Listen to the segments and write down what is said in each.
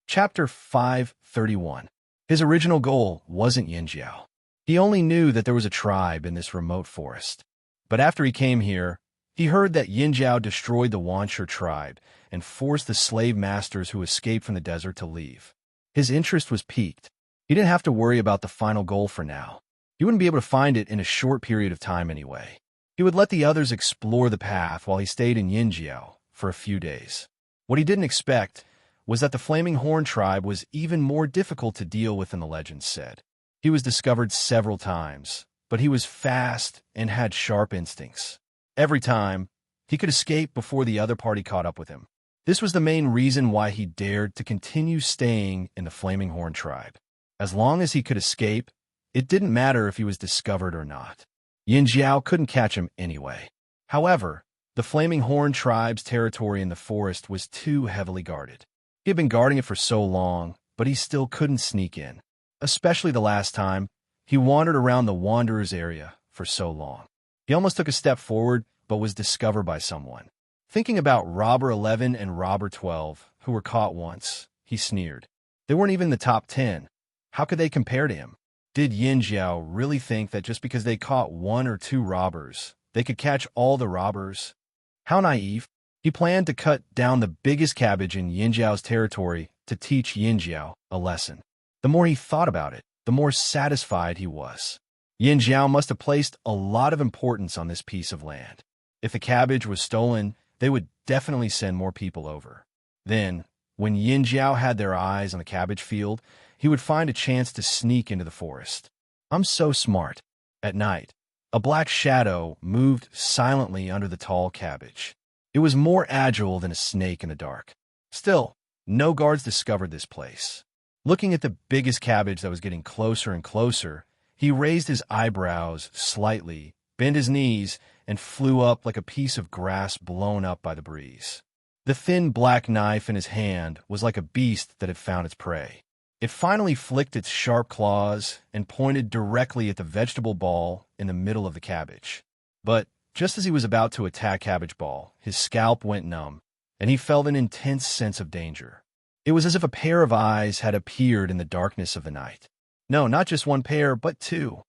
Chapter 531. His original goal wasn't Yinjiao. He only knew that there was a tribe in this remote forest. But after he came here, he heard that Yinjiao destroyed the Wanshur tribe and forced the slave masters who escaped from the desert to leave. His interest was piqued. He didn't have to worry about the final goal for now. He wouldn't be able to find it in a short period of time anyway. He would let the others explore the path while he stayed in Yinjiao for a few days. What he didn't expect was that the Flaming Horn tribe was even more difficult to deal with than the legends said. He was discovered several times, but he was fast and had sharp instincts. Every time, he could escape before the other party caught up with him. This was the main reason why he dared to continue staying in the Flaming Horn tribe. As long as he could escape, it didn't matter if he was discovered or not. Yinjiao couldn't catch him anyway. However, the Flaming Horn tribe's territory in the forest was too heavily guarded. He had been guarding it for so long, but he still couldn't sneak in. Especially the last time, he wandered around the Wanderer's area for so long. He almost took a step forward, but was discovered by someone. Thinking about Robber 11 and Robber 12, who were caught once, he sneered. They weren't even in the top 10. How could they compare to him? Did Yinjiao really think that just because they caught one or two robbers, they could catch all the robbers? How naive. He planned to cut down the biggest cabbage in Yinjiao's territory to teach Yinjiao a lesson. The more he thought about it, the more satisfied he was. Yinjiao must have placed a lot of importance on this piece of land. If the cabbage was stolen, they would definitely send more people over. Then, when Yinjiao had their eyes on the cabbage field, he would find a chance to sneak into the forest. I'm so smart. At night, a black shadow moved silently under the tall cabbage. It was more agile than a snake in the dark. Still, no guards discovered this place. Looking at the biggest cabbage that was getting closer and closer, he raised his eyebrows slightly, bent his knees, and flew up like a piece of grass blown up by the breeze. The thin black knife in his hand was like a beast that had found its prey. It finally flicked its sharp claws and pointed directly at the vegetable ball in the middle of the cabbage. But just as he was about to attack Cabbage Ball, his scalp went numb, and he felt an intense sense of danger. It was as if a pair of eyes had appeared in the darkness of the night. No, not just one pair, but two.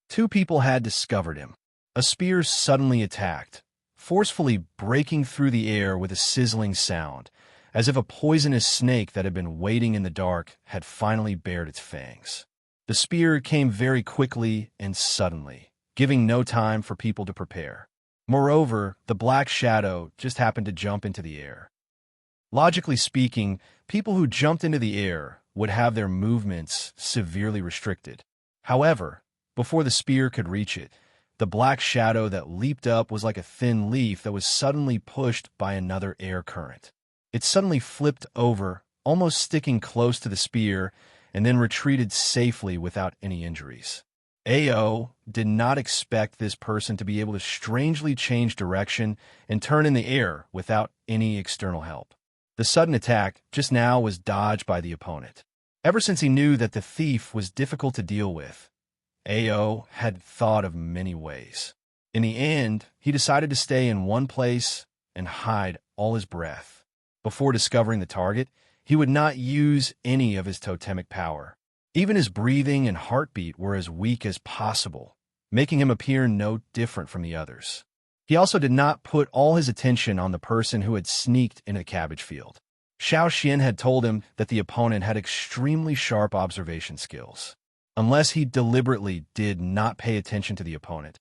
Two people had discovered him. A spear suddenly attacked, forcefully breaking through the air with a sizzling sound, as if a poisonous snake that had been waiting in the dark had finally bared its fangs. The spear came very quickly and suddenly, giving no time for people to prepare. Moreover, the black shadow just happened to jump into the air. Logically speaking, people who jumped into the air would have their movements severely restricted. However, before the spear could reach it, the black shadow that leaped up was like a thin leaf that was suddenly pushed by another air current. It suddenly flipped over, almost sticking close to the spear, and then retreated safely without any injuries. Ao did not expect this person to be able to strangely change direction and turn in the air without any external help. The sudden attack just now was dodged by the opponent. Ever since he knew that the thief was difficult to deal with, Ao had thought of many ways. In the end, he decided to stay in one place and hide all his breath. Before discovering the target, he would not use any of his totemic power. Even his breathing and heartbeat were as weak as possible, making him appear no different from the others. He also did not put all his attention on the person who had sneaked into the cabbage field. Xiao Xian had told him that the opponent had extremely sharp observation skills. Unless he deliberately did not pay attention to the opponent,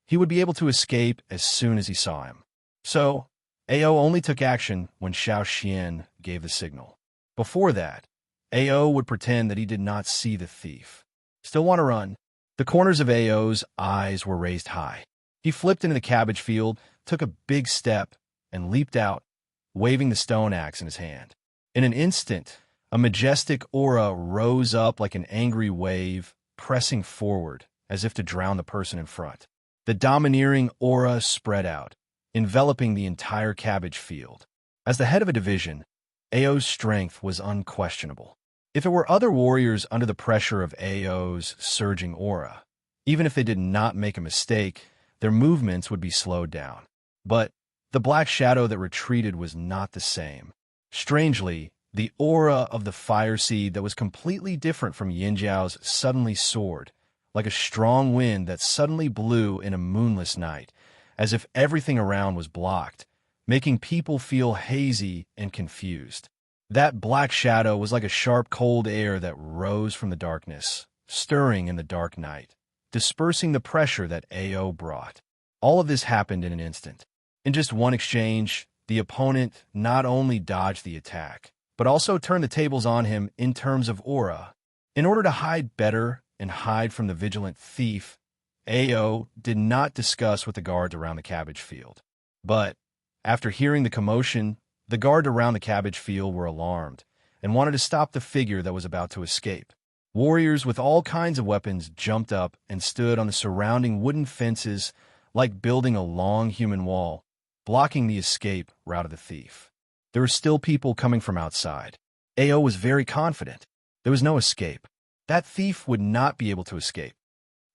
he would be able to escape as soon as he saw him. So, Ao only took action when Xiao Xian gave the signal. Before that, Ao would pretend that he did not see the thief. Still want to run? The corners of Ao's eyes were raised high. He flipped into the cabbage field, took a big step, and leaped out, waving the stone axe in his hand. In an instant, a majestic aura rose up like an angry wave, pressing forward, as if to drown the person in front. The domineering aura spread out, enveloping the entire cabbage field. As the head of a division, Ao's strength was unquestionable. If it were other warriors under the pressure of Ao's surging aura, even if they did not make a mistake, their movements would be slowed down. But the black shadow that retreated was not the same. Strangely, The aura of the fire seed that was completely different from Yinjiao's suddenly soared, like a strong wind that suddenly blew in a moonless night, as if everything around was blocked, making people feel hazy and confused. That black shadow was like a sharp cold air that rose from the darkness, stirring in the dark night, dispersing the pressure that Ao brought. All of this happened in an instant. In just one exchange, the opponent not only dodged the attack, but also turned the tables on him in terms of aura. In order to hide better and hide from the vigilant thief, Ao did not discuss with the guards around the cabbage field. But, after hearing the commotion, the guards around the cabbage field were alarmed and wanted to stop the figure that was about to escape. Warriors with all kinds of weapons jumped up and stood on the surrounding wooden fences like building a long human wall, blocking the escape route of the thief. There were still people coming from outside. Ao was very confident. There was no escape. That thief would not be able to escape.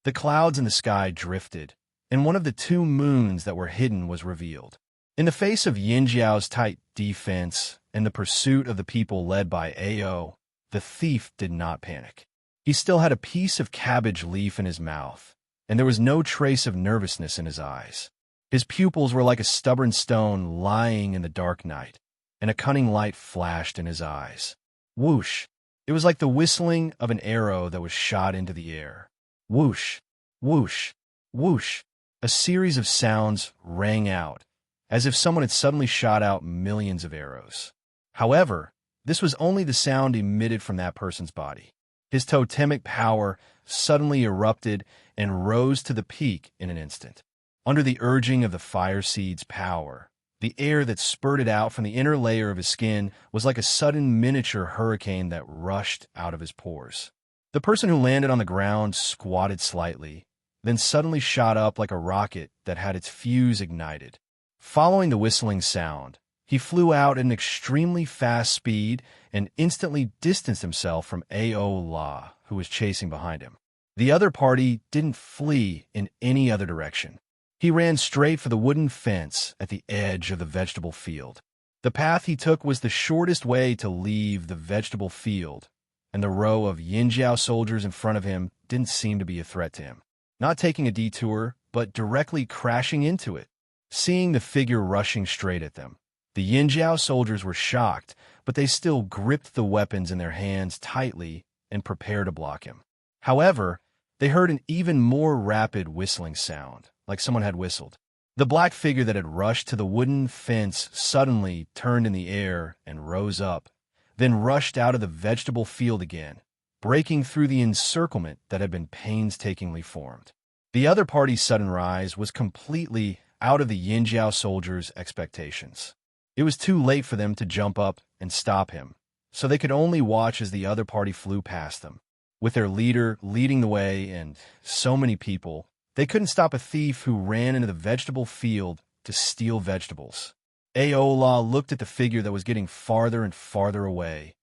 The clouds in the sky drifted, and one of the two moons that were hidden was revealed. In the face of Yinjiao's tight defense and the pursuit of the people led by Ao, the thief did not panic. He still had a piece of cabbage leaf in his mouth, and there was no trace of nervousness in his eyes. His pupils were like a stubborn stone lying in the dark night, and a cunning light flashed in his eyes. Whoosh! It was like the whistling of an arrow that was shot into the air. Whoosh! Whoosh! Whoosh! A series of sounds rang out, as if someone had suddenly shot out millions of arrows. However, this was only the sound emitted from that person's body. His totemic power suddenly erupted and rose to the peak in an instant. Under the urging of the fire seed's power, the air that spurted out from the inner layer of his skin was like a sudden miniature hurricane that rushed out of his pores. The person who landed on the ground squatted slightly, then suddenly shot up like a rocket that had its fuse ignited. Following the whistling sound, he flew out at an extremely fast speed and instantly distanced himself from Ao La, who was chasing behind him. The other party didn't flee in any other direction. He ran straight for the wooden fence at the edge of the vegetable field. The path he took was the shortest way to leave the vegetable field, and the row of Yinjiao soldiers in front of him didn't seem to be a threat to him. Not taking a detour, but directly crashing into it, seeing the figure rushing straight at them. The Yinjiao soldiers were shocked, but they still gripped the weapons in their hands tightly and prepared to block him. However, they heard an even more rapid whistling sound, like someone had whistled. The black figure that had rushed to the wooden fence suddenly turned in the air and rose up, then rushed out of the vegetable field again, breaking through the encirclement that had been painstakingly formed. The other party's sudden rise was completely out of the Yinjiao soldiers' expectations. It was too late for them to jump up and stop him, so they could only watch as the other party flew past them. With their leader leading the way and so many people, they couldn't stop a thief who ran into the vegetable field to steal vegetables. Aola looked at the figure that was getting farther and farther away,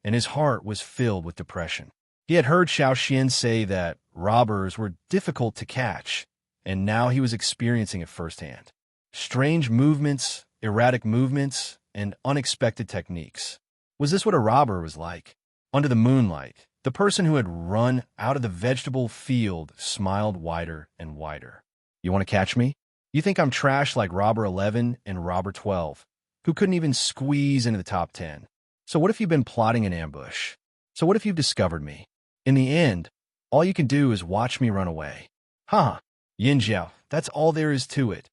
and his heart was filled with depression. He had heard Xiao Xian say that robbers were difficult to catch, and now he was experiencing it firsthand. Strange movements, erratic movements, and unexpected techniques. Was this what a robber was like? Under the moonlight, the person who had run out of the vegetable field smiled wider and wider. You want to catch me? You think I'm trash like Robber 11 and Robber 12, who couldn't even squeeze into the top 10. So what if you've been plotting an ambush? So what if you've discovered me? In the end, all you can do is watch me run away. Huh, Yinjiao, that's all there is to it.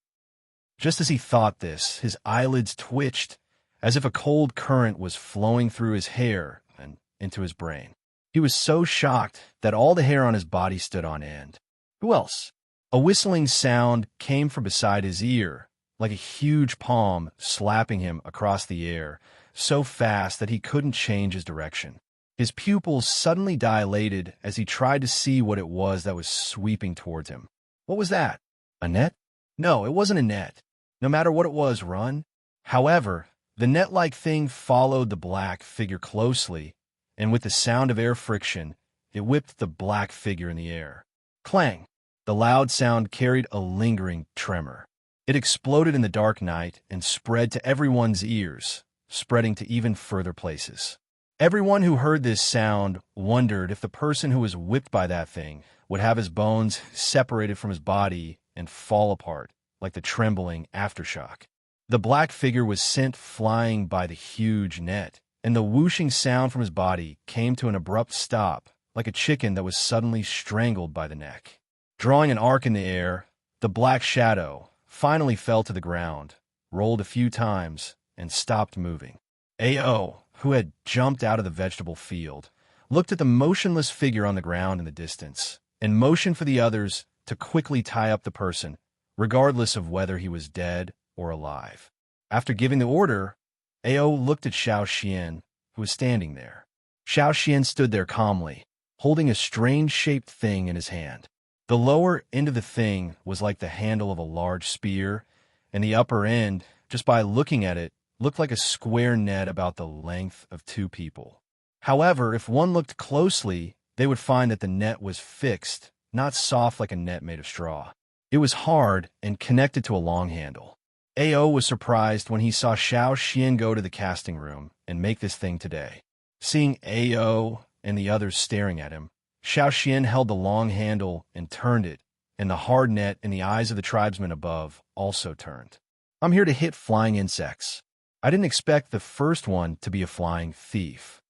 Just as he thought this, his eyelids twitched, as if a cold current was flowing through his hair and into his brain. He was so shocked that all the hair on his body stood on end. Who else? A whistling sound came from beside his ear, like a huge palm slapping him across the air, so fast that he couldn't change his direction. His pupils suddenly dilated as he tried to see what it was that was sweeping towards him. What was that? A net? No, it wasn't a net. No matter what it was, run. However, the net-like thing followed the black figure closely, and with the sound of air friction, it whipped the black figure in the air. Clang! The loud sound carried a lingering tremor. It exploded in the dark night and spread to everyone's ears, spreading to even further places. Everyone who heard this sound wondered if the person who was whipped by that thing would have his bones separated from his body and fall apart, like the trembling aftershock. The black figure was sent flying by the huge net, and the whooshing sound from his body came to an abrupt stop, like a chicken that was suddenly strangled by the neck. Drawing an arc in the air, the black shadow finally fell to the ground, rolled a few times, and stopped moving. A.O., who had jumped out of the vegetable field, looked at the motionless figure on the ground in the distance, and motioned for the others to quickly tie up the person, regardless of whether he was dead or alive. After giving the order, A.O. looked at Xiao Xian, who was standing there. Xiao Xian stood there calmly, holding a strange-shaped thing in his hand. The lower end of the thing was like the handle of a large spear, and the upper end, just by looking at it, looked like a square net about the length of two people. However, if one looked closely, they would find that the net was fixed, not soft like a net made of straw. It was hard and connected to a long handle. A.O. was surprised when he saw Xiao Xian go to the casting room and make this thing today. Seeing A.O. and the others staring at him, Xiao Xian held the long handle and turned it, and the hard net in the eyes of the tribesmen above also turned. "I'm here to hit flying insects. I didn't expect the first one to be a flying thief."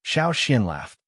Xiao Xian laughed.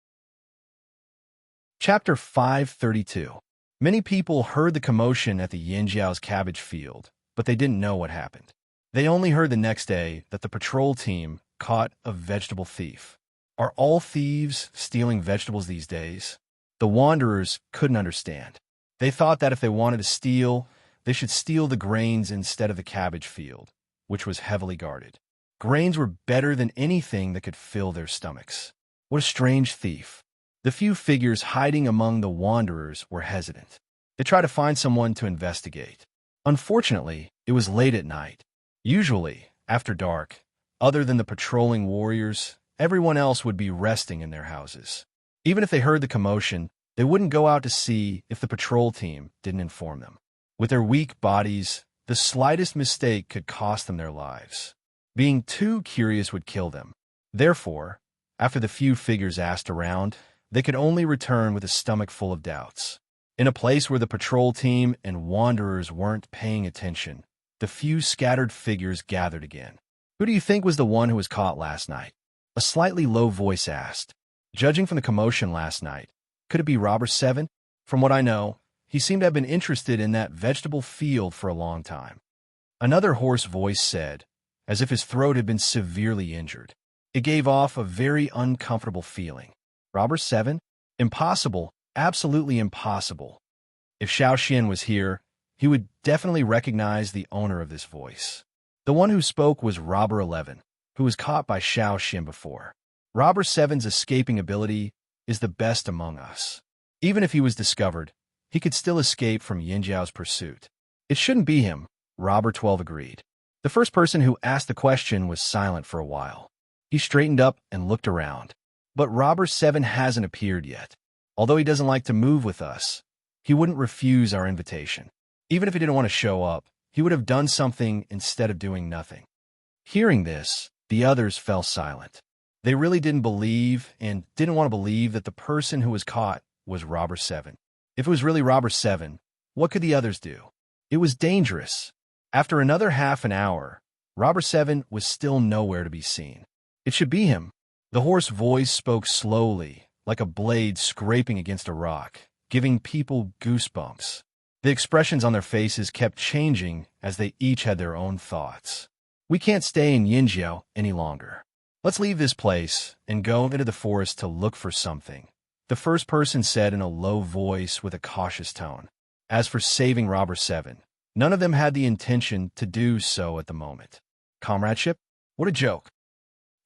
Chapter 532. Many people heard the commotion at the Yinjiao's cabbage field, but they didn't know what happened. They only heard the next day that the patrol team caught a vegetable thief. Are all thieves stealing vegetables these days? The wanderers couldn't understand. They thought that if they wanted to steal, they should steal the grains instead of the cabbage field, which was heavily guarded. Grains were better than anything that could fill their stomachs. What a strange thief. The few figures hiding among the wanderers were hesitant. They tried to find someone to investigate. Unfortunately, it was late at night. Usually, after dark, other than the patrolling warriors, everyone else would be resting in their houses. Even if they heard the commotion, they wouldn't go out to see if the patrol team didn't inform them. With their weak bodies, the slightest mistake could cost them their lives. Being too curious would kill them. Therefore, after the few figures asked around, they could only return with a stomach full of doubts. In a place where the patrol team and wanderers weren't paying attention, the few scattered figures gathered again. "Who do you think was the one who was caught last night?" A slightly low voice asked. "Judging from the commotion last night, could it be Robber 7? From what I know, he seemed to have been interested in that vegetable field for a long time." Another hoarse voice said, as if his throat had been severely injured. It gave off a very uncomfortable feeling. "Robber 7? Impossible, absolutely impossible." If Xiao Xian was here, he would definitely recognize the owner of this voice. The one who spoke was Robber 11, who was caught by Xiao Xian before. Robber 7's escaping ability is the best among us. Even if he was discovered, he could still escape from Yinjiao's pursuit. "It shouldn't be him," Robber 12 agreed. The first person who asked the question was silent for a while. He straightened up and looked around. "But Robber 7 hasn't appeared yet. Although he doesn't like to move with us, he wouldn't refuse our invitation. Even if he didn't want to show up, he would have done something instead of doing nothing." Hearing this, the others fell silent. They really didn't believe and didn't want to believe that the person who was caught was Robber 7. If it was really Robber 7, what could the others do? It was dangerous. After another half an hour, Robber 7 was still nowhere to be seen. "It should be him." The hoarse voice spoke slowly, like a blade scraping against a rock, giving people goosebumps. The expressions on their faces kept changing as they each had their own thoughts. "We can't stay in Yinjiao any longer. Let's leave this place and go into the forest to look for something," the first person said in a low voice with a cautious tone. As for saving Robber 7, none of them had the intention to do so at the moment. Comradeship? What a joke.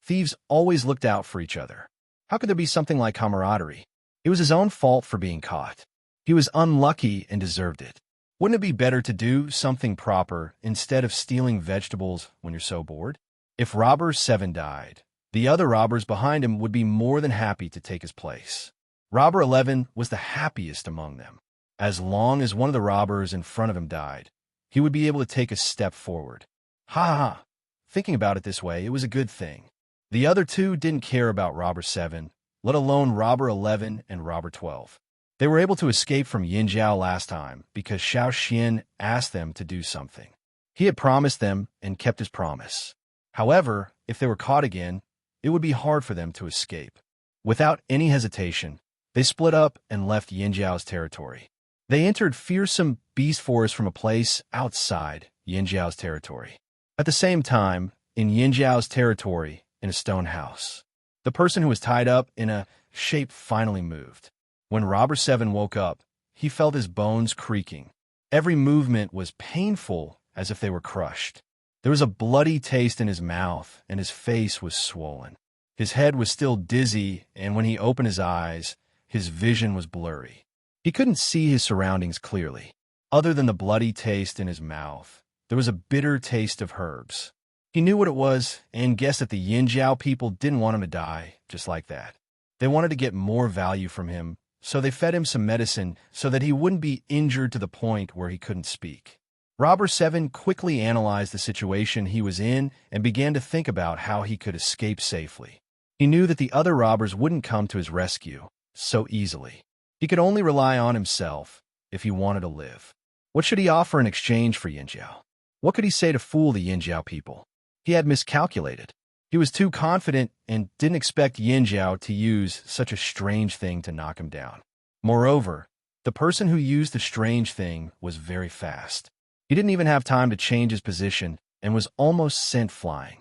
Thieves always looked out for each other. How could there be something like camaraderie? It was his own fault for being caught. He was unlucky and deserved it. Wouldn't it be better to do something proper instead of stealing vegetables when you're so bored? If Robber 7 died, the other robbers behind him would be more than happy to take his place. Robber 11 was the happiest among them. As long as one of the robbers in front of him died, he would be able to take a step forward. "Ha ha ha! Thinking about it this way, it was a good thing. The other two didn't care about Robber 7, let alone Robber 11 and Robber 12. They were able to escape from Yinjiao last time because Xiao Xian asked them to do something. He had promised them and kept his promise. However, if they were caught again, it would be hard for them to escape. Without any hesitation, they split up and left Yinjiao's territory. They entered fearsome beast forest from a place outside Yinjiao's territory. At the same time, in Yinjiao's territory, in a stone house, the person who was tied up in a shape finally moved. When Robber 7 woke up, he felt his bones creaking. Every movement was painful, as if they were crushed. There was a bloody taste in his mouth, and his face was swollen. His head was still dizzy, and when he opened his eyes, his vision was blurry. He couldn't see his surroundings clearly. Other than the bloody taste in his mouth, there was a bitter taste of herbs. He knew what it was and guessed that the Yinjiao people didn't want him to die just like that. They wanted to get more value from him, so they fed him some medicine so that he wouldn't be injured to the point where he couldn't speak. Robber 7 quickly analyzed the situation he was in and began to think about how he could escape safely. He knew that the other robbers wouldn't come to his rescue so easily. He could only rely on himself if he wanted to live. What should he offer in exchange for Yinjiao? What could he say to fool the Yinjiao people? He had miscalculated. He was too confident and didn't expect Yinjiao to use such a strange thing to knock him down. Moreover, the person who used the strange thing was very fast. He didn't even have time to change his position and was almost sent flying.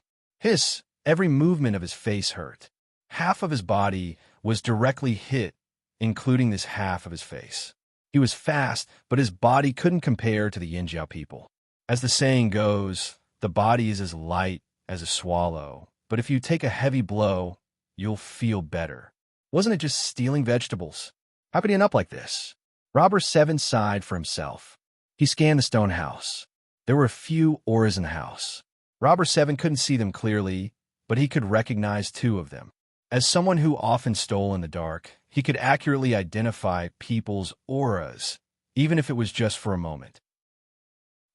Every movement of his face hurt. Half of his body was directly hit, including this half of his face. He was fast, but his body couldn't compare to the Yinjiao people. As the saying goes, the body is as light as a swallow, but if you take a heavy blow, you'll feel better. Wasn't it just stealing vegetables? How could he end up like this? Robber 7 sighed for himself. He scanned the stone house. There were a few auras in the house. Robber 7 couldn't see them clearly, but he could recognize 2 of them. As someone who often stole in the dark, he could accurately identify people's auras, even if it was just for a moment.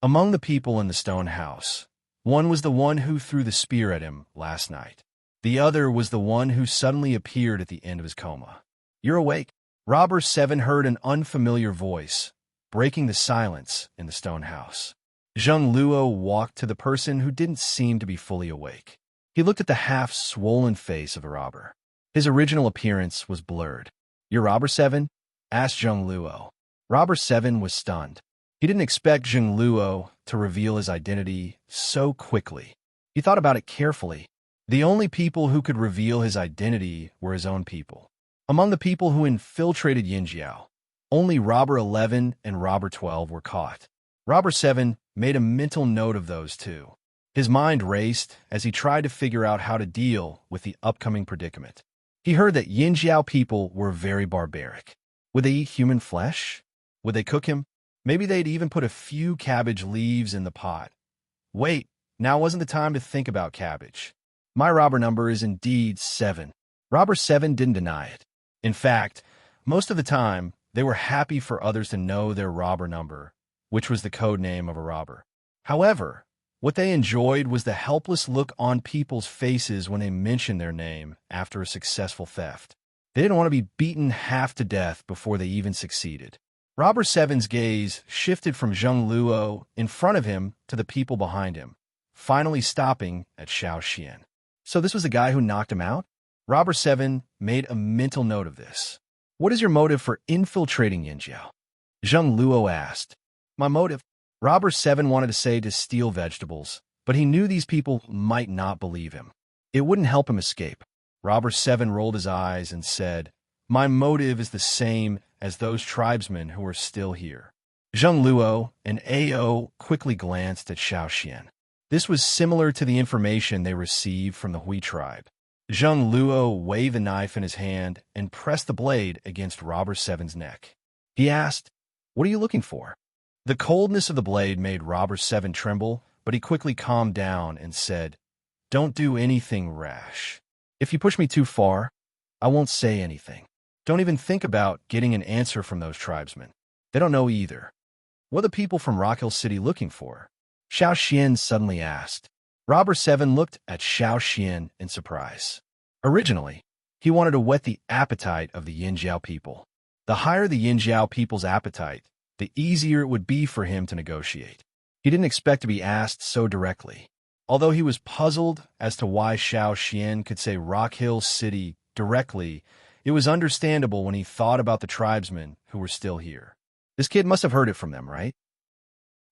Among the people in the stone house, one was the one who threw the spear at him last night. The other was the one who suddenly appeared at the end of his coma. "You're awake." Robber 7 heard an unfamiliar voice, breaking the silence in the stone house. Zheng Luo walked to the person who didn't seem to be fully awake. He looked at the half-swollen face of a robber. His original appearance was blurred. "You're Robber 7?" asked Zheng Luo. Robber 7 was stunned. He didn't expect Zheng Luo to reveal his identity so quickly. He thought about it carefully. The only people who could reveal his identity were his own people. Among the people who infiltrated Yinjiao, only Robber 11 and Robber 12 were caught. Robber 7 made a mental note of those 2. His mind raced as he tried to figure out how to deal with the upcoming predicament. He heard that Yinjiao people were very barbaric. Would they eat human flesh? Would they cook him? Maybe they'd even put a few cabbage leaves in the pot. Wait, now wasn't the time to think about cabbage. My robber number is indeed 7. Robber 7 didn't deny it. In fact, most of the time, they were happy for others to know their robber number, which was the code name of a robber. However, what they enjoyed was the helpless look on people's faces when they mentioned their name after a successful theft. They didn't want to be beaten half to death before they even succeeded. Robber 7's gaze shifted from Zheng Luo in front of him to the people behind him, finally stopping at Xiao Xian. So this was the guy who knocked him out? Robber 7 made a mental note of this. "What is your motive for infiltrating Yinjiao?" Zheng Luo asked. "My motive?" Robber 7 wanted to say to steal vegetables, but he knew these people might not believe him. It wouldn't help him escape. Robber 7 rolled his eyes and said, "My motive is the same as those tribesmen who are still here." Zheng Luo and Ao quickly glanced at Xiao Xian. This was similar to the information they received from the Hui tribe. Zheng Luo waved the knife in his hand and pressed the blade against Robber 7's neck. He asked, "What are you looking for?" The coldness of the blade made Robber 7 tremble, but he quickly calmed down and said, "Don't do anything rash. If you push me too far, I won't say anything. Don't even think about getting an answer from those tribesmen. They don't know either. What are the people from Rock Hill City looking for?" Xiao Xian suddenly asked. Robber 7 looked at Xiao Xian in surprise. Originally, he wanted to whet the appetite of the Yinjiao people. The higher the Yinjiao people's appetite, the easier it would be for him to negotiate. He didn't expect to be asked so directly. Although he was puzzled as to why Xiao Xian could say Rock Hill City directly, it was understandable when he thought about the tribesmen who were still here. This kid must have heard it from them, right?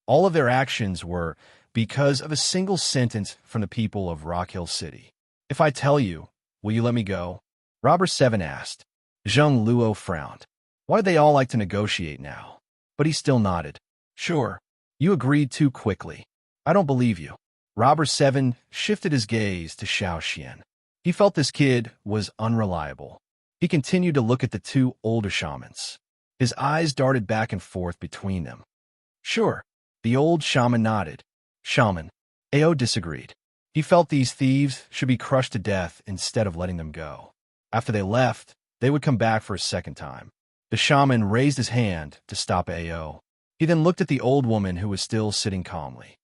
All of their actions were because of a single sentence from the people of Rock Hill City. "If I tell you, will you let me go?" Robber 7 asked. Zheng Luo frowned. Why did they all like to negotiate now? But he still nodded. "Sure. You agreed too quickly. I don't believe you." Robber 7 shifted his gaze to Xiao Xian. He felt this kid was unreliable. He continued to look at the two older shamans. His eyes darted back and forth between them. "Sure." The old shaman nodded. "Shaman." Ao disagreed. He felt these thieves should be crushed to death instead of letting them go. After they left, they would come back for a second time. The shaman raised his hand to stop Ao. He then looked at the old woman who was still sitting calmly.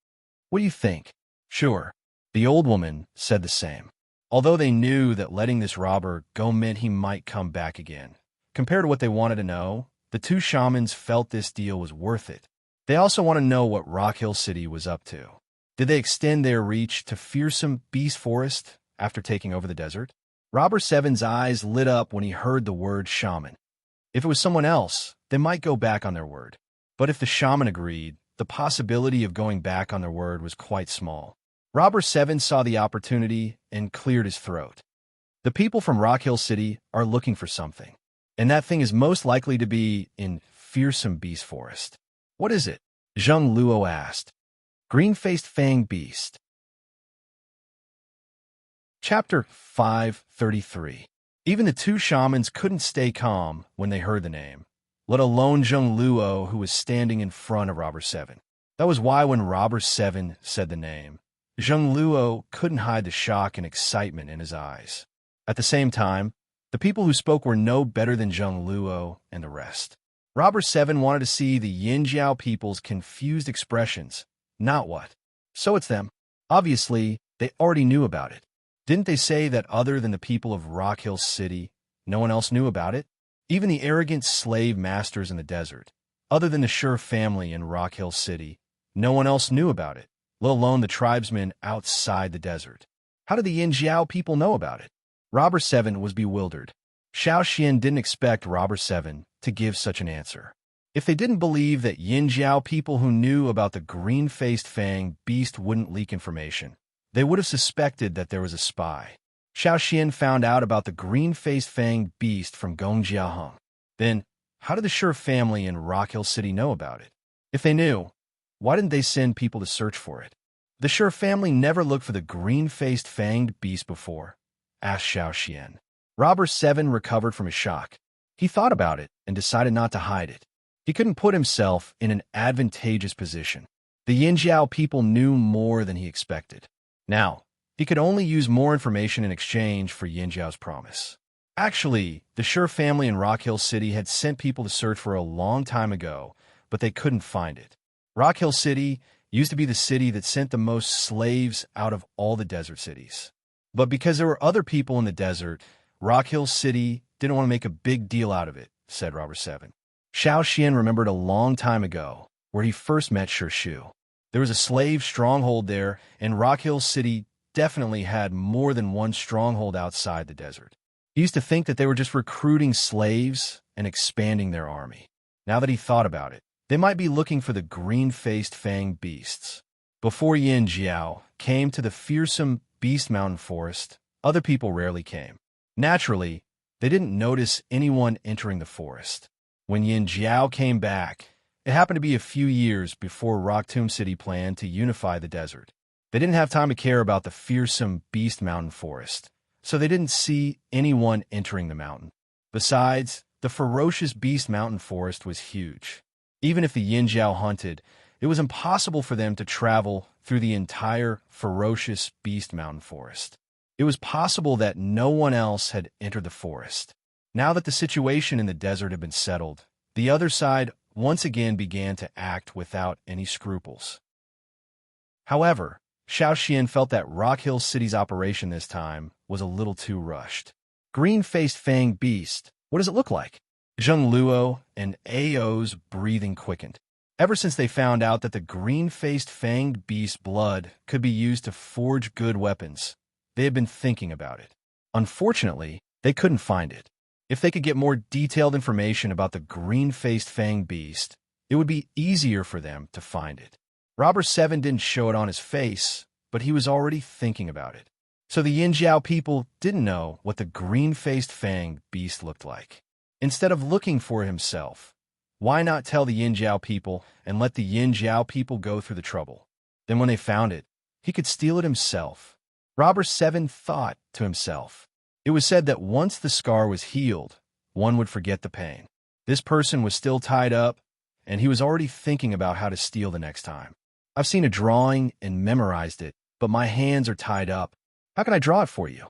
"What do you think?" "Sure." The old woman said the same. Although they knew that letting this robber go meant he might come back again, compared to what they wanted to know, the two shamans felt this deal was worth it. They also want to know what Rock Hill City was up to. Did they extend their reach to fearsome Beast Forest after taking over the desert? Robber 7's eyes lit up when he heard the word shaman. If it was someone else, they might go back on their word. But if the shaman agreed, the possibility of going back on their word was quite small. Robber 7 saw the opportunity and cleared his throat. The people from Rock Hill City are looking for something, and that thing is most likely to be in fearsome Beast Forest. "What is it?" Zheng Luo asked. "Green-faced Fang Beast." Chapter 533. Even the two shamans couldn't stay calm when they heard the name, let alone Zheng Luo, who was standing in front of Robber 7. That was why when Robber 7 said the name, Zheng Luo couldn't hide the shock and excitement in his eyes. At the same time, the people who spoke were no better than Zheng Luo and the rest. Robber 7 wanted to see the Yinjiao people's confused expressions, not what. So it's them. Obviously, they already knew about it. Didn't they say that other than the people of Rock Hill City, no one else knew about it? Even the arrogant slave masters in the desert, other than the Sure family in Rock Hill City, no one else knew about it, let alone the tribesmen outside the desert. How did the Yinjiao people know about it? Robber 7 was bewildered. Xiao Xian didn't expect Robber 7 to give such an answer. If they didn't believe that Yinjiao people who knew about the green-faced Fang beast wouldn't leak information, they would have suspected that there was a spy. Xiao Xian found out about the green-faced Fang beast from Gong Jiaheng. Then, how did the Sure family in Rock Hill City know about it? If they knew, why didn't they send people to search for it? The Sure family never looked for the green-faced fanged beast before, asked Xiao Xian. Robber 7 recovered from his shock. He thought about it and decided not to hide it. He couldn't put himself in an advantageous position. The Yinjiao people knew more than he expected. Now, he could only use more information in exchange for Yinjiao's promise. Actually, the Sure family in Rock Hill City had sent people to search for a long time ago, but they couldn't find it. Rock Hill City used to be the city that sent the most slaves out of all the desert cities. But because there were other people in the desert, Rock Hill City didn't want to make a big deal out of it, said Robber 7. Xiao Xian remembered a long time ago where he first met Sure Shu. There was a slave stronghold there, and Rock Hill City definitely had more than one stronghold outside the desert. He used to think that they were just recruiting slaves and expanding their army. Now that he thought about it, they might be looking for the green-faced Fang beasts. Before Yinjiao came to the fearsome Beast Mountain Forest, other people rarely came. Naturally, they didn't notice anyone entering the forest. When Yinjiao came back, it happened to be a few years before Rock Tomb City planned to unify the desert. They didn't have time to care about the fearsome Beast Mountain Forest, so they didn't see anyone entering the mountain. Besides, the ferocious Beast Mountain Forest was huge. Even if the Yinjiao hunted, it was impossible for them to travel through the entire ferocious Beast Mountain Forest. It was possible that no one else had entered the forest. Now that the situation in the desert had been settled, the other side once again began to act without any scruples. However, Xiao Xian felt that Rock Hill City's operation this time was a little too rushed. Green-faced fanged beast, what does it look like? Zheng Luo and Ao's breathing quickened. Ever since they found out that the green-faced fanged beast's blood could be used to forge good weapons, they had been thinking about it. Unfortunately, they couldn't find it. If they could get more detailed information about the green-faced fanged beast, it would be easier for them to find it. Robber 7 didn't show it on his face, but he was already thinking about it. So the Yinjiao people didn't know what the green-faced fanged beast looked like. Instead of looking for it himself, why not tell the Yinjiao people and let the Yinjiao people go through the trouble? Then when they found it, he could steal it himself. Robber 7 thought to himself. It was said that once the scar was healed, one would forget the pain. This person was still tied up, and he was already thinking about how to steal the next time. I've seen a drawing and memorized it, but my hands are tied up. How can I draw it for you?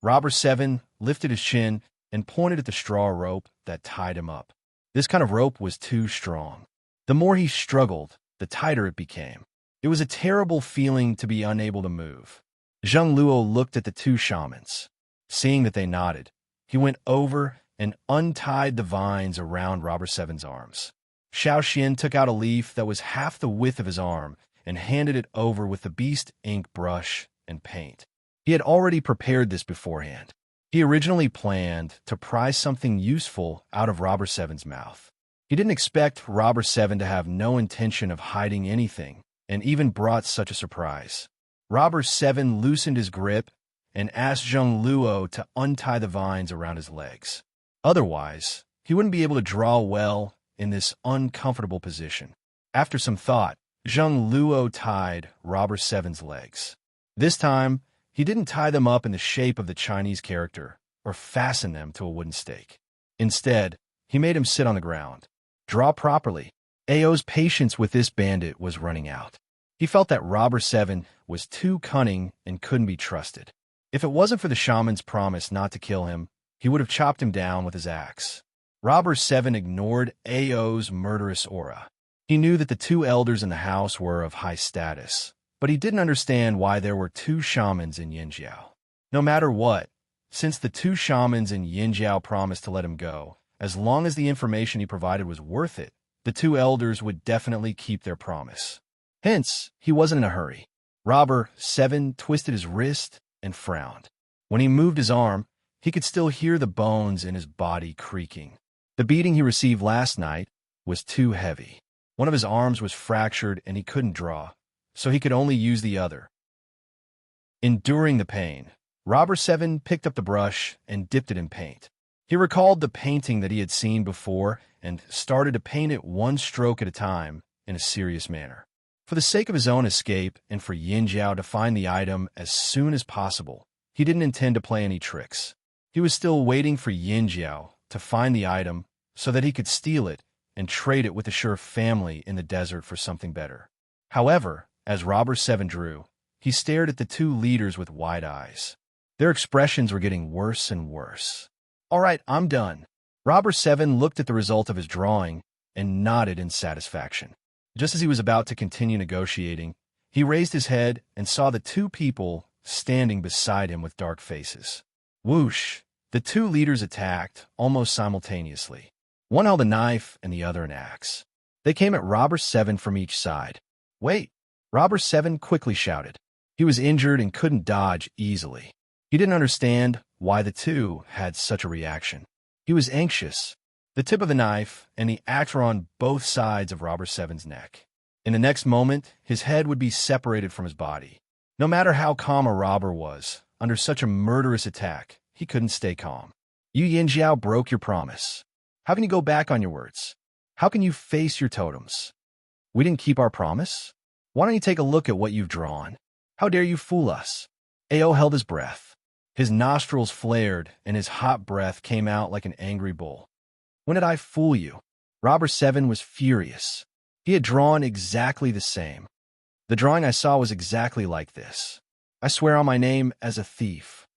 Robber 7 lifted his chin and pointed at the straw rope that tied him up. This kind of rope was too strong. The more he struggled, the tighter it became. It was a terrible feeling to be unable to move. Zheng Luo looked at the two shamans. Seeing that they nodded, he went over and untied the vines around Robber 7's arms. Xiao Xian took out a leaf that was half the width of his arm and handed it over with the beast ink brush and paint. He had already prepared this beforehand. He originally planned to pry something useful out of Robber 7's mouth. He didn't expect Robber 7 to have no intention of hiding anything, and even brought such a surprise. Robber 7 loosened his grip and asked Zheng Luo to untie the vines around his legs. Otherwise, he wouldn't be able to draw well in this uncomfortable position. After some thought, Zheng Luo tied Robber 7's legs. This time, he didn't tie them up in the shape of the Chinese character or fasten them to a wooden stake. Instead, he made him sit on the ground. Draw properly. Ao's patience with this bandit was running out. He felt that Robber 7 was too cunning and couldn't be trusted. If it wasn't for the shaman's promise not to kill him, he would have chopped him down with his axe. Robber 7 ignored Ao's murderous aura. He knew that the two elders in the house were of high status, but he didn't understand why there were two shamans in Yinjiao. No matter what, since the two shamans in Yinjiao promised to let him go, as long as the information he provided was worth it, the two elders would definitely keep their promise. Hence, he wasn't in a hurry. Robber 7 twisted his wrist and frowned. When he moved his arm, he could still hear the bones in his body creaking. The beating he received last night was too heavy. One of his arms was fractured and he couldn't draw, so he could only use the other. Enduring the pain, Robber 7 picked up the brush and dipped it in paint. He recalled the painting that he had seen before and started to paint it one stroke at a time in a serious manner. For the sake of his own escape and for Yinjiao to find the item as soon as possible, he didn't intend to play any tricks. He was still waiting for Yinjiao to find the item so that he could steal it and trade it with the Sure family in the desert for something better. However, as Robber 7 drew, he stared at the two leaders with wide eyes. Their expressions were getting worse and worse. All right, I'm done. Robber 7 looked at the result of his drawing and nodded in satisfaction. Just as he was about to continue negotiating, he raised his head and saw the two people standing beside him with dark faces. Whoosh! The two leaders attacked almost simultaneously. One held a knife and the other an axe. They came at Robber 7 from each side. Wait! Robber 7 quickly shouted. He was injured and couldn't dodge easily. He didn't understand why the two had such a reaction. He was anxious. The tip of the knife and the axe were on both sides of Robber 7's neck. In the next moment, his head would be separated from his body. No matter how calm a robber was, under such a murderous attack, he couldn't stay calm. You Yinjiao broke your promise. How can you go back on your words? How can you face your totems? We didn't keep our promise? Why don't you take a look at what you've drawn? How dare you fool us? Ao held his breath. His nostrils flared, and his hot breath came out like an angry bull. When did I fool you? Robber 7 was furious. He had drawn exactly the same. The drawing I saw was exactly like this. I swear on my name as a thief.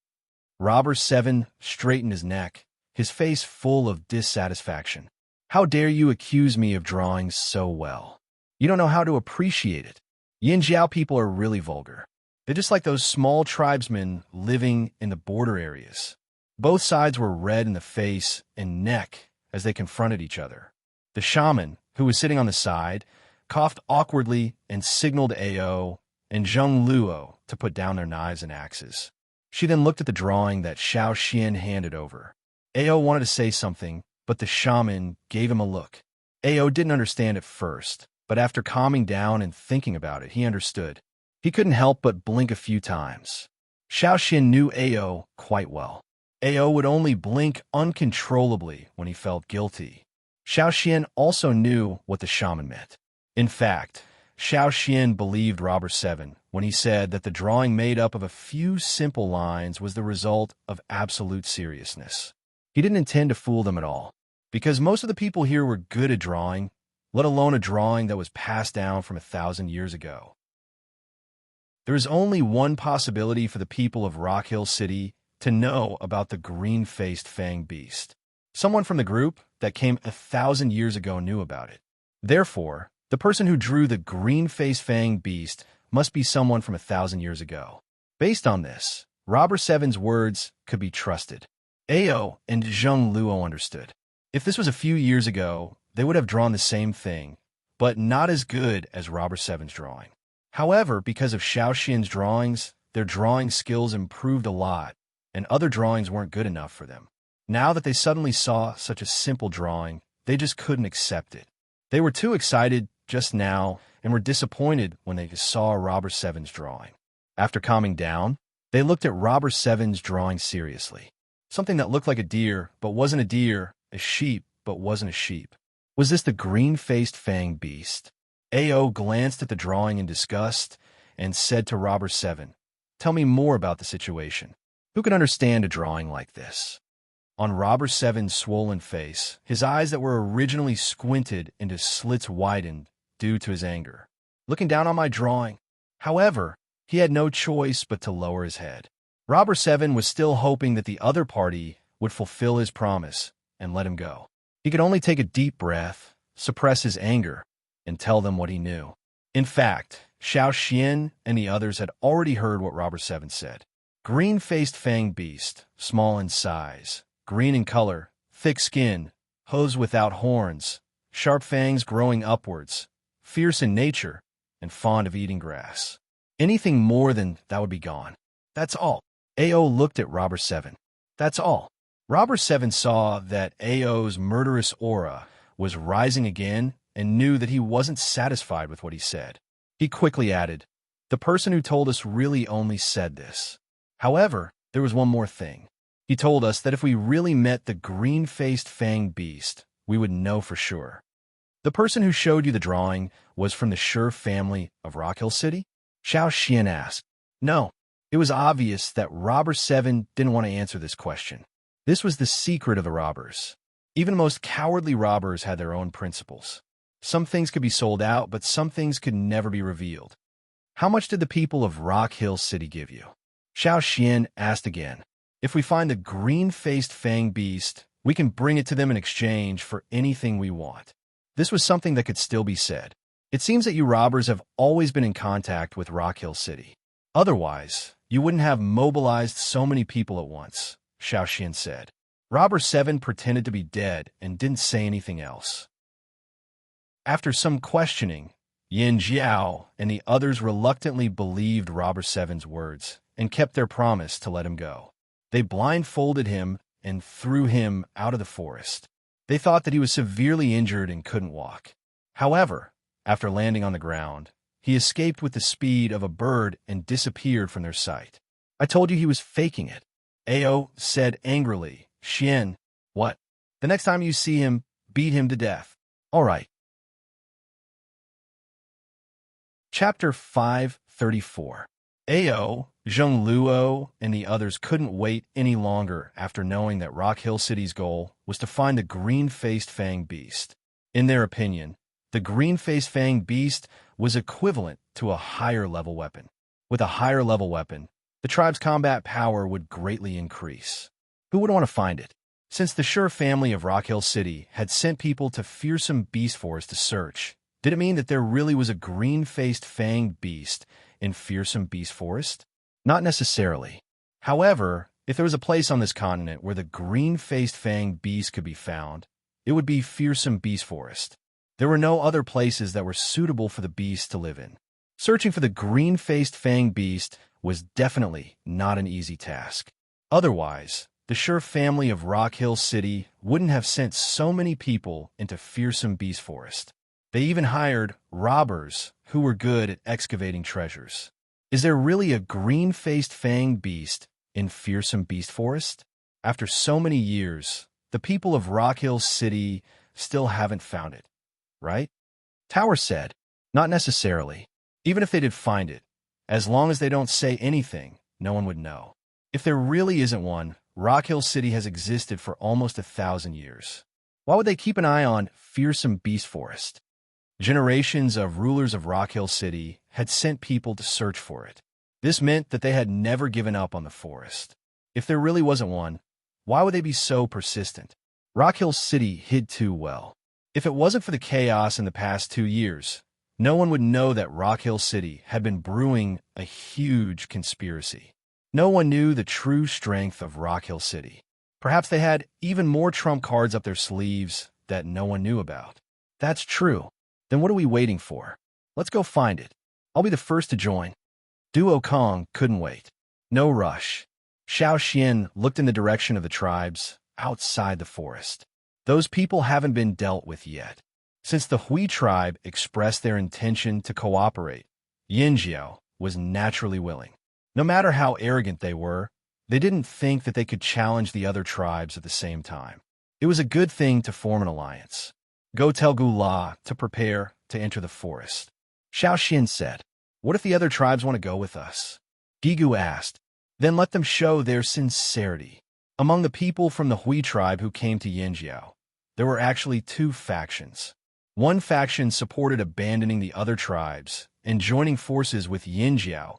Robber 7 straightened his neck, his face full of dissatisfaction. How dare you accuse me of drawing so well? You don't know how to appreciate it. Yinjiao people are really vulgar. They're just like those small tribesmen living in the border areas. Both sides were red in the face and neck as they confronted each other. The shaman, who was sitting on the side, coughed awkwardly and signaled Ao and Zheng Luo to put down their knives and axes. She then looked at the drawing that Xiao Xian handed over. Ao wanted to say something, but the shaman gave him a look. Ao didn't understand at first, but after calming down and thinking about it, he understood. He couldn't help but blink a few times. Xiao Xian knew Ao quite well. Ao would only blink uncontrollably when he felt guilty. Xiao Xian also knew what the shaman meant. In fact, Xiao Xian believed Robber 7 when he said that the drawing made up of a few simple lines was the result of absolute seriousness. He didn't intend to fool them at all, because most of the people here were good at drawing, let alone a drawing that was passed down from 1,000 years ago. There is only one possibility for the people of Rock Hill City to know about the green-faced fanged beast. Someone from the group that came 1,000 years ago knew about it. Therefore, the person who drew the green-faced fanged beast must be someone from 1,000 years ago. Based on this, Robber 7's words could be trusted. Ao and Zheng Luo understood. If this was a few years ago, they would have drawn the same thing, but not as good as Robber 7's drawing. However, because of Xiao Xian's drawings, their drawing skills improved a lot, and other drawings weren't good enough for them. Now that they suddenly saw such a simple drawing, they just couldn't accept it. They were too excited just now and were disappointed when they saw Robber 7's drawing. After calming down, they looked at Robber 7's drawing seriously. Something that looked like a deer but wasn't a deer, a sheep but wasn't a sheep. Was this the green-faced fanged beast? Ao glanced at the drawing in disgust and said to Robber 7, "Tell me more about the situation. Who can understand a drawing like this?" On Robber 7's swollen face, his eyes that were originally squinted into slits widened due to his anger. Looking down on my drawing. However, he had no choice but to lower his head. Robber 7 was still hoping that the other party would fulfill his promise and let him go. He could only take a deep breath, suppress his anger, and tell them what he knew. In fact, Xiao Xian and the others had already heard what Robber 7 said. Green-faced fanged beast, small in size, green in color, thick skin, hooves without horns, sharp fangs growing upwards, fierce in nature, and fond of eating grass. Anything more than that would be gone. That's all. Ao looked at Robber 7. That's all. Robber 7 saw that Ao's murderous aura was rising again and knew that he wasn't satisfied with what he said. He quickly added, "The person who told us really only said this. However, there was one more thing. He told us that if we really met the green-faced fanged beast, we would know for sure." The person who showed you the drawing was from the Sure family of Rock Hill City? Xiao Xian asked. No, it was obvious that Robber 7 didn't want to answer this question. This was the secret of the robbers. Even the most cowardly robbers had their own principles. Some things could be sold out, but some things could never be revealed. How much did the people of Rock Hill City give you? Xiao Xian asked again. If we find the green-faced fanged beast, we can bring it to them in exchange for anything we want. This was something that could still be said. It seems that you robbers have always been in contact with Rock Hill City. Otherwise, you wouldn't have mobilized so many people at once, Xiao Xian said. Robber 7 pretended to be dead and didn't say anything else. After some questioning, Yin Jiao and the others reluctantly believed Robber 7's words and kept their promise to let him go. They blindfolded him and threw him out of the forest. They thought that he was severely injured and couldn't walk. However, after landing on the ground, he escaped with the speed of a bird and disappeared from their sight. I told you he was faking it. Ao said angrily. Xian, what? The next time you see him, beat him to death. All right. Chapter 534. Ao, Zheng Luo, and the others couldn't wait any longer after knowing that Rock Hill City's goal was to find the green-faced fanged beast. In their opinion, the green-faced fanged beast was equivalent to a higher-level weapon. With a higher-level weapon, the tribe's combat power would greatly increase. Who would want to find it? Since the Sure family of Rock Hill City had sent people to fearsome beast forests to search, did it mean that there really was a green-faced fanged beast in fearsome beast forest? Not necessarily. However, if there was a place on this continent where the green-faced fanged beast could be found, it would be fearsome beast forest. There were no other places that were suitable for the beast to live in. Searching for the green-faced fanged beast was definitely not an easy task. Otherwise, the Sure family of Rock Hill City wouldn't have sent so many people into fearsome beast forest. They even hired robbers who were good at excavating treasures. Is there really a green-faced fanged beast in fearsome beast forest? After so many years, the people of Rock Hill City still haven't found it, right? Tower said, not necessarily. Even if they did find it, as long as they don't say anything, no one would know. If there really isn't one, Rock Hill City has existed for almost 1,000 years. Why would they keep an eye on fearsome beast forest? Generations of rulers of Rock Hill City had sent people to search for it. This meant that they had never given up on the forest. If there really wasn't one, why would they be so persistent? Rock Hill City hid too well. If it wasn't for the chaos in the past 2 years, no one would know that Rock Hill City had been brewing a huge conspiracy. No one knew the true strength of Rock Hill City. Perhaps they had even more trump cards up their sleeves that no one knew about. That's true. Then what are we waiting for? Let's go find it. I'll be the first to join. Duo Kong couldn't wait. No rush. Xiao Xian looked in the direction of the tribes outside the forest. Those people haven't been dealt with yet. Since the Hui tribe expressed their intention to cooperate, Yinjiao was naturally willing. No matter how arrogant they were, they didn't think that they could challenge the other tribes at the same time. It was a good thing to form an alliance. Go tell Gula to prepare to enter the forest. Xiao Xin said, what if the other tribes want to go with us? Gigu asked, then let them show their sincerity. Among the people from the Hui tribe who came to Yinjiao, there were actually 2 factions. One faction supported abandoning the other tribes and joining forces with Yinjiao,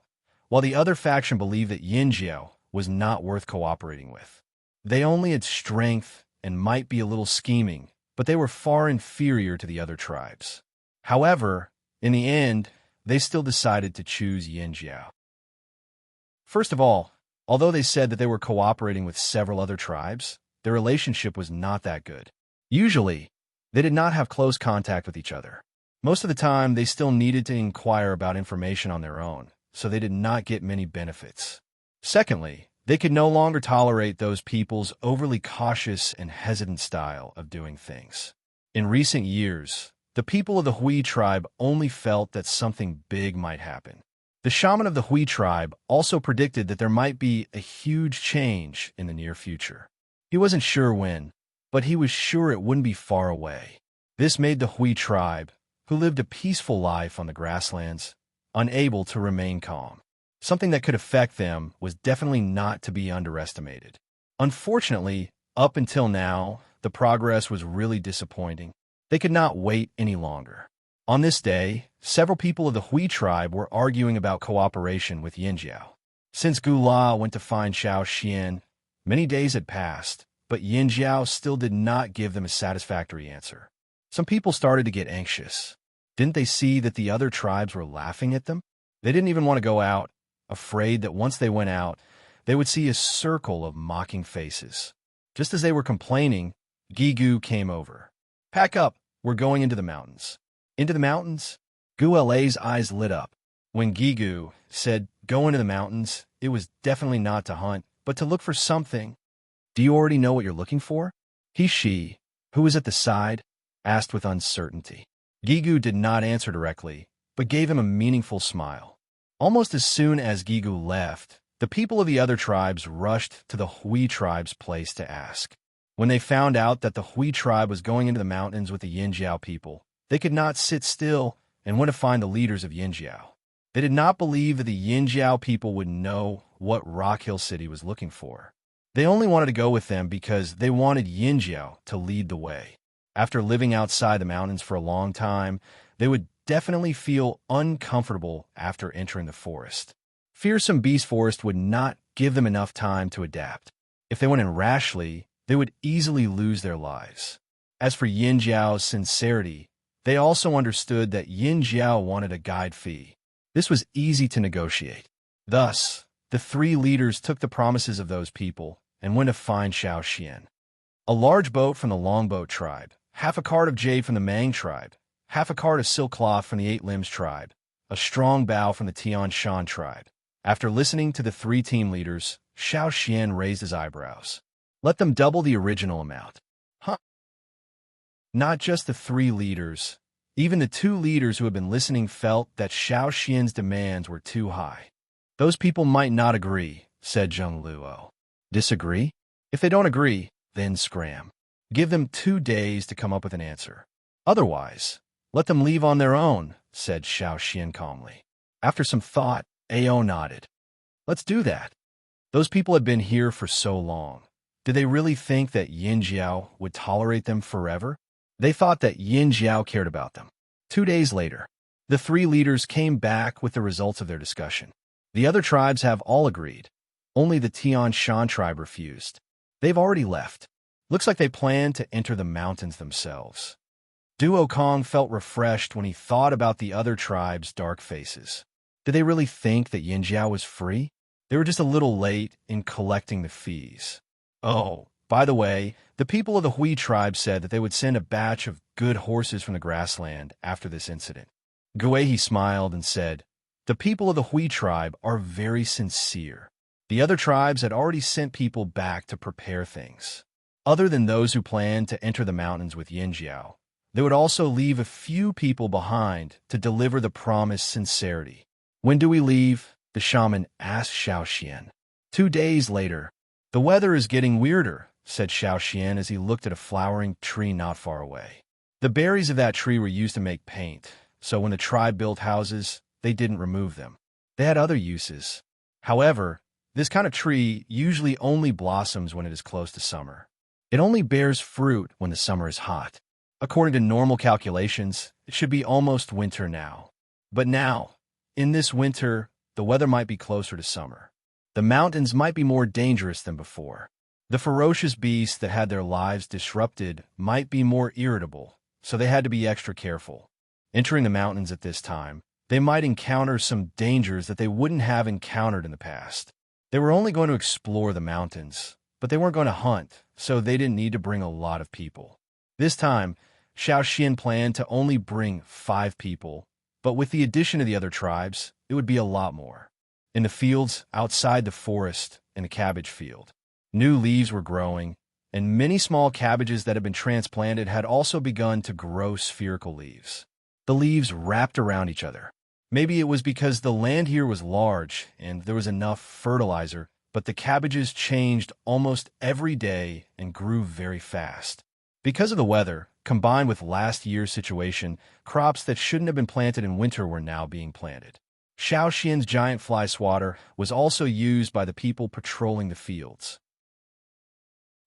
while the other faction believed that Yinjiao was not worth cooperating with. They only had strength and might be a little scheming, but they were far inferior to the other tribes. However, in the end, they still decided to choose Yinjiao. First of all, although they said that they were cooperating with several other tribes, their relationship was not that good. Usually, they did not have close contact with each other. Most of the time, they still needed to inquire about information on their own, so they did not get many benefits. Secondly, they could no longer tolerate those people's overly cautious and hesitant style of doing things. In recent years, the people of the Hui tribe only felt that something big might happen. The shaman of the Hui tribe also predicted that there might be a huge change in the near future. He wasn't sure when, but he was sure it wouldn't be far away. This made the Hui tribe, who lived a peaceful life on the grasslands, unable to remain calm. Something that could affect them was definitely not to be underestimated. Unfortunately, up until now, the progress was really disappointing. They could not wait any longer. On this day, several people of the Hui tribe were arguing about cooperation with Yinjiao. Since Gula went to find Xiao Xian, many days had passed, but Yinjiao still did not give them a satisfactory answer. Some people started to get anxious. Didn't they see that the other tribes were laughing at them? They didn't even want to go out, afraid that once they went out, they would see a circle of mocking faces. Just as they were complaining, Gigu came over. Pack up, we're going into the mountains. Into the mountains? Gule's eyes lit up. When Gigu said, go into the mountains, it was definitely not to hunt, but to look for something. Do you already know what you're looking for? She, who was at the side, asked with uncertainty. Gigu did not answer directly, but gave him a meaningful smile. Almost as soon as Gigu left, the people of the other tribes rushed to the Hui tribe's place to ask. When they found out that the Hui tribe was going into the mountains with the Yinjiao people, they could not sit still and went to find the leaders of Yinjiao. They did not believe that the Yinjiao people would know what Rock Hill City was looking for. They only wanted to go with them because they wanted Yinjiao to lead the way. After living outside the mountains for a long time, they would definitely feel uncomfortable after entering the forest. Fearsome Beast Forest would not give them enough time to adapt. If they went in rashly, they would easily lose their lives. As for Yinjiao's sincerity, they also understood that Yinjiao wanted a guide fee. This was easy to negotiate. Thus, the three leaders took the promises of those people and went to find Xiao Xian. A large boat from the Longboat tribe, half a cart of jade from the Mang tribe, half a cart of silk cloth from the Eight Limbs tribe, a strong bow from the Tian Shan tribe. After listening to the three team leaders, Xiao Xian raised his eyebrows. Let them double the original amount. Huh? Not just the three leaders. Even the two leaders who had been listening felt that Xiao Xian's demands were too high. Those people might not agree, said Zheng Luo. Disagree? If they don't agree, then scram. Give them 2 days to come up with an answer. Otherwise, let them leave on their own, said Xiao Xian calmly. After some thought, Ao nodded. Let's do that. Those people had been here for so long. Did they really think that Yin Jiao would tolerate them forever? They thought that Yin Jiao cared about them. 2 days later, the three leaders came back with the results of their discussion. The other tribes have all agreed. Only the Tian Shan tribe refused. They've already left. Looks like they plan to enter the mountains themselves. Duo Kong felt refreshed when he thought about the other tribes' dark faces. Did they really think that Yin Jiao was free? They were just a little late in collecting the fees. Oh, by the way, the people of the Hui tribe said that they would send a batch of good horses from the grassland after this incident. Guehi smiled and said, the people of the Hui tribe are very sincere. The other tribes had already sent people back to prepare things. Other than those who planned to enter the mountains with Yin Jiao, they would also leave a few people behind to deliver the promised sincerity. When do we leave? The shaman asked Xiao Xian. 2 days later. The weather is getting weirder, said Xiao Xian as he looked at a flowering tree not far away. The berries of that tree were used to make paint, so when the tribe built houses, they didn't remove them. They had other uses. However, this kind of tree usually only blossoms when it is close to summer. It only bears fruit when the summer is hot. According to normal calculations, it should be almost winter now. But now, in this winter, the weather might be closer to summer. The mountains might be more dangerous than before. The ferocious beasts that had their lives disrupted might be more irritable, so they had to be extra careful. Entering the mountains at this time, they might encounter some dangers that they wouldn't have encountered in the past. They were only going to explore the mountains, but they weren't going to hunt, so they didn't need to bring a lot of people. This time, Xiao Xian planned to only bring 5 people, but with the addition of the other tribes, it would be a lot more. In the fields, outside the forest, in a cabbage field, new leaves were growing, and many small cabbages that had been transplanted had also begun to grow spherical leaves. The leaves wrapped around each other. Maybe it was because the land here was large and there was enough fertilizer, but the cabbages changed almost every day and grew very fast. Because of the weather, combined with last year's situation, crops that shouldn't have been planted in winter were now being planted. Xiao Xian's giant fly swatter was also used by the people patrolling the fields.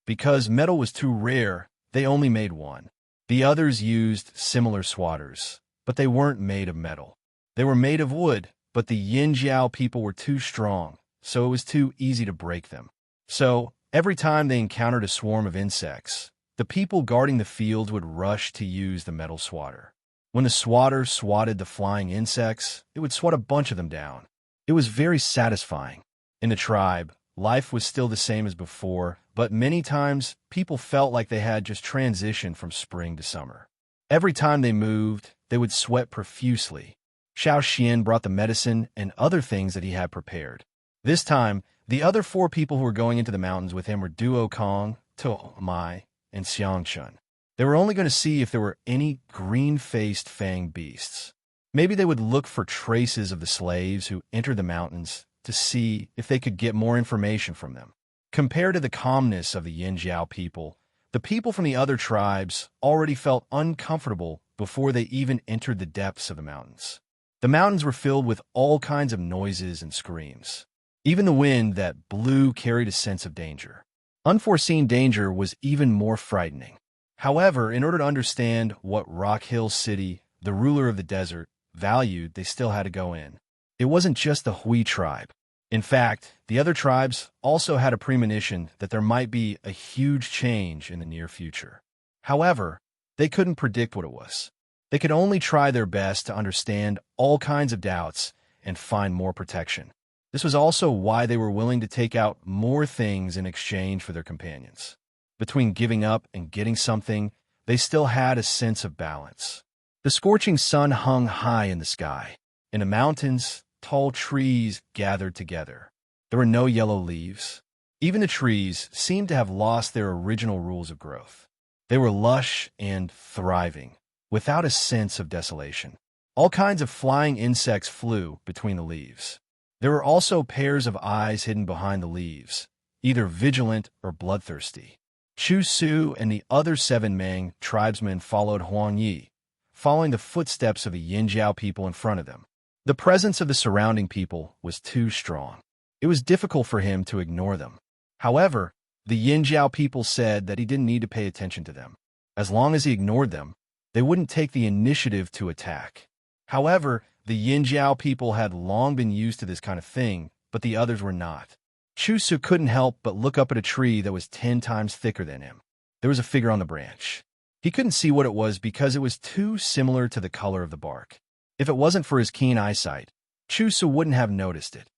Because metal was too rare, they only made one. The others used similar swatters, but they weren't made of metal. They were made of wood, but the Yin Jiao people were too strong, so it was too easy to break them. So, every time they encountered a swarm of insects, the people guarding the fields would rush to use the metal swatter. When the swatter swatted the flying insects, it would swat a bunch of them down. It was very satisfying. In the tribe, life was still the same as before, but many times people felt like they had just transitioned from spring to summer. Every time they moved, they would sweat profusely. Xiao Xian brought the medicine and other things that he had prepared. This time, the other 4 people who were going into the mountains with him were Duo Kong, To Mai, and Xiangchun. They were only going to see if there were any green-faced fanged beasts. Maybe they would look for traces of the slaves who entered the mountains to see if they could get more information from them. Compared to the calmness of the Yin Jiao people, the people from the other tribes already felt uncomfortable before they even entered the depths of the mountains. The mountains were filled with all kinds of noises and screams. Even the wind that blew carried a sense of danger. Unforeseen danger was even more frightening. However, in order to understand what Rock Hill City, the ruler of the desert, valued, they still had to go in. It wasn't just the Hui tribe. In fact, the other tribes also had a premonition that there might be a huge change in the near future. However, they couldn't predict what it was. They could only try their best to understand all kinds of doubts and find more protection. This was also why they were willing to take out more things in exchange for their companions. Between giving up and getting something, they still had a sense of balance. The scorching sun hung high in the sky. In the mountains, tall trees gathered together. There were no yellow leaves. Even the trees seemed to have lost their original rules of growth. They were lush and thriving, without a sense of desolation. All kinds of flying insects flew between the leaves. There were also pairs of eyes hidden behind the leaves, either vigilant or bloodthirsty. Chu Su and the other 7 Mang tribesmen followed Huang Yi, following the footsteps of the Yinjiao people in front of them. The presence of the surrounding people was too strong. It was difficult for him to ignore them. However, the Yinjiao people said that he didn't need to pay attention to them. As long as he ignored them, they wouldn't take the initiative to attack. However, the Yinjiao people had long been used to this kind of thing, but the others were not. Chu Su couldn't help but look up at a tree that was 10 times thicker than him. There was a figure on the branch. He couldn't see what it was because it was too similar to the color of the bark. If it wasn't for his keen eyesight, Chu Su wouldn't have noticed it.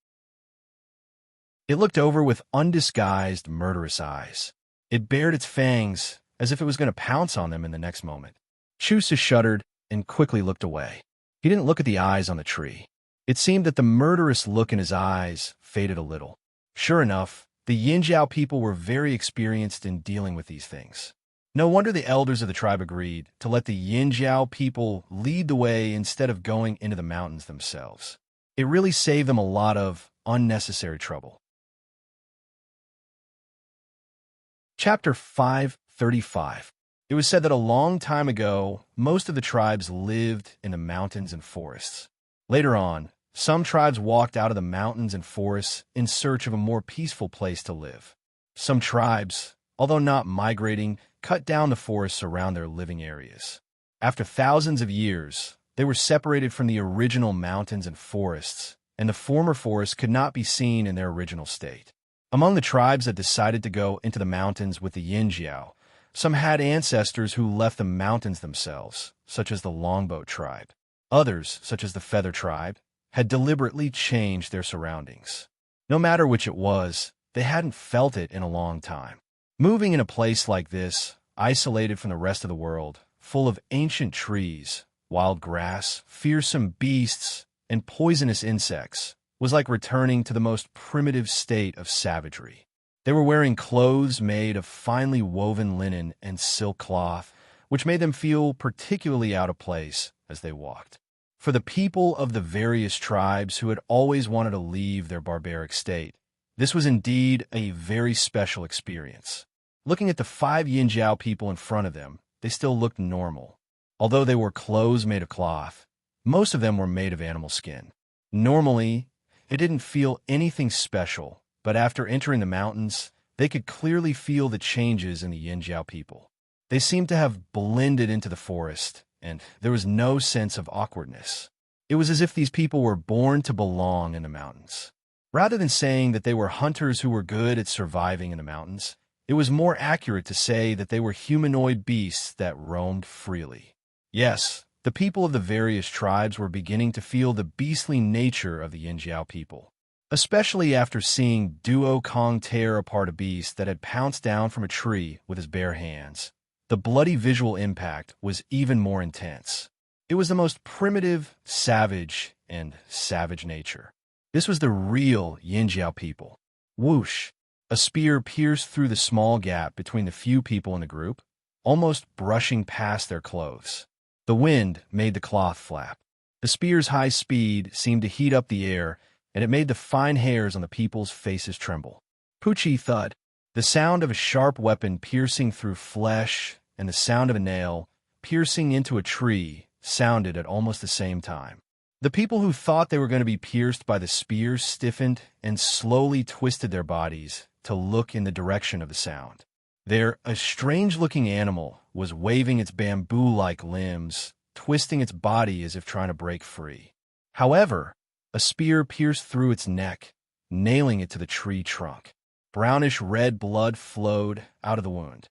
It looked over with undisguised, murderous eyes. It bared its fangs as if it was going to pounce on them in the next moment. Chu Su shuddered and quickly looked away. He didn't look at the eyes on the tree. It seemed that the murderous look in his eyes faded a little. Sure enough, the Yinjiao people were very experienced in dealing with these things. No wonder the elders of the tribe agreed to let the Yinjiao people lead the way instead of going into the mountains themselves. It really saved them a lot of unnecessary trouble. Chapter 535. It was said that a long time ago, most of the tribes lived in the mountains and forests. Later on, some tribes walked out of the mountains and forests in search of a more peaceful place to live. Some tribes, although not migrating, cut down the forests around their living areas. After thousands of years, they were separated from the original mountains and forests, and the former forests could not be seen in their original state. Among the tribes that decided to go into the mountains with the Yinjiao, some had ancestors who left the mountains themselves, such as the Longboat tribe. Others, such as the Feather tribe, had deliberately changed their surroundings. No matter which it was, they hadn't felt it in a long time. Moving in a place like this, isolated from the rest of the world, full of ancient trees, wild grass, fearsome beasts, and poisonous insects, was like returning to the most primitive state of savagery. They were wearing clothes made of finely woven linen and silk cloth, which made them feel particularly out of place as they walked. For the people of the various tribes who had always wanted to leave their barbaric state, this was indeed a very special experience. Looking at the 5 Yinjiao people in front of them, they still looked normal. Although they wore clothes made of cloth, most of them were made of animal skin. Normally, it didn't feel anything special, but after entering the mountains, they could clearly feel the changes in the Yinjiao people. They seemed to have blended into the forest, and there was no sense of awkwardness. It was as if these people were born to belong in the mountains. Rather than saying that they were hunters who were good at surviving in the mountains, it was more accurate to say that they were humanoid beasts that roamed freely. Yes, the people of the various tribes were beginning to feel the beastly nature of the Yinjiao people, especially after seeing Duo Kong tear apart a beast that had pounced down from a tree with his bare hands. The bloody visual impact was even more intense. It was the most primitive, savage, and savage nature. This was the real Yinjiao people. Whoosh! A spear pierced through the small gap between the few people in the group, almost brushing past their clothes. The wind made the cloth flap. The spear's high speed seemed to heat up the air, and it made the fine hairs on the people's faces tremble. Poochie thud. The sound of a sharp weapon piercing through flesh and the sound of a nail piercing into a tree sounded at almost the same time. The people who thought they were going to be pierced by the spear stiffened and slowly twisted their bodies to look in the direction of the sound. There, a strange-looking animal was waving its bamboo-like limbs, twisting its body as if trying to break free. However, a spear pierced through its neck, nailing it to the tree trunk. Brownish-red blood flowed out of the wound.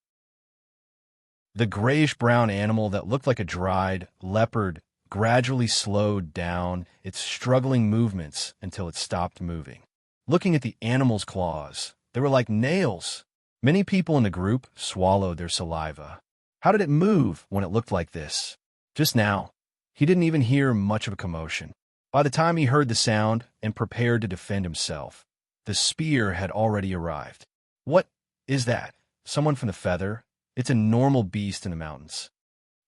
The grayish-brown animal that looked like a dried leopard gradually slowed down its struggling movements until it stopped moving. Looking at the animal's claws, they were like nails. Many people in the group swallowed their saliva. How did it move when it looked like this? Just now, he didn't even hear much of a commotion. By the time he heard the sound and prepared to defend himself, the spear had already arrived. What is that? Someone from the feather? It's a normal beast in the mountains.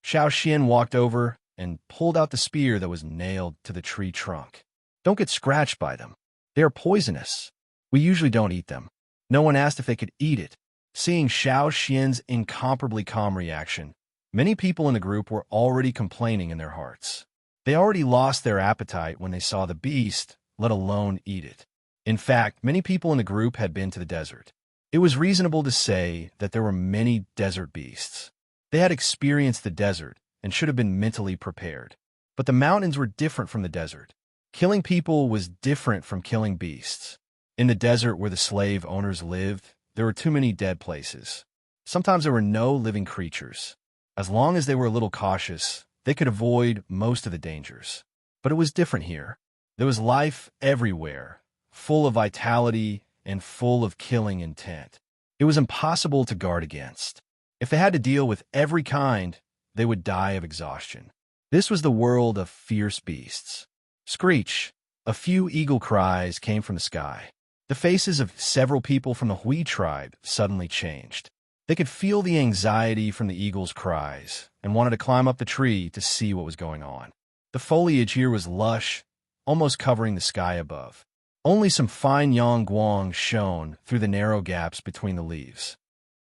Xiao Xian walked over and pulled out the spear that was nailed to the tree trunk. Don't get scratched by them. They are poisonous. We usually don't eat them. No one asked if they could eat it. Seeing Xiao Xian's incomparably calm reaction, many people in the group were already complaining in their hearts. They already lost their appetite when they saw the beast, let alone eat it. In fact, many people in the group had been to the desert. It was reasonable to say that there were many desert beasts. They had experienced the desert and should have been mentally prepared. But the mountains were different from the desert. Killing people was different from killing beasts. In the desert where the slave owners lived, there were too many dead places. Sometimes there were no living creatures. As long as they were a little cautious, they could avoid most of the dangers. But it was different here. There was life everywhere, full of vitality and full of killing intent. It was impossible to guard against. If they had to deal with every kind, they would die of exhaustion. This was the world of fierce beasts. Screech! A few eagle cries came from the sky. The faces of several people from the Hui tribe suddenly changed. They could feel the anxiety from the eagle's cries and wanted to climb up the tree to see what was going on. The foliage here was lush, almost covering the sky above. Only some fine yang guang shone through the narrow gaps between the leaves.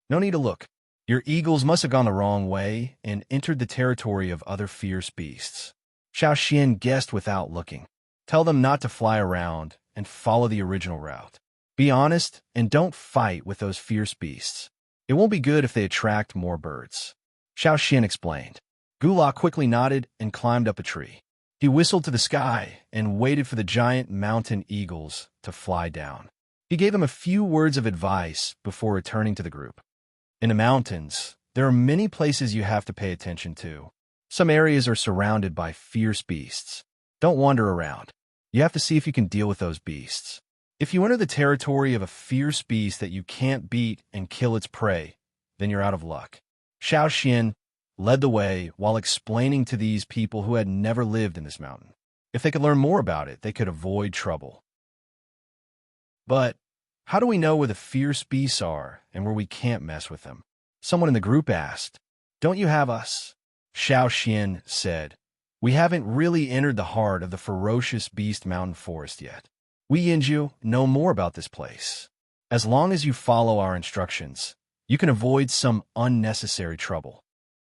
No need to look. Your eagles must have gone the wrong way and entered the territory of other fierce beasts. Xiao Xian guessed without looking. Tell them not to fly around and follow the original route. Be honest and don't fight with those fierce beasts. It won't be good if they attract more birds. Xiao Xian explained. Gula quickly nodded and climbed up a tree. He whistled to the sky and waited for the giant mountain eagles to fly down. He gave them a few words of advice before returning to the group. In the mountains, there are many places you have to pay attention to. Some areas are surrounded by fierce beasts. Don't wander around. You have to see if you can deal with those beasts. If you enter the territory of a fierce beast that you can't beat and kill its prey, then you're out of luck. Xiao Xian led the way while explaining to these people who had never lived in this mountain. If they could learn more about it, they could avoid trouble. But how do we know where the fierce beasts are and where we can't mess with them? Someone in the group asked. Don't you have us? Xiao Xian said. We haven't really entered the heart of the ferocious beast mountain forest yet. We Yinju know more about this place. As long as you follow our instructions, you can avoid some unnecessary trouble.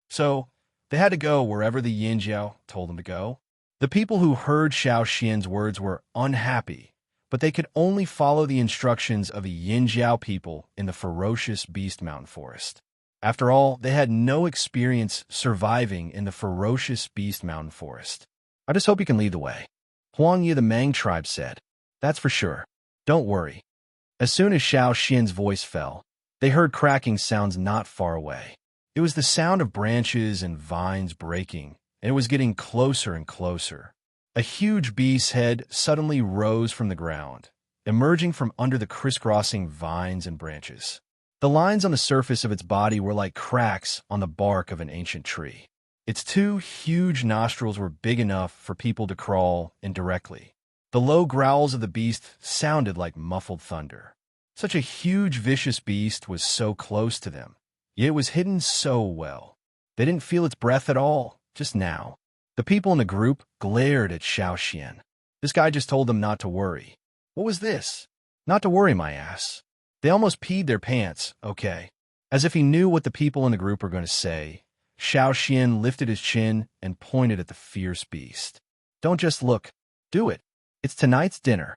So, they had to go wherever the Yinjiao told them to go. The people who heard Xiao Xian's words were unhappy, but they could only follow the instructions of the Yinjiao people in the ferocious beast mountain forest. After all, they had no experience surviving in the ferocious beast mountain forest. I just hope you can lead the way. Huangye the Mang tribe said. That's for sure. Don't worry. As soon as Xiao Xian's voice fell, they heard cracking sounds not far away. It was the sound of branches and vines breaking, and it was getting closer and closer. A huge beast's head suddenly rose from the ground, emerging from under the crisscrossing vines and branches. The lines on the surface of its body were like cracks on the bark of an ancient tree. Its two huge nostrils were big enough for people to crawl in directly. The low growls of the beast sounded like muffled thunder. Such a huge, vicious beast was so close to them, yet it was hidden so well. They didn't feel its breath at all, just now. The people in the group glared at Xiao Xian. This guy just told them not to worry. What was this? Not to worry, my ass. They almost peed their pants, okay. As if he knew what the people in the group were going to say, Xiao Xian lifted his chin and pointed at the fierce beast. Don't just look. Do it. It's tonight's dinner.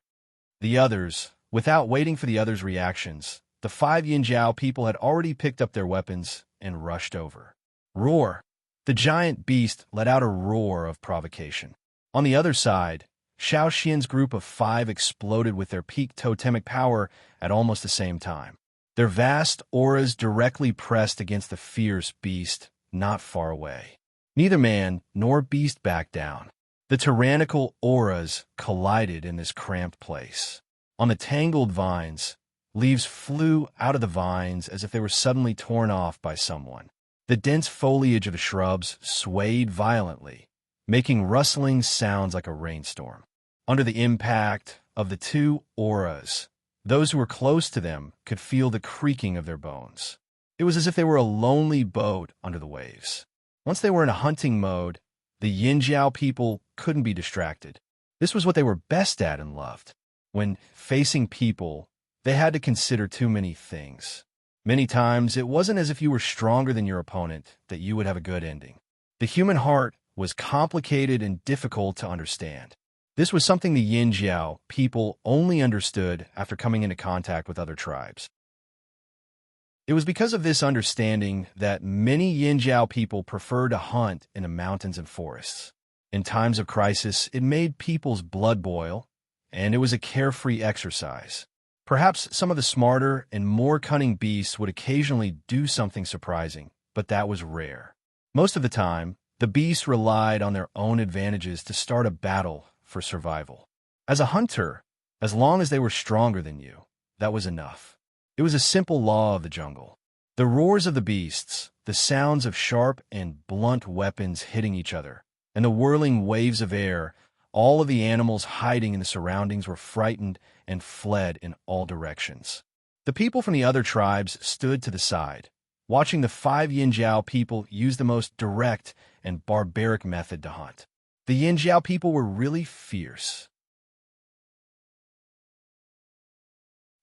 The others, without waiting for the others' reactions, the 5 Yinjiao people had already picked up their weapons and rushed over. Roar! The giant beast let out a roar of provocation. On the other side, Xiao Xian's group of 5 exploded with their peak totemic power at almost the same time. Their vast auras directly pressed against the fierce beast not far away. Neither man nor beast backed down. The tyrannical auras collided in this cramped place. On the tangled vines, leaves flew out of the vines as if they were suddenly torn off by someone. The dense foliage of the shrubs swayed violently, making rustling sounds like a rainstorm. Under the impact of the two auras, those who were close to them could feel the creaking of their bones. It was as if they were a lonely boat under the waves. Once they were in a hunting mode, the Yinjiao people couldn't be distracted. This was what they were best at and loved. When facing people, they had to consider too many things. Many times, it wasn't as if you were stronger than your opponent that you would have a good ending. The human heart was complicated and difficult to understand. This was something the Yinjiao people only understood after coming into contact with other tribes. It was because of this understanding that many Yinjiao people prefer to hunt in the mountains and forests. In times of crisis, it made people's blood boil, and it was a carefree exercise. Perhaps some of the smarter and more cunning beasts would occasionally do something surprising, but that was rare. Most of the time, the beasts relied on their own advantages to start a battle for survival. As a hunter, as long as they were stronger than you, that was enough. It was a simple law of the jungle. The roars of the beasts, the sounds of sharp and blunt weapons hitting each other, and the whirling waves of air, all of the animals hiding in the surroundings were frightened and fled in all directions. The people from the other tribes stood to the side, watching the 5 Yinjiao people use the most direct and barbaric method to hunt. The Yinjiao people were really fierce.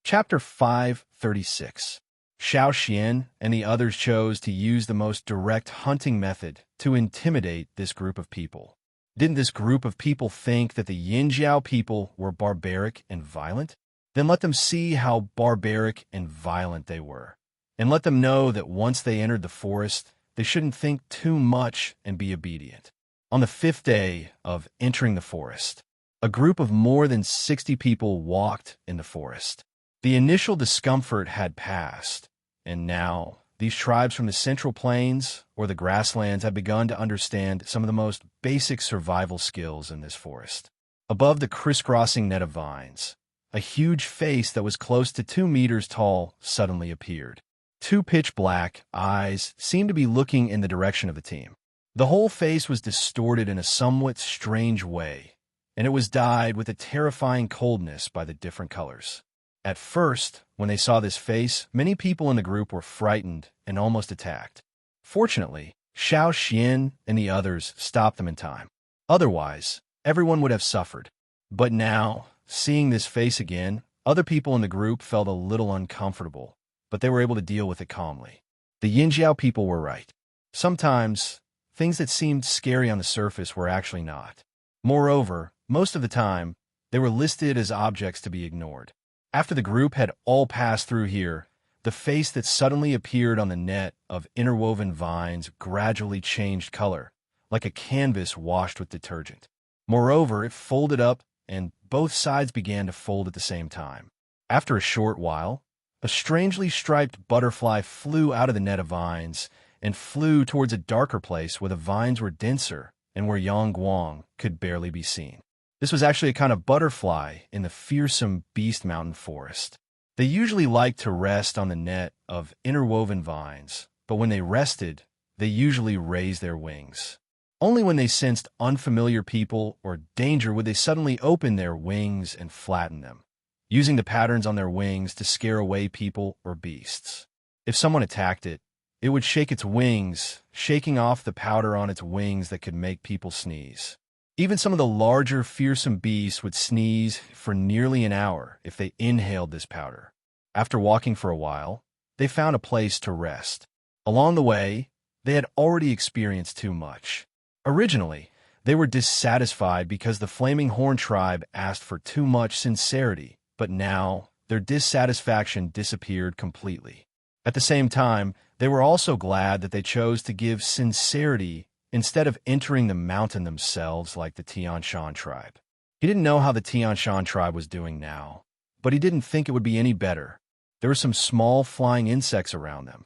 Chapter 536. Xiao Xian and the others chose to use the most direct hunting method to intimidate this group of people. Didn't this group of people think that the Yinjiao people were barbaric and violent? Then let them see how barbaric and violent they were, and let them know that once they entered the forest, they shouldn't think too much and be obedient. On the 5th day of entering the forest, a group of more than 60 people walked in the forest. The initial discomfort had passed, and now these tribes from the Central Plains or the grasslands had begun to understand some of the most basic survival skills in this forest. Above the crisscrossing net of vines, a huge face that was close to 2 meters tall suddenly appeared. 2 pitch-black eyes seemed to be looking in the direction of the team. The whole face was distorted in a somewhat strange way, and it was dyed with a terrifying coldness by the different colors. At first, when they saw this face, many people in the group were frightened and almost attacked. Fortunately, Xiao Xian and the others stopped them in time. Otherwise, everyone would have suffered. But now, seeing this face again, other people in the group felt a little uncomfortable, but they were able to deal with it calmly. The Yinjiao people were right. Sometimes, things that seemed scary on the surface were actually not. Moreover, most of the time, they were listed as objects to be ignored. After the group had all passed through here, the face that suddenly appeared on the net of interwoven vines gradually changed color, like a canvas washed with detergent. Moreover, it folded up, and both sides began to fold at the same time. After a short while, a strangely striped butterfly flew out of the net of vines and flew towards a darker place where the vines were denser and where Yang Guang could barely be seen. This was actually a kind of butterfly in the fearsome Beast Mountain forest. They usually liked to rest on the net of interwoven vines, but when they rested, they usually raised their wings. Only when they sensed unfamiliar people or danger would they suddenly open their wings and flatten them, using the patterns on their wings to scare away people or beasts. If someone attacked it, it would shake its wings, shaking off the powder on its wings that could make people sneeze. Even some of the larger, fearsome beasts would sneeze for nearly an hour if they inhaled this powder. After walking for a while, they found a place to rest. Along the way, they had already experienced too much. Originally, they were dissatisfied because the Flaming Horn tribe asked for too much sincerity, but now their dissatisfaction disappeared completely. At the same time, they were also glad that they chose to give sincerity instead of entering the mountain themselves like the Tian Shan tribe. He didn't know how the Tian Shan tribe was doing now, but he didn't think it would be any better. There were some small flying insects around them.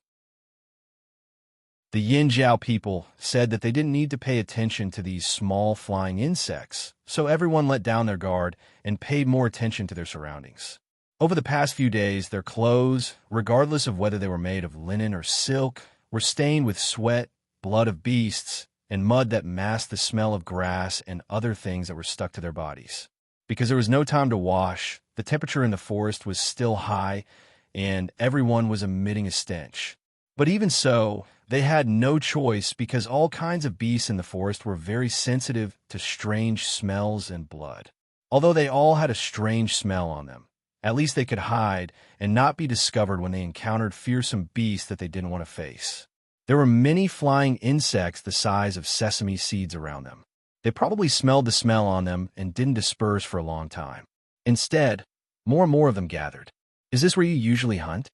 The Yinjiao people said that they didn't need to pay attention to these small flying insects, so everyone let down their guard and paid more attention to their surroundings. Over the past few days, their clothes, regardless of whether they were made of linen or silk, were stained with sweat, blood of beasts, and mud that masked the smell of grass and other things that were stuck to their bodies. Because there was no time to wash, the temperature in the forest was still high, and everyone was emitting a stench. But even so, they had no choice because all kinds of beasts in the forest were very sensitive to strange smells and blood. Although they all had a strange smell on them, at least they could hide and not be discovered when they encountered fearsome beasts that they didn't want to face. There were many flying insects the size of sesame seeds around them. They probably smelled the smell on them and didn't disperse for a long time. Instead, more and more of them gathered. "Is this where you usually hunt?"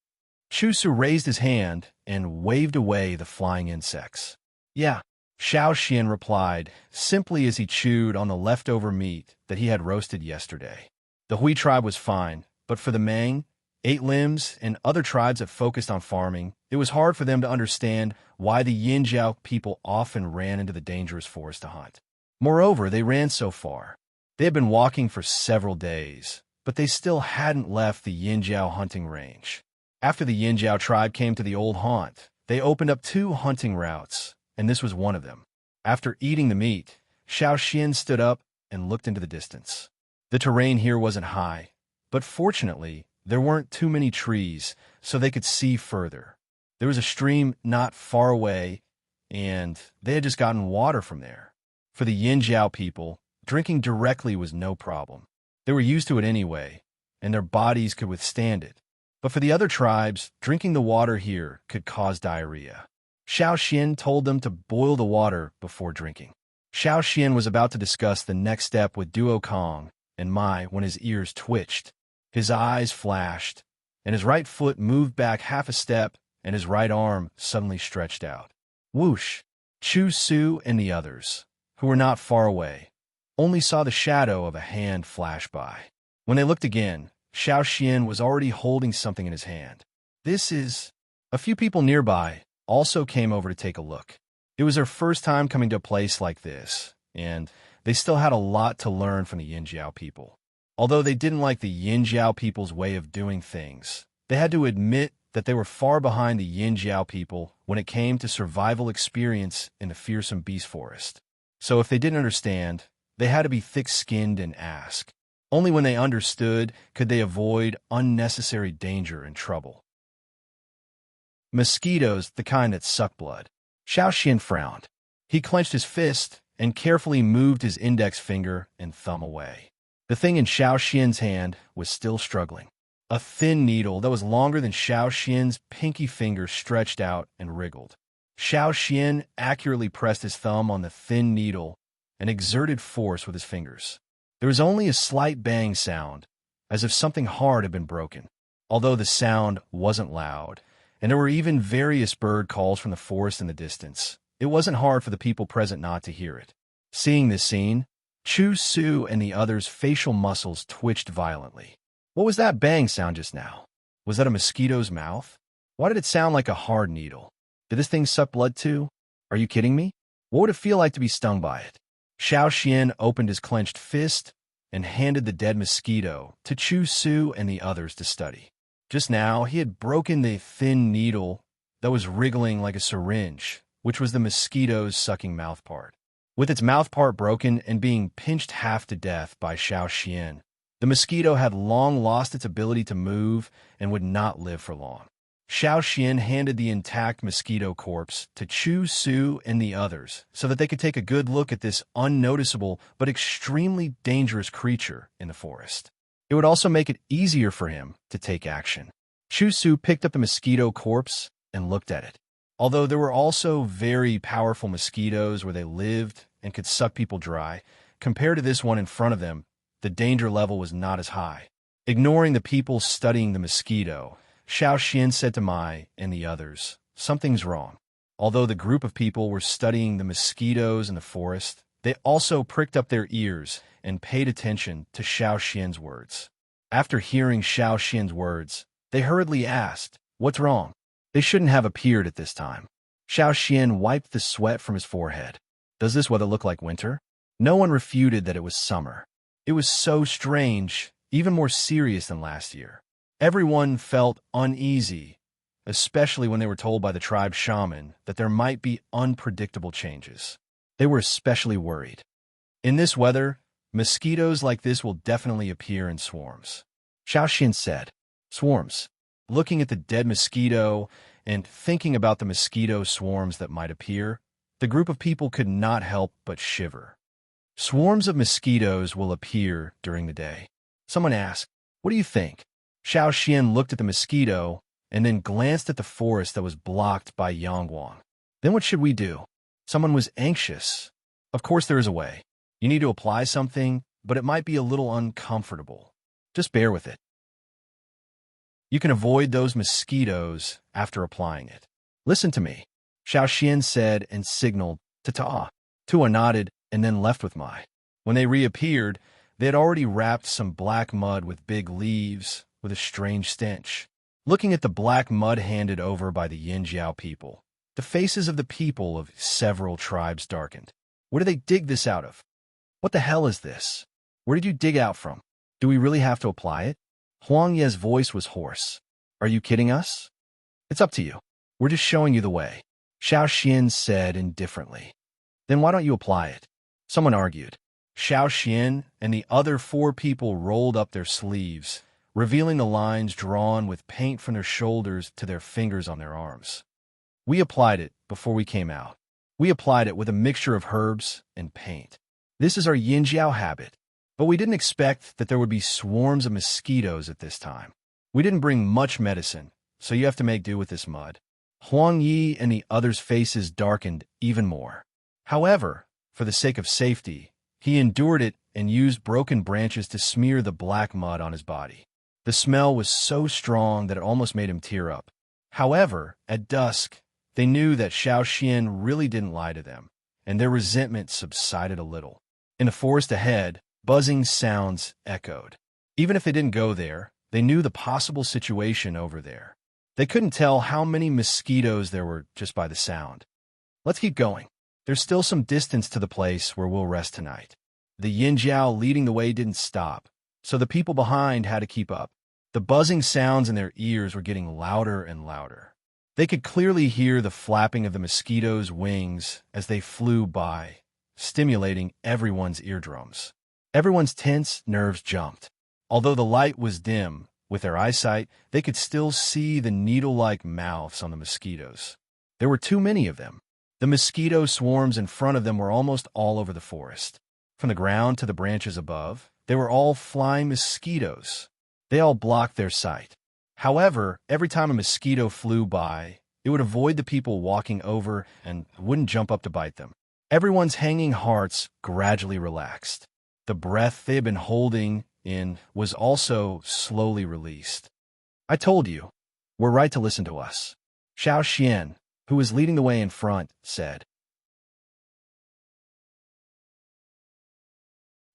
Chusu raised his hand and waved away the flying insects. "Yeah," Xiao Xian replied, simply as he chewed on the leftover meat that he had roasted yesterday. The Hui tribe was fine, but for the Mang, Eight Limbs, and other tribes that focused on farming, it was hard for them to understand why the Yinjiao people often ran into the dangerous forest to hunt. Moreover, they ran so far. They had been walking for several days, but they still hadn't left the Yinjiao hunting range. After the Yinjiao tribe came to the old haunt, they opened up 2 hunting routes, and this was one of them. After eating the meat, Xiao Xian stood up and looked into the distance. The terrain here wasn't high, but fortunately, there weren't too many trees, so they could see further. There was a stream not far away, and they had just gotten water from there. For the Yinjiao people, drinking directly was no problem. They were used to it anyway, and their bodies could withstand it. But for the other tribes, drinking the water here could cause diarrhea. Xiao Xian told them to boil the water before drinking. Xiao Xian was about to discuss the next step with Duo Kong and Mai when his ears twitched. His eyes flashed, and his right foot moved back half a step, and his right arm suddenly stretched out. Whoosh! Chu Su and the others, who were not far away, only saw the shadow of a hand flash by. When they looked again, Xiao Xian was already holding something in his hand. "This is..." A few people nearby also came over to take a look. It was their first time coming to a place like this, and they still had a lot to learn from the Yinjiao people. Although they didn't like the Yinjiao people's way of doing things, they had to admit that they were far behind the Yinjiao people when it came to survival experience in the fearsome beast forest. So if they didn't understand, they had to be thick-skinned and ask. Only when they understood could they avoid unnecessary danger and trouble. Mosquitoes, the kind that suck blood. Xiao Xian frowned. He clenched his fist and carefully moved his index finger and thumb away. The thing in Xiao Xian's hand was still struggling. A thin needle that was longer than Xiao Xian's pinky finger stretched out and wriggled. Xiao Xian accurately pressed his thumb on the thin needle and exerted force with his fingers. There was only a slight bang sound, as if something hard had been broken. Although the sound wasn't loud, and there were even various bird calls from the forest in the distance, it wasn't hard for the people present not to hear it. Seeing this scene, Chu Su and the others' facial muscles twitched violently. What was that bang sound just now? Was that a mosquito's mouth? Why did it sound like a hard needle? Did this thing suck blood too? Are you kidding me? What would it feel like to be stung by it? Xiao Xian opened his clenched fist and handed the dead mosquito to Chu Su and the others to study. Just now, he had broken the thin needle that was wriggling like a syringe, which was the mosquito's sucking mouthpart. With its mouthpart broken and being pinched half to death by Xiao Xian, the mosquito had long lost its ability to move and would not live for long. Xiao Xian handed the intact mosquito corpse to Chu Su and the others so that they could take a good look at this unnoticeable but extremely dangerous creature in the forest. It would also make it easier for him to take action. Chu Su picked up the mosquito corpse and looked at it. Although there were also very powerful mosquitoes where they lived and could suck people dry, compared to this one in front of them, the danger level was not as high. Ignoring the people studying the mosquito, Xiao Xian said to Mai and the others, "Something's wrong." Although the group of people were studying the mosquitoes in the forest, they also pricked up their ears and paid attention to Xiao Xian's words. After hearing Xiao Xian's words, they hurriedly asked, "What's wrong?" They shouldn't have appeared at this time. Xiao Xian wiped the sweat from his forehead. Does this weather look like winter? No one refuted that it was summer. It was so strange, even more serious than last year. Everyone felt uneasy, especially when they were told by the tribe shaman that there might be unpredictable changes. They were especially worried. In this weather, mosquitoes like this will definitely appear in swarms. Xiao Xian said, swarms. Looking at the dead mosquito and thinking about the mosquito swarms that might appear, the group of people could not help but shiver. Swarms of mosquitoes will appear during the day. Someone asked, what do you think? Xiao Xian looked at the mosquito and then glanced at the forest that was blocked by Yangwang. Then what should we do? Someone was anxious. Of course there is a way. You need to apply something, but it might be a little uncomfortable. Just bear with it. You can avoid those mosquitoes after applying it. Listen to me, Xiao Xian said and signaled ta-ta. Tua nodded and then left with Mai. When they reappeared, they had already wrapped some black mud with big leaves with a strange stench. Looking at the black mud handed over by the Yinjiao people, the faces of the people of several tribes darkened. Where do they dig this out of? What the hell is this? Where did you dig out from? Do we really have to apply it? Huang Ye's voice was hoarse. Are you kidding us? It's up to you. We're just showing you the way, Xiao Xian said indifferently. Then why don't you apply it? Someone argued. Xiao Xian and the other 4 people rolled up their sleeves, revealing the lines drawn with paint from their shoulders to their fingers on their arms. We applied it before we came out. We applied it with a mixture of herbs and paint. This is our Yinjiao habit, but we didn't expect that there would be swarms of mosquitoes at this time. We didn't bring much medicine, so you have to make do with this mud. Huang Yi and the others' faces darkened even more. However, for the sake of safety, he endured it and used broken branches to smear the black mud on his body. The smell was so strong that it almost made him tear up. However, at dusk, they knew that Xiao Xian really didn't lie to them, and their resentment subsided a little. In the forest ahead, buzzing sounds echoed. Even if they didn't go there, they knew the possible situation over there. They couldn't tell how many mosquitoes there were just by the sound. Let's keep going. There's still some distance to the place where we'll rest tonight. The Yinjiao leading the way didn't stop, so the people behind had to keep up. The buzzing sounds in their ears were getting louder and louder. They could clearly hear the flapping of the mosquitoes' wings as they flew by, stimulating everyone's eardrums. Everyone's tense nerves jumped. Although the light was dim, with their eyesight, they could still see the needle-like mouths on the mosquitoes. There were too many of them. The mosquito swarms in front of them were almost all over the forest. From the ground to the branches above, they were all flying mosquitoes. They all blocked their sight. However, every time a mosquito flew by, it would avoid the people walking over and wouldn't jump up to bite them. Everyone's hanging hearts gradually relaxed. The breath they had been holding in was also slowly released. I told you, we're right to listen to us, Xiao Xian, who was leading the way in front, said.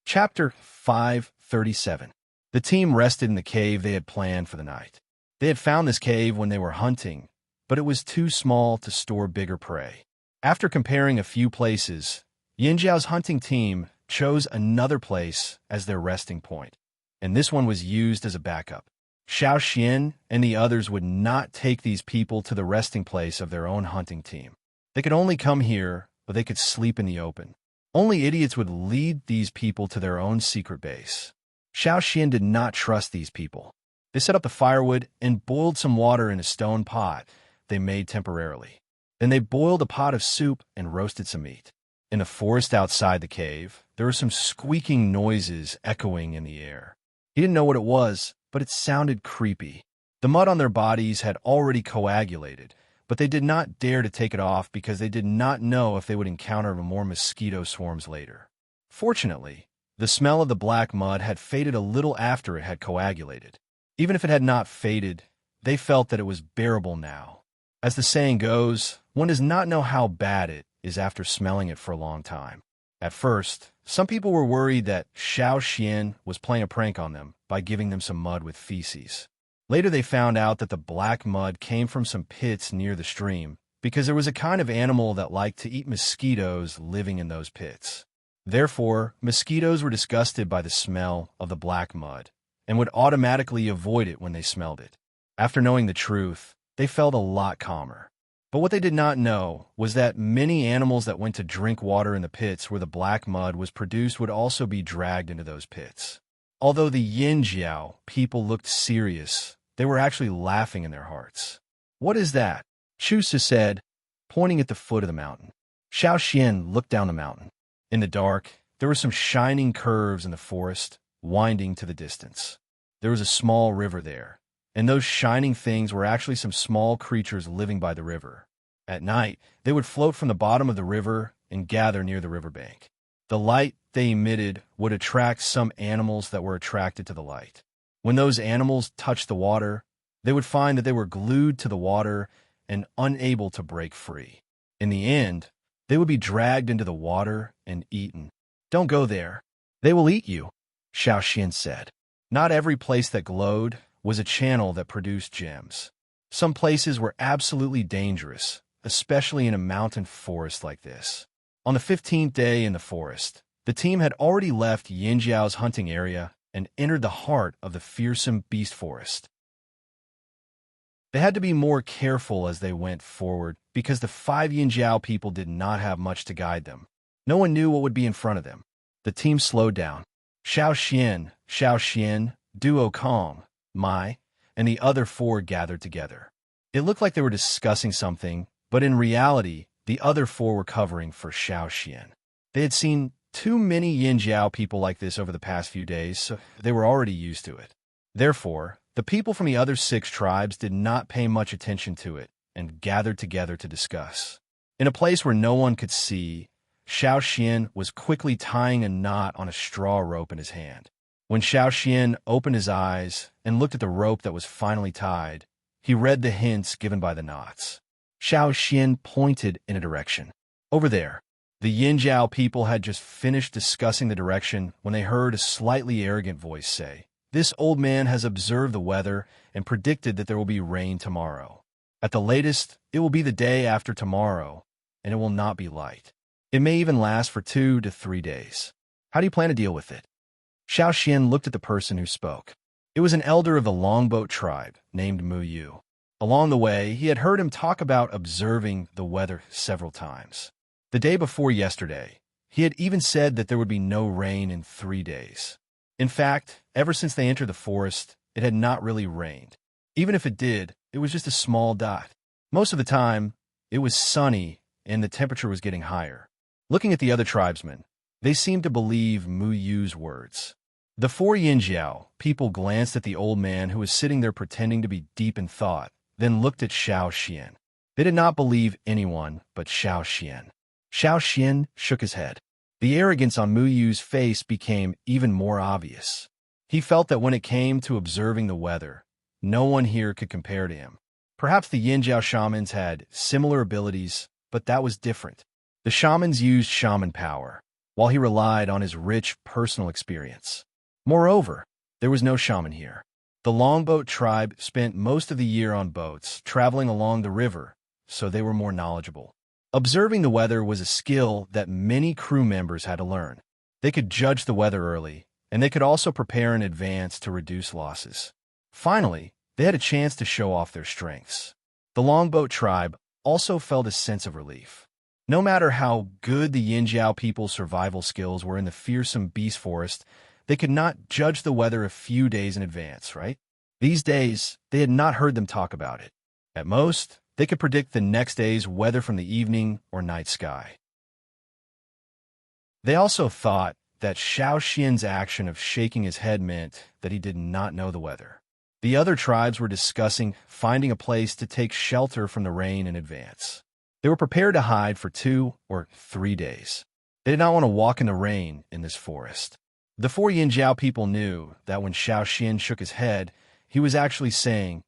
Chapter 537. The team rested in the cave they had planned for the night. They had found this cave when they were hunting, but it was too small to store bigger prey. After comparing a few places, Yinjiao's hunting team chose another place as their resting point, and this one was used as a backup. Xiao Xian and the others would not take these people to the resting place of their own hunting team. They could only come here, but they could sleep in the open. Only idiots would lead these people to their own secret base. Xiao Xian did not trust these people. They set up the firewood and boiled some water in a stone pot they made temporarily. Then they boiled a pot of soup and roasted some meat. In the forest outside the cave, there were some squeaking noises echoing in the air. He didn't know what it was, but it sounded creepy. The mud on their bodies had already coagulated, but they did not dare to take it off because they did not know if they would encounter more mosquito swarms later. Fortunately, the smell of the black mud had faded a little after it had coagulated. Even if it had not faded, they felt that it was bearable now. As the saying goes, one does not know how bad it is after smelling it for a long time. At first, some people were worried that Xiao Xian was playing a prank on them by giving them some mud with feces. Later they found out that the black mud came from some pits near the stream because there was a kind of animal that liked to eat mosquitoes living in those pits. Therefore, mosquitoes were disgusted by the smell of the black mud and would automatically avoid it when they smelled it. After knowing the truth, they felt a lot calmer. But what they did not know was that many animals that went to drink water in the pits where the black mud was produced would also be dragged into those pits. Although the Yinjiao people looked serious, they were actually laughing in their hearts. "What is that?" Chusa said, pointing at the foot of the mountain. Xiao Xian looked down the mountain. In the dark, there were some shining curves in the forest, winding to the distance. There was a small river there, and those shining things were actually some small creatures living by the river. At night, they would float from the bottom of the river and gather near the riverbank. The light they emitted would attract some animals that were attracted to the light. When those animals touched the water, they would find that they were glued to the water and unable to break free. In the end, they would be dragged into the water and eaten. "Don't go there. They will eat you," Xiao Xian said. Not every place that glowed was a channel that produced gems. Some places were absolutely dangerous, especially in a mountain forest like this. On the 15th day in the forest, the team had already left Yinjiao's hunting area and entered the heart of the fearsome beast forest. They had to be more careful as they went forward because the 5 Yinjiao people did not have much to guide them. No one knew what would be in front of them. The team slowed down. Xiao Xian, Duo Kong, Mai, and the other 4 gathered together. It looked like they were discussing something, but in reality, the other 4 were covering for Xiao Xian. They had seen too many Yinjiao people like this over the past few days, so they were already used to it. Therefore, the people from the other 6 tribes did not pay much attention to it and gathered together to discuss. In a place where no one could see, Xiao Xian was quickly tying a knot on a straw rope in his hand. When Xiao Xian opened his eyes and looked at the rope that was finally tied, he read the hints given by the knots. Xiao Xian pointed in a direction. Over there. The Yinjiao people had just finished discussing the direction when they heard a slightly arrogant voice say, "This old man has observed the weather and predicted that there will be rain tomorrow. At the latest, it will be the day after tomorrow, and it will not be light. It may even last for 2 to 3 days. How do you plan to deal with it?" Xiao Xian looked at the person who spoke. It was an elder of the Longboat tribe named Mu Yu. Along the way, he had heard him talk about observing the weather several times. The day before yesterday, he had even said that there would be no rain in 3 days. In fact, ever since they entered the forest, it had not really rained. Even if it did, it was just a small dot. Most of the time, it was sunny and the temperature was getting higher. Looking at the other tribesmen, they seemed to believe Mu Yu's words. The 4 Yinjiao people glanced at the old man who was sitting there pretending to be deep in thought, then looked at Xiao Xian. They did not believe anyone but Xiao Xian. Xiao Xian shook his head. The arrogance on Mu Yu's face became even more obvious. He felt that when it came to observing the weather, no one here could compare to him. Perhaps the Yinjiao shamans had similar abilities, but that was different. The shamans used shaman power, while he relied on his rich personal experience. Moreover, there was no shaman here. The Longboat tribe spent most of the year on boats, traveling along the river, so they were more knowledgeable. Observing the weather was a skill that many crew members had to learn. They could judge the weather early, and they could also prepare in advance to reduce losses. Finally, they had a chance to show off their strengths. The Longboat tribe also felt a sense of relief. No matter how good the Yinjiao people's survival skills were in the fearsome beast forest, they could not judge the weather a few days in advance, right? These days, they had not heard them talk about it. At most, they could predict the next day's weather from the evening or night sky. They also thought that Xiao Xian's action of shaking his head meant that he did not know the weather. The other tribes were discussing finding a place to take shelter from the rain in advance. They were prepared to hide for 2 or 3 days. They did not want to walk in the rain in this forest. The 4 Yinjiao people knew that when Xiao Xian shook his head, he was actually saying,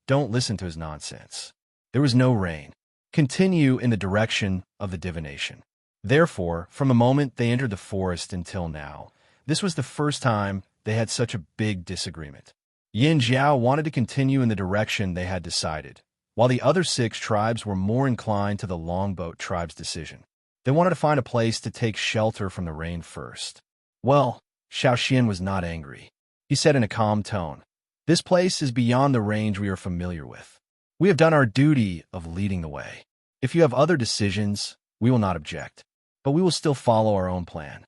"Don't listen to his nonsense. There was no rain. Continue in the direction of the divination." Therefore, from the moment they entered the forest until now, this was the first time they had such a big disagreement. Yinjiao wanted to continue in the direction they had decided, while the other 6 tribes were more inclined to the Longboat tribe's decision. They wanted to find a place to take shelter from the rain first. Well, Xiaoxian was not angry. He said in a calm tone, "This place is beyond the range we are familiar with. We have done our duty of leading the way. If you have other decisions, we will not object, but we will still follow our own plan."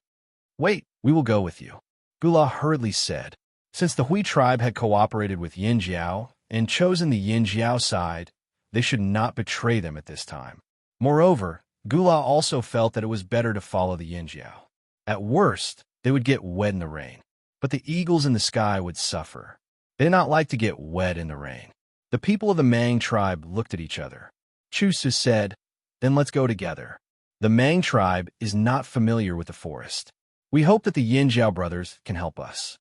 "Wait, we will go with you," Gula hurriedly said. Since the Hui tribe had cooperated with Yinjiao and chosen the Yinjiao side, they should not betray them at this time. Moreover, Gula also felt that it was better to follow the Yinjiao. At worst, they would get wet in the rain, but the eagles in the sky would suffer. They did not like to get wet in the rain. The people of the Mang tribe looked at each other. Chusu said, "Then let's go together." The Mang tribe is not familiar with the forest. We hope that the Yinjiao brothers can help us.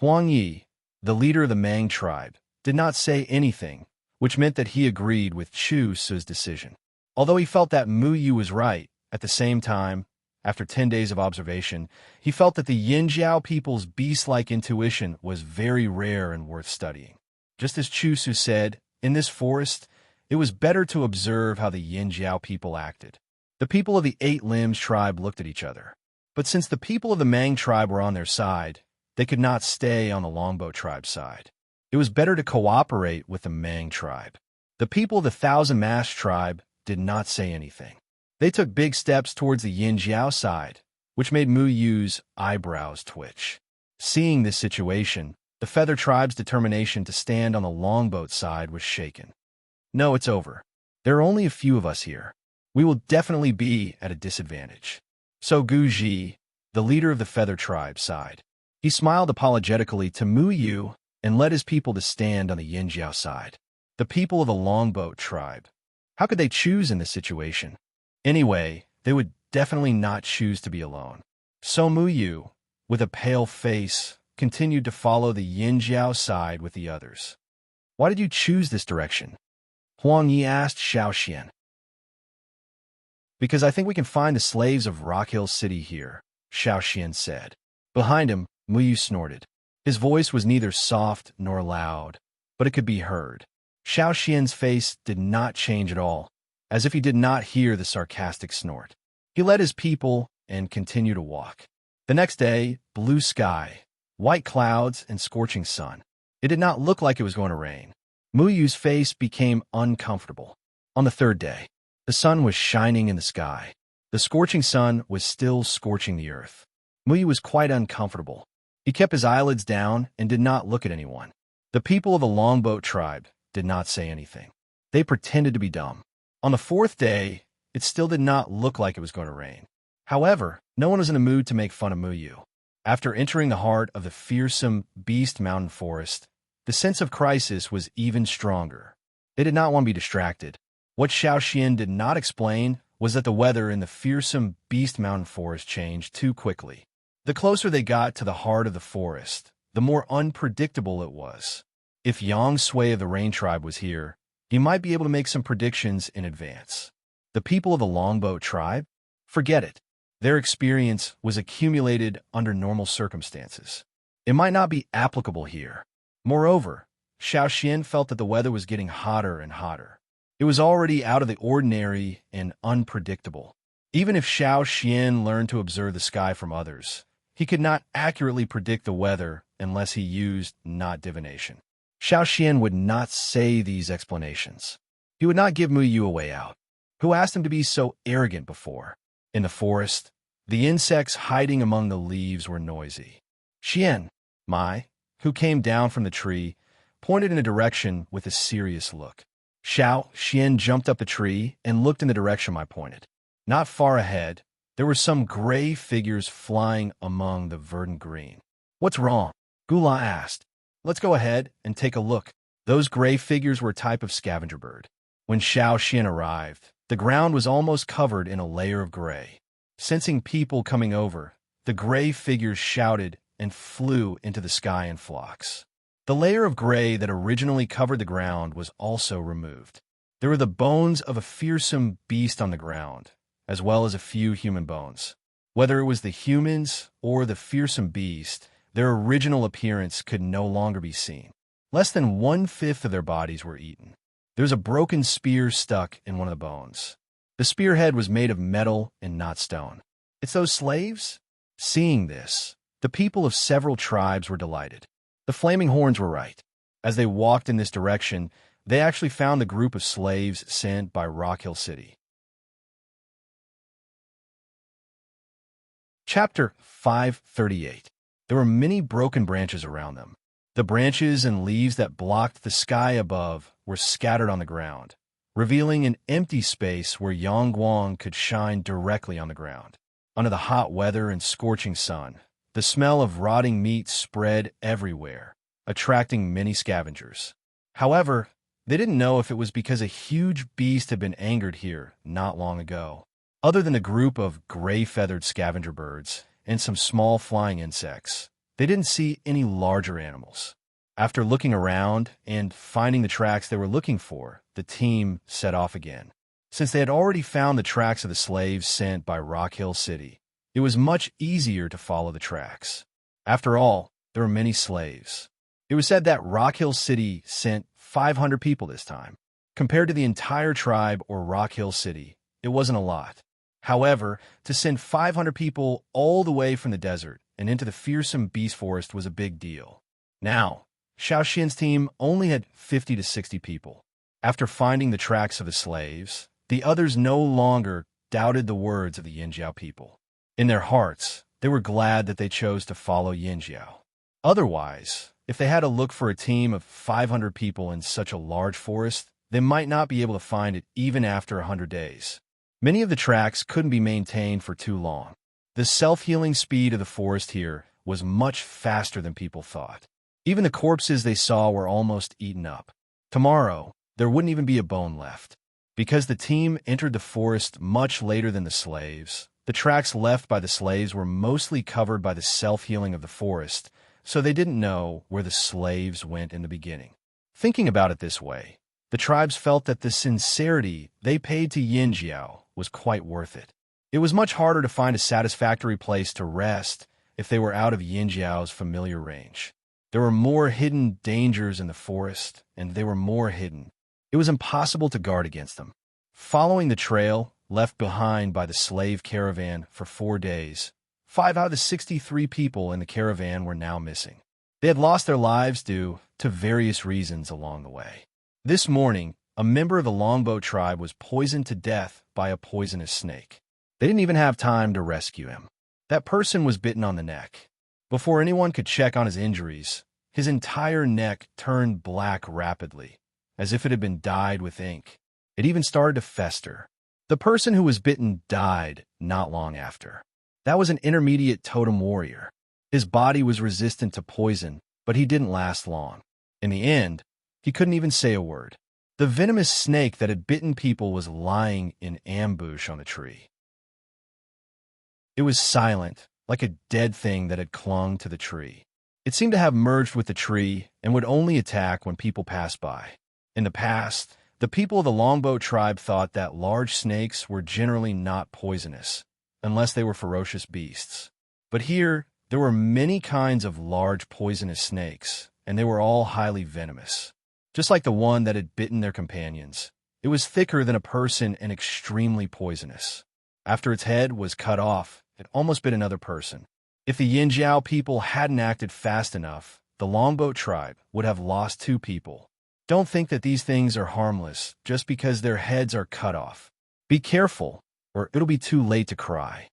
Huang Yi, the leader of the Mang tribe, did not say anything, which meant that he agreed with Chu Su's decision. Although he felt that Mu Yu was right, at the same time, after 10 days of observation, he felt that the Yinjiao people's beast-like intuition was very rare and worth studying. Just as Chu Su said, in this forest, it was better to observe how the Yinjiao people acted. The people of the 8 Limbs tribe looked at each other. But since the people of the Mang tribe were on their side, they could not stay on the Longboat tribe's side. It was better to cooperate with the Mang tribe. The people of the Thousand Masts tribe did not say anything. They took big steps towards the Yinjiao side, which made Mu Yu's eyebrows twitch. Seeing this situation, the Feather tribe's determination to stand on the Longboat side was shaken. "No, it's over. There are only a few of us here. We will definitely be at a disadvantage." So Gu Ji, the leader of the Feather tribe, sighed. He smiled apologetically to Mu Yu and led his people to stand on the Yinjiao side. The people of the Longboat tribe. How could they choose in this situation? Anyway, they would definitely not choose to be alone. So Mu Yu, with a pale face, continued to follow the Yinjiao side with the others. "Why did you choose this direction?" Huang Yi asked Xiaoxian. "Because I think we can find the slaves of Rock Hill City here," Xiaoxian said. Behind him, Mu Yu snorted. His voice was neither soft nor loud, but it could be heard. Xiaoxian's face did not change at all, as if he did not hear the sarcastic snort. He led his people and continued to walk. The next day, blue sky, white clouds, and scorching sun. It did not look like it was going to rain. Mu Yu's face became uncomfortable. On the 3rd day, the sun was shining in the sky. The scorching sun was still scorching the earth. Mu Yu was quite uncomfortable. He kept his eyelids down and did not look at anyone. The people of the Longboat tribe did not say anything. They pretended to be dumb. On the 4th day, it still did not look like it was going to rain. However, no one was in the mood to make fun of Mu Yu. After entering the heart of the fearsome Beast Mountain Forest, the sense of crisis was even stronger. They did not want to be distracted. What Xiaoxian did not explain was that the weather in the fearsome Beast Mountain Forest changed too quickly. The closer they got to the heart of the forest, the more unpredictable it was. If Yang Sui of the Rain Tribe was here, he might be able to make some predictions in advance. The people of the Longboat tribe? Forget it. Their experience was accumulated under normal circumstances. It might not be applicable here. Moreover, Xiaoxian felt that the weather was getting hotter and hotter. It was already out of the ordinary and unpredictable. Even if Xiaoxian learned to observe the sky from others, he could not accurately predict the weather unless he used not divination. Xiaoxian would not say these explanations. He would not give Mu Yu a way out. Who asked him to be so arrogant before? In the forest, the insects hiding among the leaves were noisy. Xian, Mai, who came down from the tree, pointed in a direction with a serious look. Xiaoxian jumped up the tree and looked in the direction I pointed. Not far ahead, there were some gray figures flying among the verdant green. "What's wrong?" Gula asked. "Let's go ahead and take a look." Those gray figures were a type of scavenger bird. When Xiaoxian arrived, the ground was almost covered in a layer of gray. Sensing people coming over, the gray figures shouted and flew into the sky in flocks. The layer of gray that originally covered the ground was also removed. There were the bones of a fearsome beast on the ground, as well as a few human bones. Whether it was the humans or the fearsome beast, their original appearance could no longer be seen. Less than 1/5 of their bodies were eaten. There's a broken spear stuck in one of the bones. The spearhead was made of metal and not stone. It's those slaves? Seeing this, the people of several tribes were delighted. The flaming horns were right. As they walked in this direction, they actually found the group of slaves sent by Rock Hill City. Chapter 538. There were many broken branches around them. The branches and leaves that blocked the sky above were scattered on the ground, revealing an empty space where Yangguang could shine directly on the ground. Under the hot weather and scorching sun, the smell of rotting meat spread everywhere, attracting many scavengers. However, they didn't know if it was because a huge beast had been angered here not long ago. Other than a group of gray-feathered scavenger birds and some small flying insects, they didn't see any larger animals. After looking around and finding the tracks they were looking for, the team set off again. Since they had already found the tracks of the slaves sent by Rock Hill City, it was much easier to follow the tracks. After all, there were many slaves. It was said that Rock Hill City sent 500 people this time. Compared to the entire tribe or Rock Hill City, it wasn't a lot. However, to send 500 people all the way from the desert and into the fearsome beast forest was a big deal. Now, Xiaoxian's team only had 50 to 60 people. After finding the tracks of the slaves, the others no longer doubted the words of the Yinjiao people. In their hearts, they were glad that they chose to follow Yinjiao. Otherwise, if they had to look for a team of 500 people in such a large forest, they might not be able to find it even after 100 days. Many of the tracks couldn't be maintained for too long. The self-healing speed of the forest here was much faster than people thought. Even the corpses they saw were almost eaten up. Tomorrow, there wouldn't even be a bone left. Because the team entered the forest much later than the slaves, the tracks left by the slaves were mostly covered by the self-healing of the forest, so they didn't know where the slaves went in the beginning. Thinking about it this way, the tribes felt that the sincerity they paid to Yinjiao was quite worth it. It was much harder to find a satisfactory place to rest if they were out of Yinjiao's familiar range. There were more hidden dangers in the forest, and they were more hidden. It was impossible to guard against them. Following the trail left behind by the slave caravan for 4 days, 5 out of the 63 people in the caravan were now missing. They had lost their lives due to various reasons along the way. This morning, a member of the Longbow tribe was poisoned to death by a poisonous snake. They didn't even have time to rescue him. That person was bitten on the neck. Before anyone could check on his injuries, his entire neck turned black rapidly, as if it had been dyed with ink. It even started to fester. The person who was bitten died not long after. That was an intermediate totem warrior. His body was resistant to poison, but he didn't last long. In the end, he couldn't even say a word. The venomous snake that had bitten people was lying in ambush on the tree. It was silent, like a dead thing that had clung to the tree. It seemed to have merged with the tree and would only attack when people passed by. In the past, the people of the Longbow tribe thought that large snakes were generally not poisonous, unless they were ferocious beasts. But here, there were many kinds of large poisonous snakes, and they were all highly venomous. Just like the one that had bitten their companions, it was thicker than a person and extremely poisonous. After its head was cut off, it almost bit another person. If the Yinjiao people hadn't acted fast enough, the Longbow tribe would have lost 2 people. Don't think that these things are harmless just because their heads are cut off. Be careful, or it'll be too late to cry.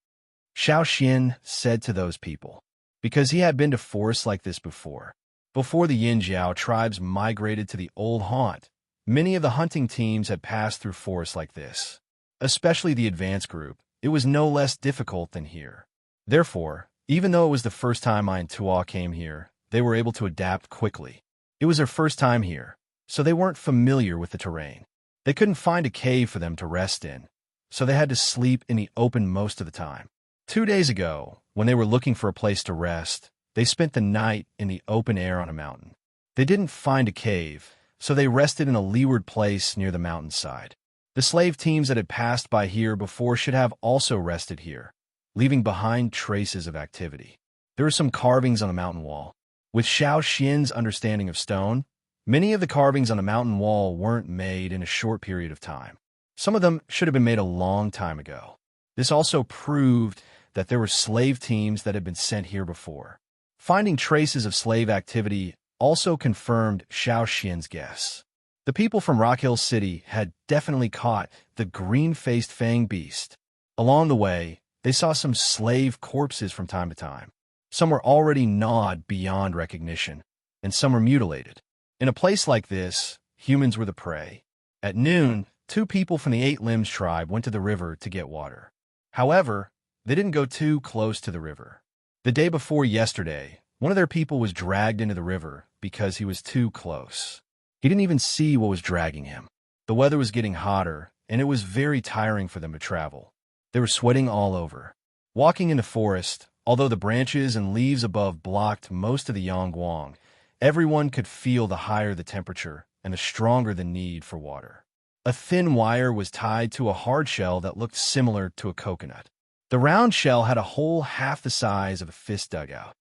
Xiaoxian said to those people, because he had been to forests like this before. Before the Yinjiao tribes migrated to the old haunt, many of the hunting teams had passed through forests like this. Especially the advanced group, it was no less difficult than here. Therefore, even though it was the first time I and Tua came here, they were able to adapt quickly. It was their first time here, so they weren't familiar with the terrain. They couldn't find a cave for them to rest in, so they had to sleep in the open most of the time. 2 days ago, when they were looking for a place to rest, they spent the night in the open air on a mountain. They didn't find a cave, so they rested in a leeward place near the mountainside. The slave teams that had passed by here before should have also rested here, leaving behind traces of activity. There were some carvings on the mountain wall. With Xiao Xian's understanding of stone, Many of the carvings on the mountain wall weren't made in a short period of time. Some of them should have been made a long time ago. This also proved that there were slave teams that had been sent here before. Finding traces of slave activity also confirmed Xiao Xian's guess. The people from Rock Hill City had definitely caught the green-faced fang beast. Along the way, they saw some slave corpses from time to time. Some were already gnawed beyond recognition, and some were mutilated. In a place like this, humans were the prey. At noon, 2 people from the Eight Limbs tribe went to the river to get water. However, they didn't go too close to the river. The day before yesterday, one of their people was dragged into the river because he was too close. He didn't even see what was dragging him. The weather was getting hotter, and it was very tiring for them to travel. They were sweating all over. Walking in the forest, although the branches and leaves above blocked most of the Yangguang, everyone could feel the higher the temperature and the stronger the need for water. A thin wire was tied to a hard shell that looked similar to a coconut. The round shell had a hole half the size of a fist dugout.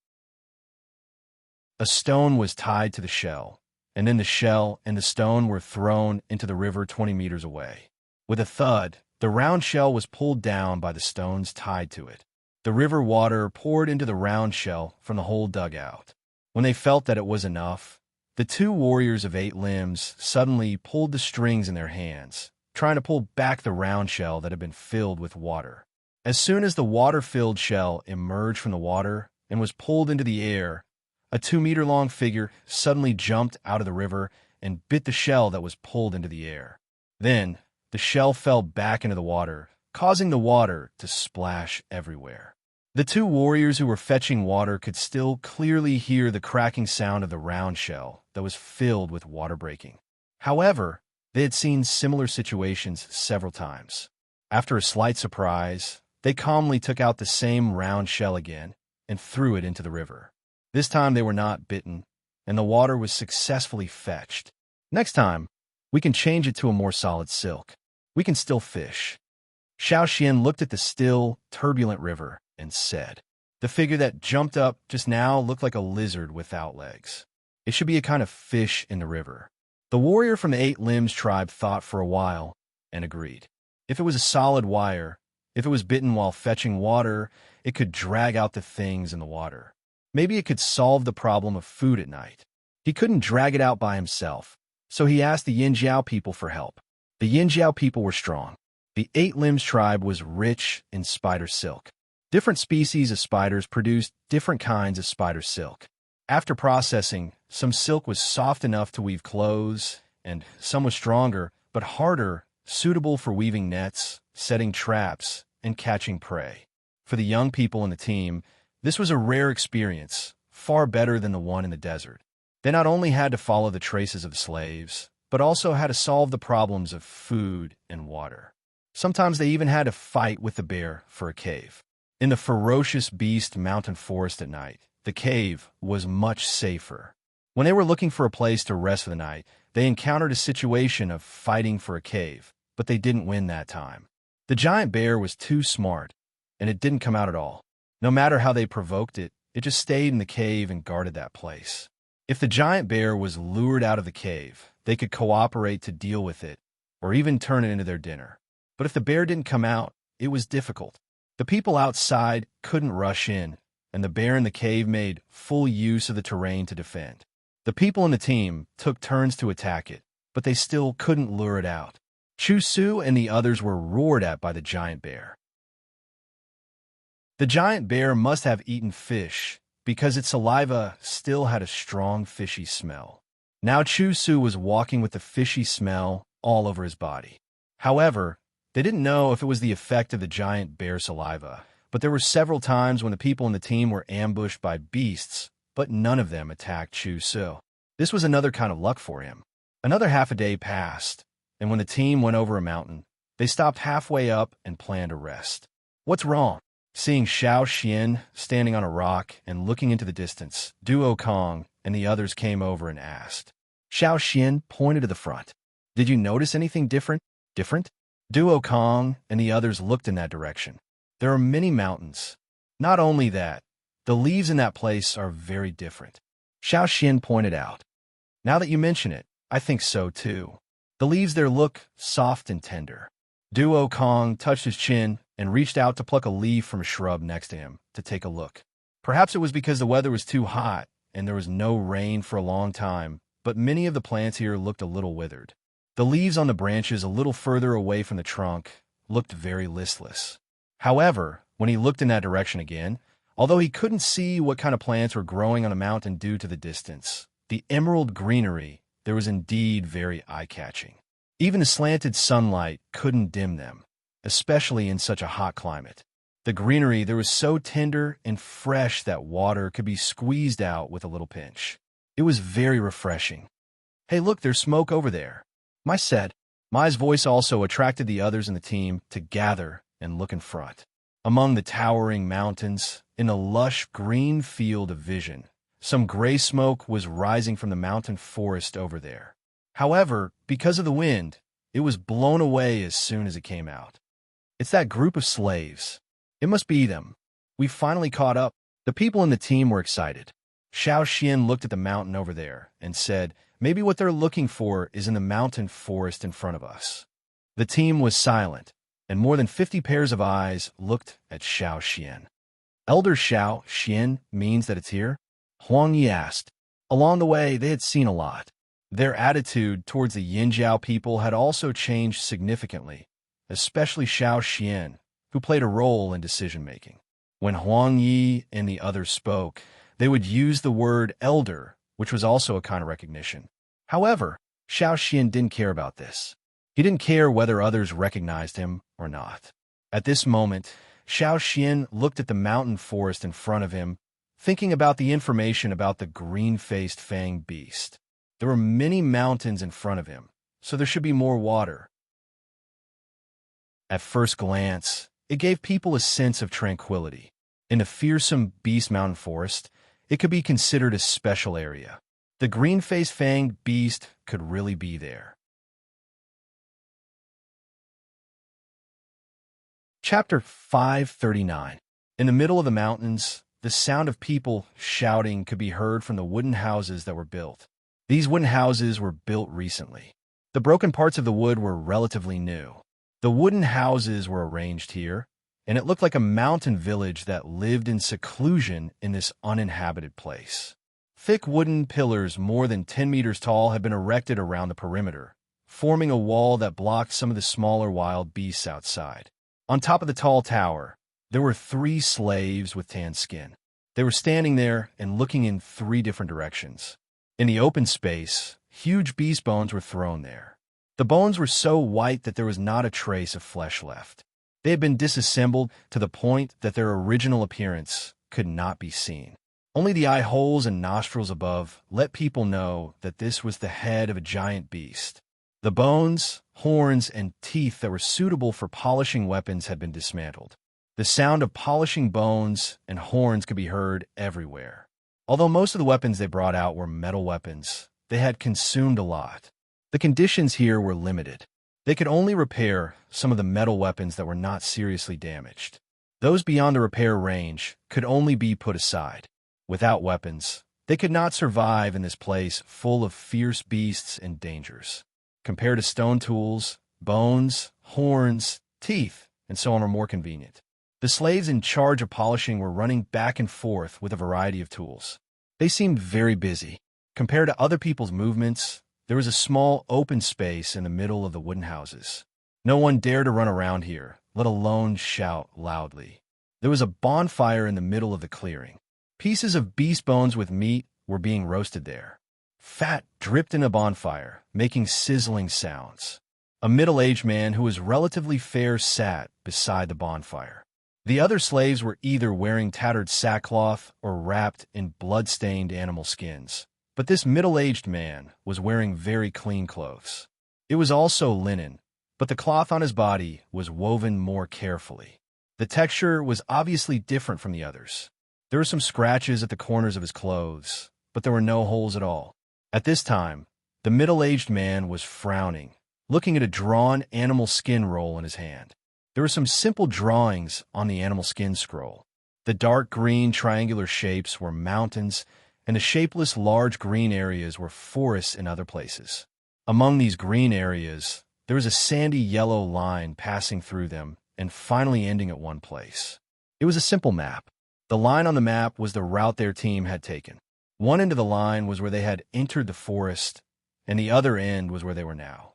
A stone was tied to the shell, and then the shell and the stone were thrown into the river 20 meters away. With a thud, the round shell was pulled down by the stones tied to it. The river water poured into the round shell from the whole dugout. When they felt that it was enough, the 2 warriors of 8 limbs suddenly pulled the strings in their hands, trying to pull back the round shell that had been filled with water. As soon as the water-filled shell emerged from the water and was pulled into the air, a 2-meter-long figure suddenly jumped out of the river and bit the shell that was pulled into the air. Then, the shell fell back into the water, causing the water to splash everywhere. The 2 warriors who were fetching water could still clearly hear the cracking sound of the round shell that was filled with water breaking. However, they had seen similar situations several times. After a slight surprise, they calmly took out the same round shell again and threw it into the river. This time they were not bitten, and the water was successfully fetched. Next time, we can change it to a more solid silk. We can still fish. Xiao Xian looked at the still, turbulent river and said, "The figure that jumped up just now looked like a lizard without legs. It should be a kind of fish in the river." The warrior from the Eight Limbs tribe thought for a while and agreed. If it was a solid wire, if it was bitten while fetching water, it could drag out the things in the water. Maybe it could solve the problem of food at night. He couldn't drag it out by himself, so he asked the Yinjiao people for help. The Yinjiao people were strong. The Eight Limbs tribe was rich in spider silk. Different species of spiders produced different kinds of spider silk. After processing, some silk was soft enough to weave clothes, and some was stronger, but harder, suitable for weaving nets, setting traps, and catching prey. For the young people in the team, this was a rare experience, far better than the one in the desert. They not only had to follow the traces of the slaves, but also had to solve the problems of food and water. Sometimes they even had to fight with the bear for a cave. In the ferocious beast mountain forest at night, the cave was much safer. When they were looking for a place to rest for the night, they encountered a situation of fighting for a cave, but they didn't win that time. The giant bear was too smart, and it didn't come out at all. No matter how they provoked it, it just stayed in the cave and guarded that place. If the giant bear was lured out of the cave, they could cooperate to deal with it, or even turn it into their dinner. But if the bear didn't come out, it was difficult. The people outside couldn't rush in, and the bear in the cave made full use of the terrain to defend. The people in the team took turns to attack it, but they still couldn't lure it out. Chu Su and the others were roared at by the giant bear. The giant bear must have eaten fish because its saliva still had a strong fishy smell. Now Chu Su was walking with the fishy smell all over his body. However, they didn't know if it was the effect of the giant bear saliva, but there were several times when the people in the team were ambushed by beasts, but none of them attacked Chu Su. This was another kind of luck for him. Another half a day passed, and when the team went over a mountain, they stopped halfway up and planned a rest. "What's wrong?" Seeing Xiao Xian standing on a rock and looking into the distance, Duo Kong and the others came over and asked. Xiao Xian pointed to the front. "Did you notice anything different?" "Different?" Duo Kong and the others looked in that direction. "There are many mountains. Not only that, the leaves in that place are very different," Xiao Xian pointed out. Now that you mention it, I think so too. The leaves there look soft and tender. Duo Kong touched his chin and reached out to pluck a leaf from a shrub next to him to take a look. Perhaps it was because the weather was too hot and there was no rain for a long time, but many of the plants here looked a little withered. The leaves on the branches a little further away from the trunk looked very listless. However, when he looked in that direction again, although he couldn't see what kind of plants were growing on the mountain due to the distance, the emerald greenery there was indeed very eye-catching. Even the slanted sunlight couldn't dim them, especially in such a hot climate. The greenery there was so tender and fresh that water could be squeezed out with a little pinch. It was very refreshing. "Hey, look, there's smoke over there," Mai said. Mai's voice also attracted the others in the team to gather and look in front. Among the towering mountains, in a lush green field of vision, some gray smoke was rising from the mountain forest over there. However, because of the wind, it was blown away as soon as it came out. "It's that group of slaves. It must be them. We finally caught up." The people in the team were excited. Xiao Xian looked at the mountain over there and said, "Maybe what they're looking for is in the mountain forest in front of us." The team was silent, and more than 50 pairs of eyes looked at Xiao Xian. "Elder Xiao Xian means that it's here?" Huang Yi asked. Along the way, they had seen a lot. Their attitude towards the Yinjiao people had also changed significantly, especially Xiao Xian, who played a role in decision-making. When Huang Yi and the others spoke, they would use the word elder, which was also a kind of recognition. However, Xiao Xian didn't care about this. He didn't care whether others recognized him or not. At this moment, Xiao Xian looked at the mountain forest in front of him, thinking about the information about the green-faced fanged beast. There were many mountains in front of him, so there should be more water. At first glance, it gave people a sense of tranquility. In the fearsome beast mountain forest, it could be considered a special area. The green-faced fanged beast could really be there. Chapter 539. In the middle of the mountains, the sound of people shouting could be heard from the wooden houses that were built. These wooden houses were built recently. The broken parts of the wood were relatively new. The wooden houses were arranged here, and it looked like a mountain village that lived in seclusion in this uninhabited place. Thick wooden pillars more than 10 meters tall had been erected around the perimeter, forming a wall that blocked some of the smaller wild beasts outside. On top of the tall tower, there were 3 slaves with tan skin. They were standing there and looking in 3 different directions. In the open space, huge beast bones were thrown there. The bones were so white that there was not a trace of flesh left. They had been disassembled to the point that their original appearance could not be seen. Only the eye holes and nostrils above let people know that this was the head of a giant beast. The bones, horns, and teeth that were suitable for polishing weapons had been dismantled. The sound of polishing bones and horns could be heard everywhere. Although most of the weapons they brought out were metal weapons, they had consumed a lot. The conditions here were limited. They could only repair some of the metal weapons that were not seriously damaged. Those beyond the repair range could only be put aside. Without weapons, they could not survive in this place full of fierce beasts and dangers. Compared to stone tools, bones, horns, teeth, and so on were more convenient. The slaves in charge of polishing were running back and forth with a variety of tools. They seemed very busy. Compared to other people's movements, there was a small open space in the middle of the wooden houses. No one dared to run around here, let alone shout loudly. There was a bonfire in the middle of the clearing. Pieces of beast bones with meat were being roasted there. Fat dripped in a bonfire, making sizzling sounds. A middle-aged man who was relatively fair sat beside the bonfire. The other slaves were either wearing tattered sackcloth or wrapped in blood-stained animal skins, but this middle-aged man was wearing very clean clothes. It was also linen, but the cloth on his body was woven more carefully. The texture was obviously different from the others. There were some scratches at the corners of his clothes, but there were no holes at all. At this time, the middle-aged man was frowning, looking at a drawn animal skin roll in his hand. There were some simple drawings on the animal skin scroll. The dark green triangular shapes were mountains, and the shapeless large green areas were forests in other places. Among these green areas, there was a sandy yellow line passing through them and finally ending at one place. It was a simple map. The line on the map was the route their team had taken. One end of the line was where they had entered the forest, and the other end was where they were now.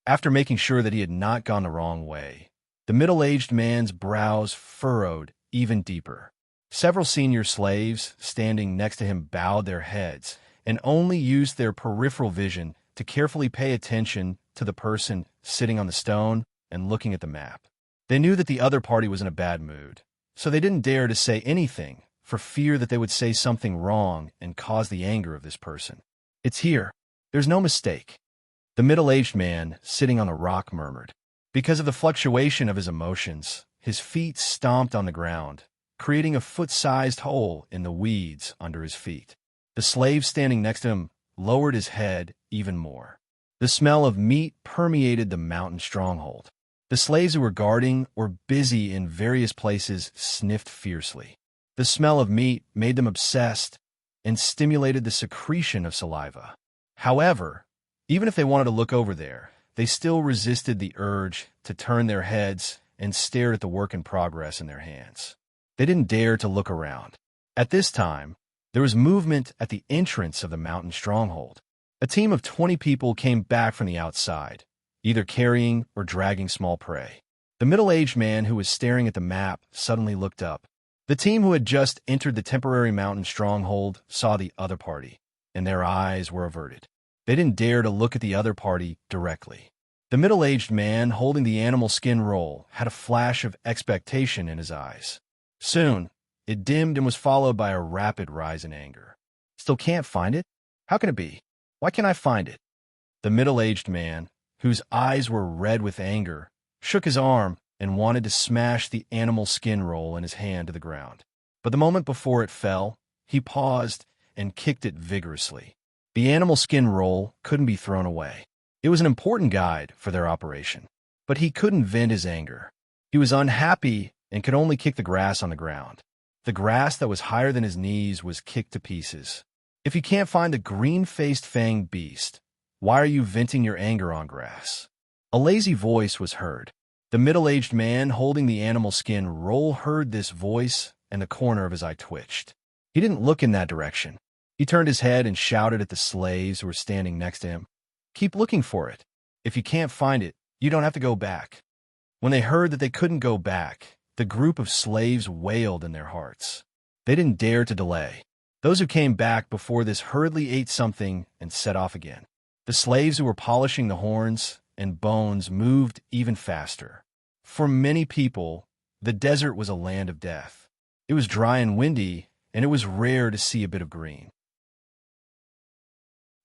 After making sure that he had not gone the wrong way, the middle-aged man's brows furrowed even deeper. Several senior slaves standing next to him bowed their heads and only used their peripheral vision to carefully pay attention to the person sitting on the stone and looking at the map. They knew that the other party was in a bad mood, so they didn't dare to say anything for fear that they would say something wrong and cause the anger of this person. "It's here. There's no mistake," the middle-aged man sitting on a rock murmured. Because of the fluctuation of his emotions, his feet stomped on the ground, creating a foot-sized hole in the weeds under his feet. The slave standing next to him lowered his head even more. The smell of meat permeated the mountain stronghold. The slaves who were guarding or busy in various places sniffed fiercely. The smell of meat made them obsessed and stimulated the secretion of saliva. However, even if they wanted to look over there, they still resisted the urge to turn their heads and stare at the work in progress in their hands. They didn't dare to look around. At this time, there was movement at the entrance of the mountain stronghold. A team of 20 people came back from the outside, either carrying or dragging small prey. The middle-aged man who was staring at the map suddenly looked up. The team who had just entered the temporary mountain stronghold saw the other party, and their eyes were averted. They didn't dare to look at the other party directly. The middle-aged man holding the animal skin roll had a flash of expectation in his eyes. Soon, it dimmed and was followed by a rapid rise in anger. "Still can't find it? How can it be? Why can't I find it?" The middle-aged man, whose eyes were red with anger, shook his arm and wanted to smash the animal skin roll in his hand to the ground. But the moment before it fell, he paused and kicked it vigorously. The animal skin roll couldn't be thrown away. It was an important guide for their operation, but he couldn't vent his anger. He was unhappy and could only kick the grass on the ground. The grass that was higher than his knees was kicked to pieces. "If you can't find the green-faced fanged beast, why are you venting your anger on grass?" A lazy voice was heard. The middle-aged man holding the animal skin roll heard this voice, and the corner of his eye twitched. He didn't look in that direction. He turned his head and shouted at the slaves who were standing next to him, "Keep looking for it. If you can't find it, you don't have to go back." When they heard that they couldn't go back, the group of slaves wailed in their hearts. They didn't dare to delay. Those who came back before this hurriedly ate something and set off again. The slaves who were polishing the horns and bones moved even faster. For many people, the desert was a land of death. It was dry and windy, and it was rare to see a bit of green.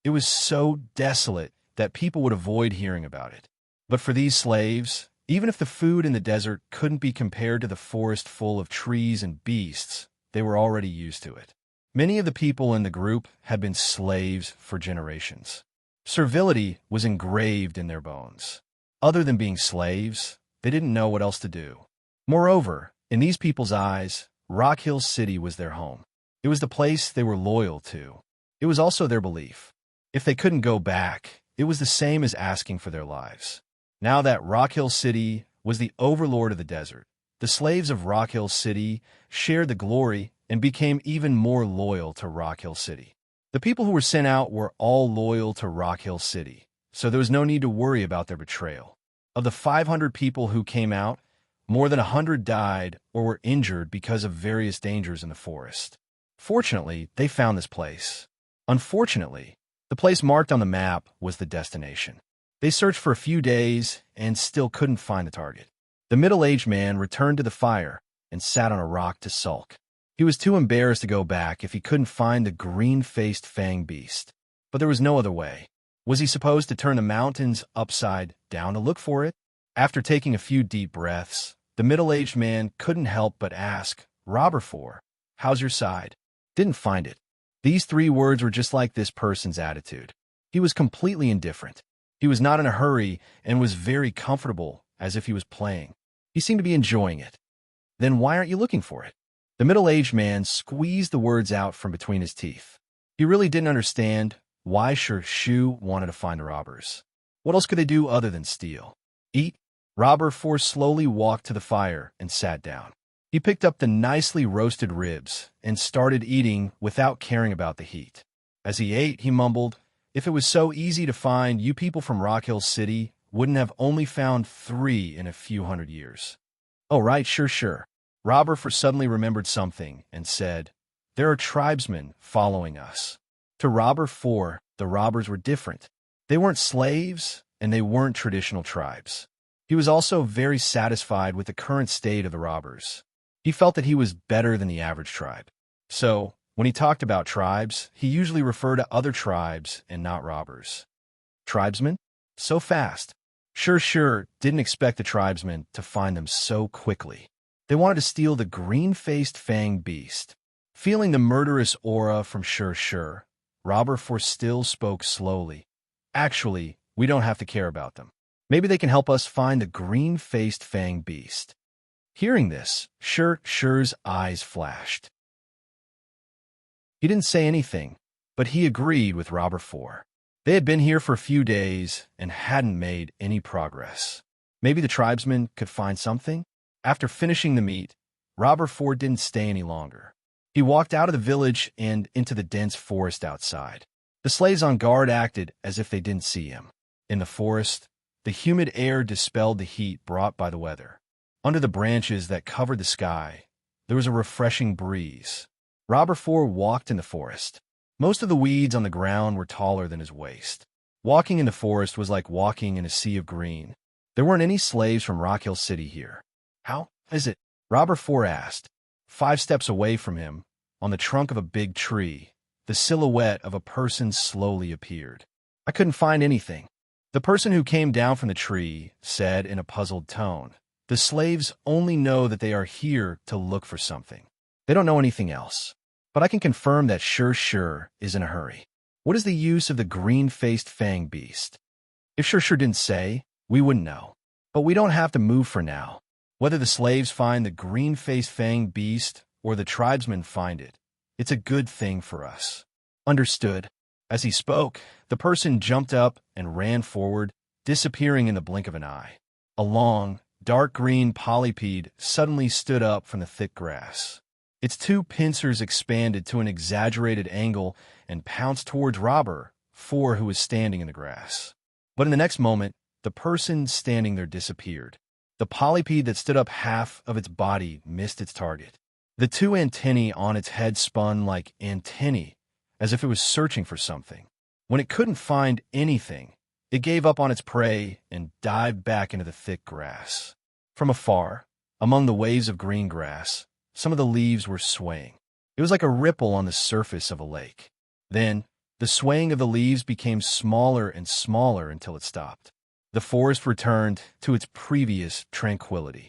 It was so desolate that people would avoid hearing about it. But for these slaves, even if the food in the desert couldn't be compared to the forest full of trees and beasts, they were already used to it. Many of the people in the group had been slaves for generations. Servility was engraved in their bones. Other than being slaves, they didn't know what else to do. Moreover, in these people's eyes, Rock Hill City was their home. It was the place they were loyal to. It was also their belief. If they couldn't go back, it was the same as asking for their lives. Now that Rock Hill City was the overlord of the desert, the slaves of Rock Hill City shared the glory and became even more loyal to Rock Hill City. The people who were sent out were all loyal to Rock Hill City, so there was no need to worry about their betrayal. Of the 500 people who came out, more than 100 died or were injured because of various dangers in the forest. Fortunately, they found this place. Unfortunately, the place marked on the map was the destination. They searched for a few days and still couldn't find the target. The middle-aged man returned to the fire and sat on a rock to sulk. He was too embarrassed to go back if he couldn't find the green-faced fanged beast. But there was no other way. Was he supposed to turn the mountains upside down to look for it? After taking a few deep breaths, the middle-aged man couldn't help but ask, "Robber 4, how's your side?" "Didn't find it." These 3 words were just like this person's attitude. He was completely indifferent. He was not in a hurry and was very comfortable, as if he was playing. He seemed to be enjoying it. "Then why aren't you looking for it?" The middle-aged man squeezed the words out from between his teeth. He really didn't understand why Shu wanted to find the robbers. What else could they do other than steal? Eat? Robber 4 slowly walked to the fire and sat down. He picked up the nicely roasted ribs and started eating without caring about the heat. As he ate, he mumbled, "If it was so easy to find, you people from Rock Hill City wouldn't have only found 3 in a few hundred years." "Oh, right, sure. Robber 4 suddenly remembered something and said, "There are tribesmen following us." To Robber 4, the robbers were different. They weren't slaves, and they weren't traditional tribes. He was also very satisfied with the current state of the robbers. He felt that he was better than the average tribe. So, when he talked about tribes, he usually referred to other tribes and not robbers. Tribesmen? So fast. Sure didn't expect the tribesmen to find them so quickly. They wanted to steal the green-faced fanged beast. Feeling the murderous aura from Sure, Robber 4 still spoke slowly. "Actually, we don't have to care about them. Maybe they can help us find the green-faced fanged beast." Hearing this, Sure's eyes flashed. He didn't say anything, but he agreed with Robber 4. They had been here for a few days and hadn't made any progress. Maybe the tribesmen could find something? After finishing the meat, Robber 4 didn't stay any longer. He walked out of the village and into the dense forest outside. The slaves on guard acted as if they didn't see him. In the forest, the humid air dispelled the heat brought by the weather. Under the branches that covered the sky, there was a refreshing breeze. Robber 4 walked in the forest. Most of the weeds on the ground were taller than his waist. Walking in the forest was like walking in a sea of green. There weren't any slaves from Rock Hill City here. "How is it?" Robber 4 asked. 5 steps away from him, on the trunk of a big tree, the silhouette of a person slowly appeared. "I couldn't find anything." The person who came down from the tree said in a puzzled tone, "The slaves only know that they are here to look for something. They don't know anything else. But I can confirm that Sure is in a hurry. What is the use of the green-faced fang beast?" If Sure didn't say, we wouldn't know. But we don't have to move for now. Whether the slaves find the green-faced fang beast or the tribesmen find it, it's a good thing for us. Understood. As he spoke, the person jumped up and ran forward, disappearing in the blink of an eye. A long, dark green polypede suddenly stood up from the thick grass. Its 2 pincers expanded to an exaggerated angle and pounced towards Robber 4, who was standing in the grass. But in the next moment, the person standing there disappeared. The polypede that stood up half of its body missed its target. The 2 antennae on its head spun like antennae, as if it was searching for something. When it couldn't find anything, it gave up on its prey and dived back into the thick grass. From afar, among the waves of green grass, some of the leaves were swaying. It was like a ripple on the surface of a lake. Then, the swaying of the leaves became smaller and smaller until it stopped. The forest returned to its previous tranquility.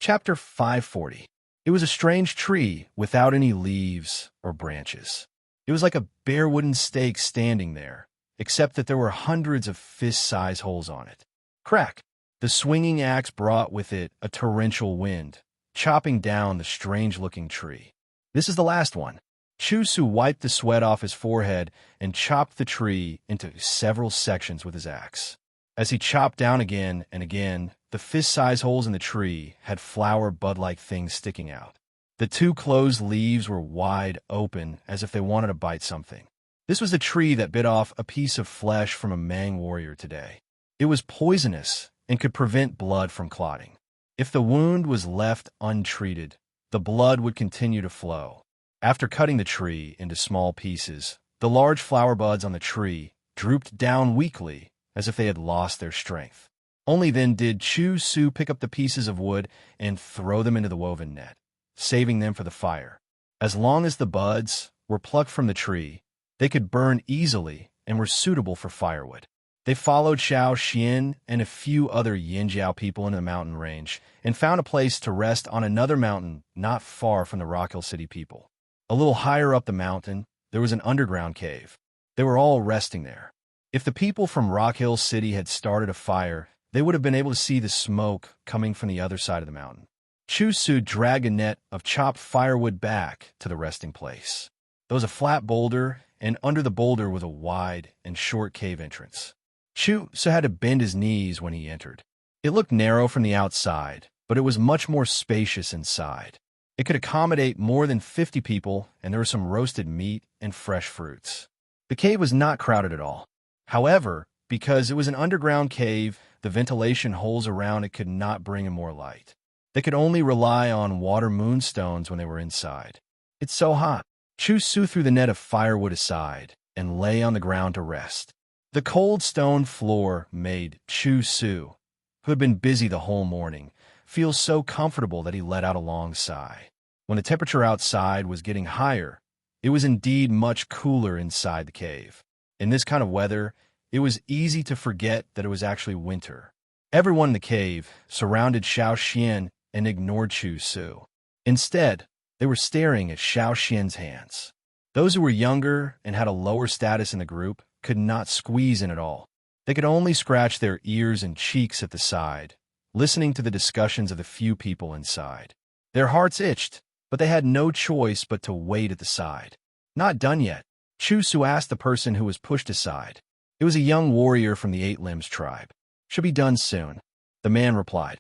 Chapter 540. It was a strange tree without any leaves or branches. It was like a bare wooden stake standing there, except that there were hundreds of fist-size holes on it. Crack! The swinging axe brought with it a torrential wind, chopping down the strange-looking tree. "This is the last one." Chusu wiped the sweat off his forehead and chopped the tree into several sections with his axe. As he chopped down again and again, the fist-sized holes in the tree had flower bud-like things sticking out. The 2 closed leaves were wide open, as if they wanted to bite something. This was the tree that bit off a piece of flesh from a Mang warrior today. It was poisonous and could prevent blood from clotting. If the wound was left untreated, the blood would continue to flow. After cutting the tree into small pieces, the large flower buds on the tree drooped down weakly, as if they had lost their strength. Only then did Chu-Su pick up the pieces of wood and throw them into the woven net, saving them for the fire. As long as the buds were plucked from the tree, they could burn easily and were suitable for firewood. They followed Xiao Xian and a few other Yinjiao people into the mountain range and found a place to rest on another mountain not far from the Rock Hill City people. A little higher up the mountain, there was an underground cave. They were all resting there. If the people from Rock Hill City had started a fire, they would have been able to see the smoke coming from the other side of the mountain. Chu Su dragged a net of chopped firewood back to the resting place. There was a flat boulder, and under the boulder was a wide and short cave entrance. Chu Su had to bend his knees when he entered. It looked narrow from the outside, but it was much more spacious inside. It could accommodate more than 50 people, and there was some roasted meat and fresh fruits. The cave was not crowded at all. However, because it was an underground cave, the ventilation holes around it could not bring in more light. They could only rely on water moonstones when they were inside. It's so hot. Chu Su threw the net of firewood aside and lay on the ground to rest. The cold stone floor made Chu Su, who had been busy the whole morning, feel so comfortable that he let out a long sigh. When the temperature outside was getting higher, it was indeed much cooler inside the cave. In this kind of weather, it was easy to forget that it was actually winter. Everyone in the cave surrounded Xiao Xian and ignored Chu Su. Instead, they were staring at Xiao Xian's hands. Those who were younger and had a lower status in the group could not squeeze in at all. They could only scratch their ears and cheeks at the side, listening to the discussions of the few people inside. Their hearts itched, but they had no choice but to wait at the side. Not done yet. Chu Su asked the person who was pushed aside. It was a young warrior from the Eight Limbs tribe. Should be done soon, the man replied.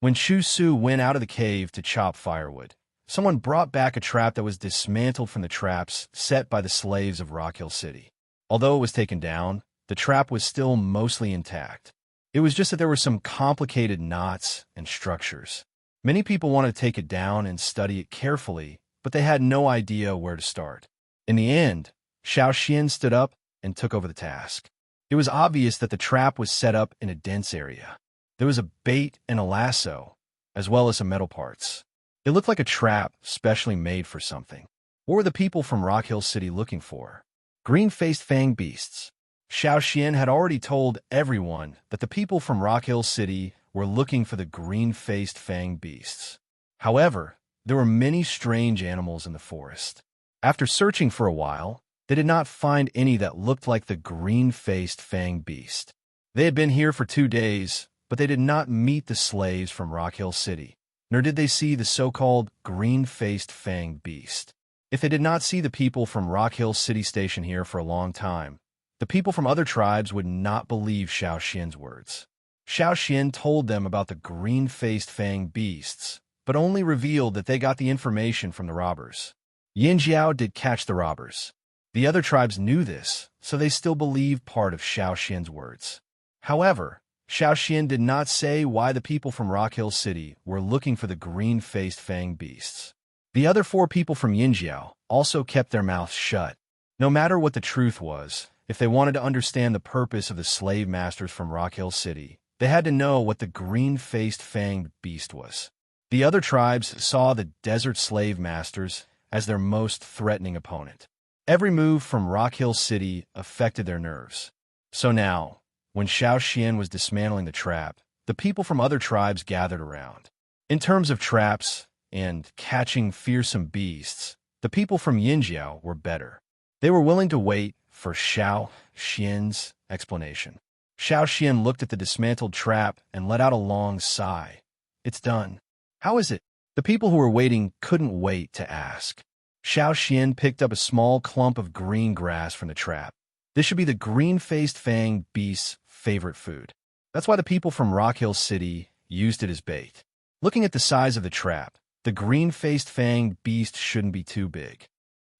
When Chu Su went out of the cave to chop firewood, someone brought back a trap that was dismantled from the traps set by the slaves of Rock Hill City. Although it was taken down, the trap was still mostly intact. It was just that there were some complicated knots and structures. Many people wanted to take it down and study it carefully, but they had no idea where to start. In the end, Xiao Xian stood up and took over the task. It was obvious that the trap was set up in a dense area. There was a bait and a lasso, as well as some metal parts. It looked like a trap specially made for something. What were the people from Rock Hill City looking for? Green-faced fang beasts. Xiao Xian had already told everyone that the people from Rock Hill City were looking for the green-faced fang beasts. However, there were many strange animals in the forest. After searching for a while, they did not find any that looked like the green-faced fang beast. They had been here for 2 days, but they did not meet the slaves from Rock Hill City, nor did they see the so-called green-faced fang beast. If they did not see the people from Rock Hill City Station here for a long time, the people from other tribes would not believe Xiao Xian's words. Xiao Xian told them about the green-faced fang beasts, but only revealed that they got the information from the robbers. Yin Jiao did catch the robbers. The other tribes knew this, so they still believed part of Xiao Xian's words. However, Xiao Xian did not say why the people from Rock Hill City were looking for the green-faced fang beasts. The other 4 people from Yinjiao also kept their mouths shut. No matter what the truth was, if they wanted to understand the purpose of the slave masters from Rock Hill City, they had to know what the green-faced fanged beast was. The other tribes saw the desert slave masters as their most threatening opponent. Every move from Rock Hill City affected their nerves. So now, when Xiao Xian was dismantling the trap, the people from other tribes gathered around. In terms of traps and catching fearsome beasts, the people from Yinjiao were better. They were willing to wait for Xiao Xian's explanation. Xiao Xian looked at the dismantled trap and let out a long sigh. It's done. How is it? The people who were waiting couldn't wait to ask. Xiao Xian picked up a small clump of green grass from the trap. This should be the green-faced fang beast's favorite food. That's why the people from Rock Hill City used it as bait. Looking at the size of the trap, the green-faced fang beast shouldn't be too big.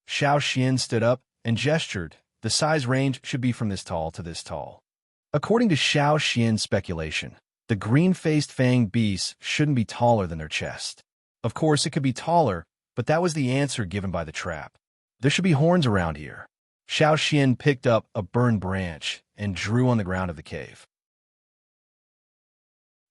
Xiao Xian stood up and gestured. The size range should be from this tall to this tall. According to Xiao Xian's speculation, the green-faced fang beasts shouldn't be taller than their chest. Of course, it could be taller, but that was the answer given by the trap. There should be horns around here. Xiao Xian picked up a burned branch and drew on the ground of the cave.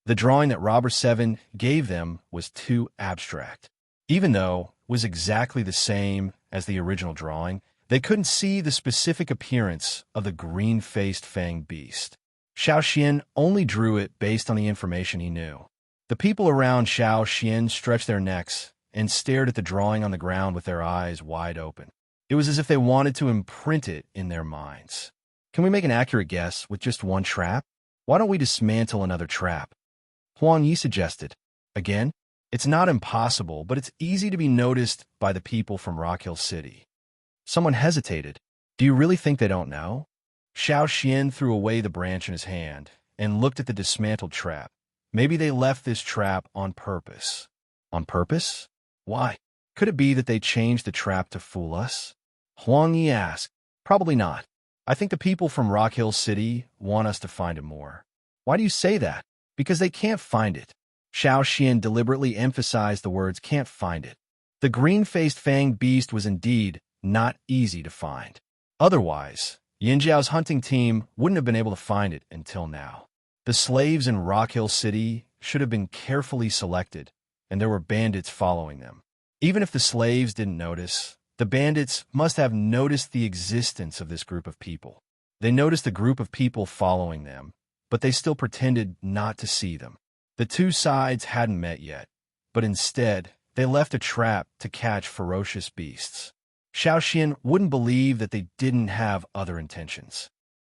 The drawing that Robber 7 gave them was too abstract. Even though it was exactly the same as the original drawing, they couldn't see the specific appearance of the green-faced fang beast. Xiao Xian only drew it based on the information he knew. The people around Xiao Xian stretched their necks and stared at the drawing on the ground with their eyes wide open. It was as if they wanted to imprint it in their minds. Can we make an accurate guess with just one trap? Why don't we dismantle another trap? Huang Yi suggested. Again, it's not impossible, but it's easy to be noticed by the people from Rock Hill City. Someone hesitated. Do you really think they don't know? Xiao Xian threw away the branch in his hand and looked at the dismantled trap. Maybe they left this trap on purpose. On purpose? Why? Could it be that they changed the trap to fool us? Huang Yi asked. Probably not. I think the people from Rock Hill City want us to find it more. Why do you say that? Because they can't find it. Xiao Xian deliberately emphasized the words can't find it. The green-faced fanged beast was indeed not easy to find. Otherwise, Yinjiao's hunting team wouldn't have been able to find it until now. The slaves in Rock Hill City should have been carefully selected, and there were bandits following them. Even if the slaves didn't notice, the bandits must have noticed the existence of this group of people. They noticed the group of people following them, but they still pretended not to see them. The two sides hadn't met yet, but instead, they left a trap to catch ferocious beasts. Xiao Xian wouldn't believe that they didn't have other intentions.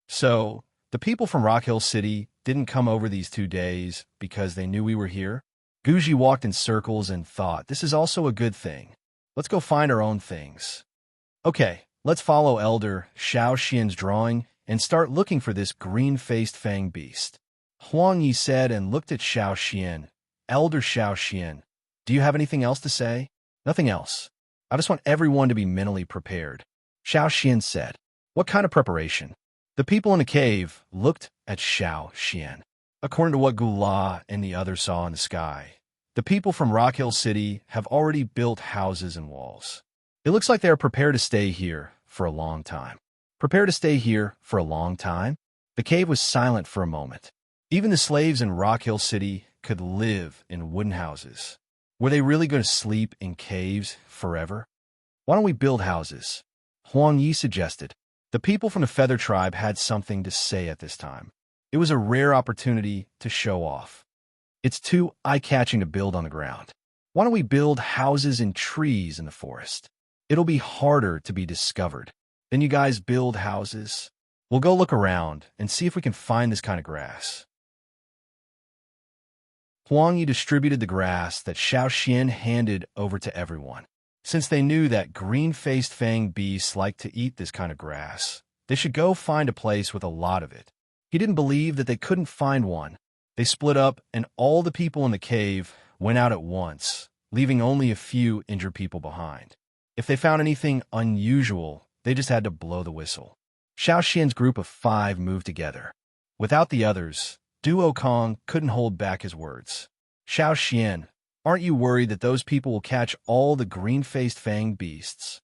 So, the people from Rock Hill City didn't come over these 2 days because they knew we were here? Guji walked in circles and thought, this is also a good thing. Let's go find our own things. Okay, let's follow Elder Xiao Xian's drawing and start looking for this green-faced fang beast. Huang Yi said and looked at Xiao Xian. Elder Xiao Xian, do you have anything else to say? Nothing else. I just want everyone to be mentally prepared. Xiao Xian said. What kind of preparation? The people in the cave looked at Xiao Xian. According to what Gula and the others saw in the sky, the people from Rock Hill City have already built houses and walls. It looks like they are prepared to stay here for a long time. Prepare to stay here for a long time? The cave was silent for a moment. Even the slaves in Rock Hill City could live in wooden houses. Were they really going to sleep in caves forever? Why don't we build houses? Huang Yi suggested. The people from the Feather Tribe had something to say at this time. It was a rare opportunity to show off. It's too eye-catching to build on the ground. Why don't we build houses in trees in the forest? It'll be harder to be discovered. Then you guys build houses. We'll go look around and see if we can find this kind of grass. Huang Yi distributed the grass that Xiao Xian handed over to everyone. Since they knew that green-faced fang beasts like to eat this kind of grass, they should go find a place with a lot of it. He didn't believe that they couldn't find one. They split up, and all the people in the cave went out at once, leaving only a few injured people behind. If they found anything unusual, they just had to blow the whistle. Xiao Xian's group of 5 moved together. Without the others, Duo Kong couldn't hold back his words. Xiao Xian, aren't you worried that those people will catch all the green-faced fanged beasts?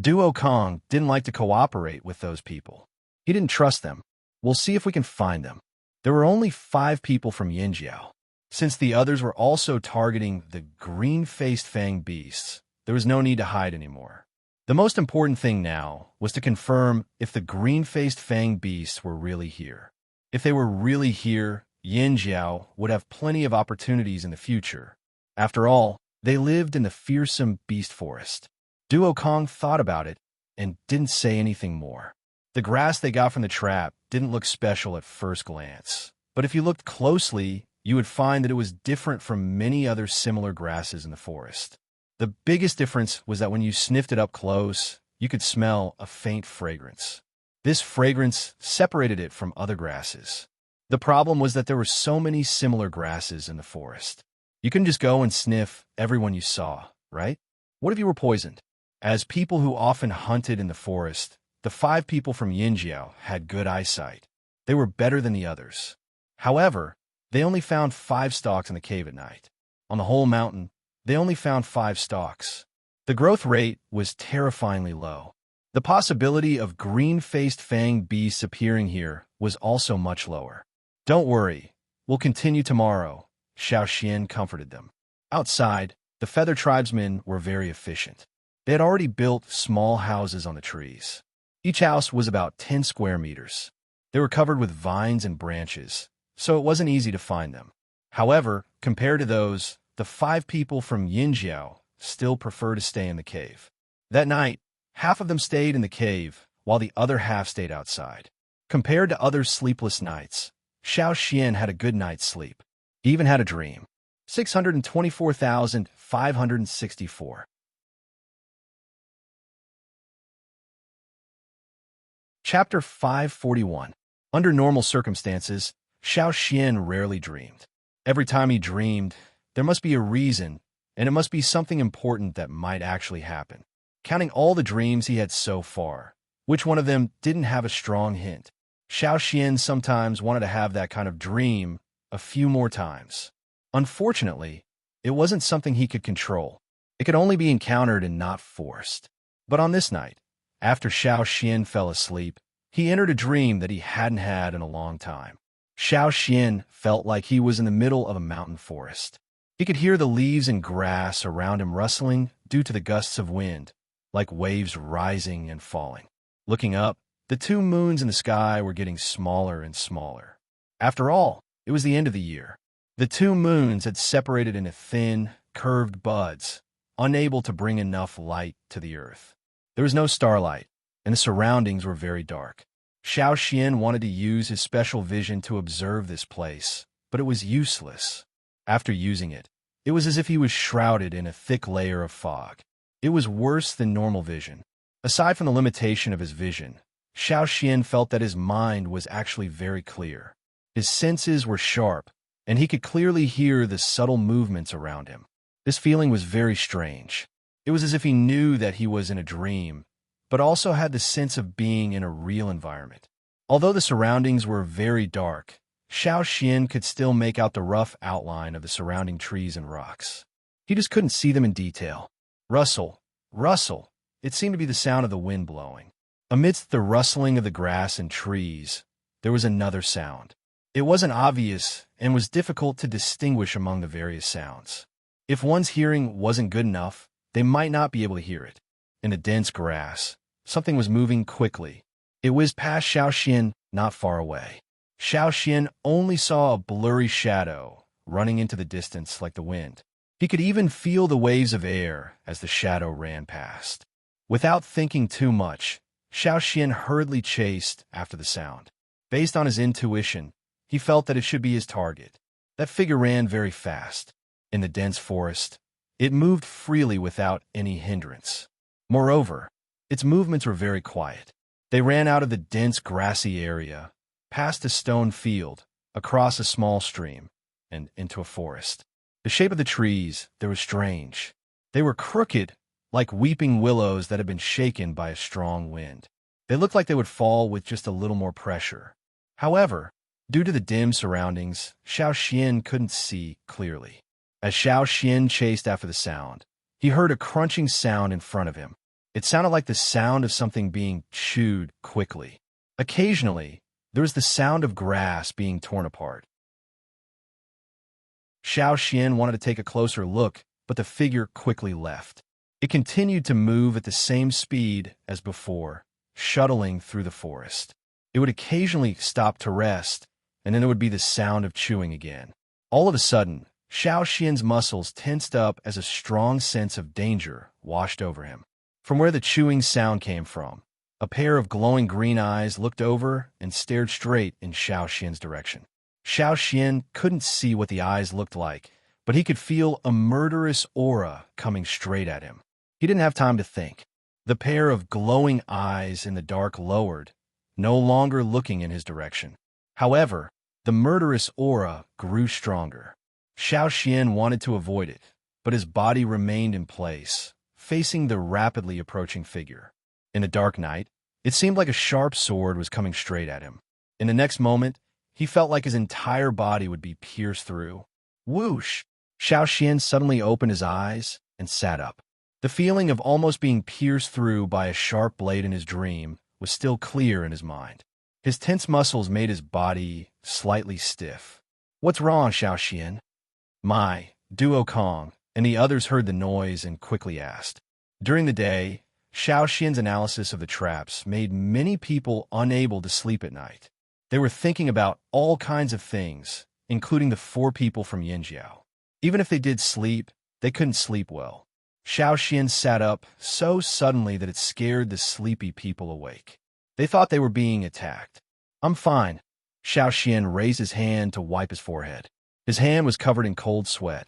Duo Kong didn't like to cooperate with those people. He didn't trust them. We'll see if we can find them. There were only 5 people from Yinjiao. Since the others were also targeting the green-faced fanged beasts, there was no need to hide anymore. The most important thing now was to confirm if the green-faced fanged beasts were really here. If they were really here, Yinjiao would have plenty of opportunities in the future. After all, they lived in the fearsome beast forest. Duo Kong thought about it and didn't say anything more. The grass they got from the trap didn't look special at first glance, but if you looked closely, you would find that it was different from many other similar grasses in the forest. The biggest difference was that when you sniffed it up close, you could smell a faint fragrance. This fragrance separated it from other grasses. The problem was that there were so many similar grasses in the forest. You couldn't just go and sniff everyone you saw, right? What if you were poisoned? As people who often hunted in the forest, the 5 people from Yinjiao had good eyesight. They were better than the others. However, they only found 5 stalks in the cave at night. On the whole mountain, they only found 5 stalks. The growth rate was terrifyingly low. The possibility of green-faced fanged beasts appearing here was also much lower. Don't worry, we'll continue tomorrow, Xiao Xian comforted them. Outside, the Feather Tribesmen were very efficient. They had already built small houses on the trees. Each house was about 10 square meters. They were covered with vines and branches, so it wasn't easy to find them. However, compared to those, the 5 people from Yinjiao still prefer to stay in the cave. That night, half of them stayed in the cave, while the other half stayed outside. Compared to other sleepless nights, Xiao Xian had a good night's sleep. He even had a dream. 624,564. Chapter 541. Under normal circumstances, Xiao Xian rarely dreamed. Every time he dreamed, there must be a reason, and it must be something important that might actually happen. Counting all the dreams he had so far, which one of them didn't have a strong hint? Xiao Xian sometimes wanted to have that kind of dream a few more times. Unfortunately, it wasn't something he could control. It could only be encountered and not forced. But on this night, after Xiao Xian fell asleep, he entered a dream that he hadn't had in a long time. Xiao Xian felt like he was in the middle of a mountain forest. He could hear the leaves and grass around him rustling due to the gusts of wind, like waves rising and falling. Looking up, the two moons in the sky were getting smaller and smaller. After all, it was the end of the year. The two moons had separated into thin, curved buds, unable to bring enough light to the earth. There was no starlight, and the surroundings were very dark. Xiao Xian wanted to use his special vision to observe this place, but it was useless. After using it, it was as if he was shrouded in a thick layer of fog. It was worse than normal vision. Aside from the limitation of his vision, Xiao Xian felt that his mind was actually very clear. His senses were sharp, and he could clearly hear the subtle movements around him. This feeling was very strange. It was as if he knew that he was in a dream, but also had the sense of being in a real environment. Although the surroundings were very dark, Xiao Xian could still make out the rough outline of the surrounding trees and rocks. He just couldn't see them in detail. Rustle, rustle. It seemed to be the sound of the wind blowing. Amidst the rustling of the grass and trees, there was another sound. It wasn't obvious and was difficult to distinguish among the various sounds. If one's hearing wasn't good enough, they might not be able to hear it. In the dense grass, something was moving quickly. It whizzed past Xiao Xian not far away. Xiao Xian only saw a blurry shadow running into the distance like the wind. He could even feel the waves of air as the shadow ran past. Without thinking too much, Xiao Xian hurriedly chased after the sound. Based on his intuition, he felt that it should be his target. That figure ran very fast. In the dense forest, it moved freely without any hindrance. Moreover, its movements were very quiet. They ran out of the dense grassy area, past a stone field, across a small stream, and into a forest. The shape of the trees, they were strange. They were crooked, like weeping willows that had been shaken by a strong wind. They looked like they would fall with just a little more pressure. However, due to the dim surroundings, Xiao Xian couldn't see clearly. As Xiao Xian chased after the sound, he heard a crunching sound in front of him. It sounded like the sound of something being chewed quickly. Occasionally, there was the sound of grass being torn apart. Xiao Xian wanted to take a closer look, but the figure quickly left. It continued to move at the same speed as before, shuttling through the forest. It would occasionally stop to rest, and then there would be the sound of chewing again. All of a sudden, Xiao Xian's muscles tensed up as a strong sense of danger washed over him. From where the chewing sound came from, a pair of glowing green eyes looked over and stared straight in Xiao Xian's direction. Xiao Xian couldn't see what the eyes looked like, but he could feel a murderous aura coming straight at him. He didn't have time to think. The pair of glowing eyes in the dark lowered, no longer looking in his direction. However, the murderous aura grew stronger. Xiao Xian wanted to avoid it, but his body remained in place, facing the rapidly approaching figure. In the dark night, it seemed like a sharp sword was coming straight at him. In the next moment, he felt like his entire body would be pierced through. Whoosh! Xiao Xian suddenly opened his eyes and sat up. The feeling of almost being pierced through by a sharp blade in his dream was still clear in his mind. His tense muscles made his body slightly stiff. What's wrong, Xiao Xian? My, Duo Kong, and the others heard the noise and quickly asked. During the day, Xiao Xian's analysis of the traps made many people unable to sleep at night. They were thinking about all kinds of things, including the 4 people from Yinjiao. Even if they did sleep, they couldn't sleep well. Xiao Xian sat up so suddenly that it scared the sleepy people awake. They thought they were being attacked. I'm fine. Xiao Xian raised his hand to wipe his forehead. His hand was covered in cold sweat,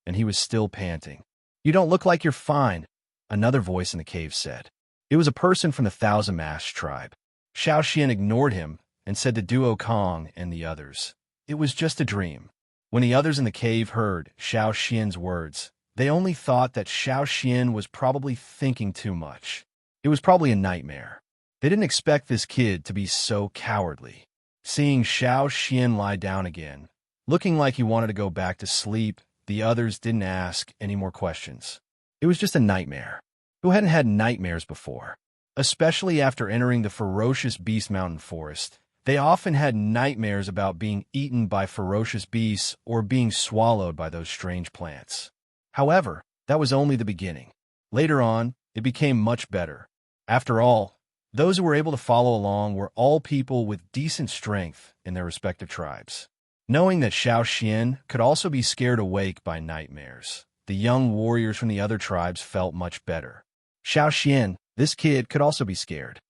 and he was still panting. "You don't look like you're fine," another voice in the cave said. It was a person from the Thousand Masks tribe. Xiao Xian ignored him and said to Duo Kong and the others, "It was just a dream." When the others in the cave heard Xiao Xian's words, they only thought that Xiao Xian was probably thinking too much. It was probably a nightmare. They didn't expect this kid to be so cowardly. Seeing Xiao Xian lie down again, looking like he wanted to go back to sleep, the others didn't ask any more questions. It was just a nightmare. Who hadn't had nightmares before? Especially after entering the ferocious Beast Mountain Forest, they often had nightmares about being eaten by ferocious beasts or being swallowed by those strange plants. However, that was only the beginning. Later on, it became much better. After all, those who were able to follow along were all people with decent strength in their respective tribes. Knowing that Xiao Xian could also be scared awake by nightmares, the young warriors from the other tribes felt much better. Xiao Xian, this kid, could also be scared.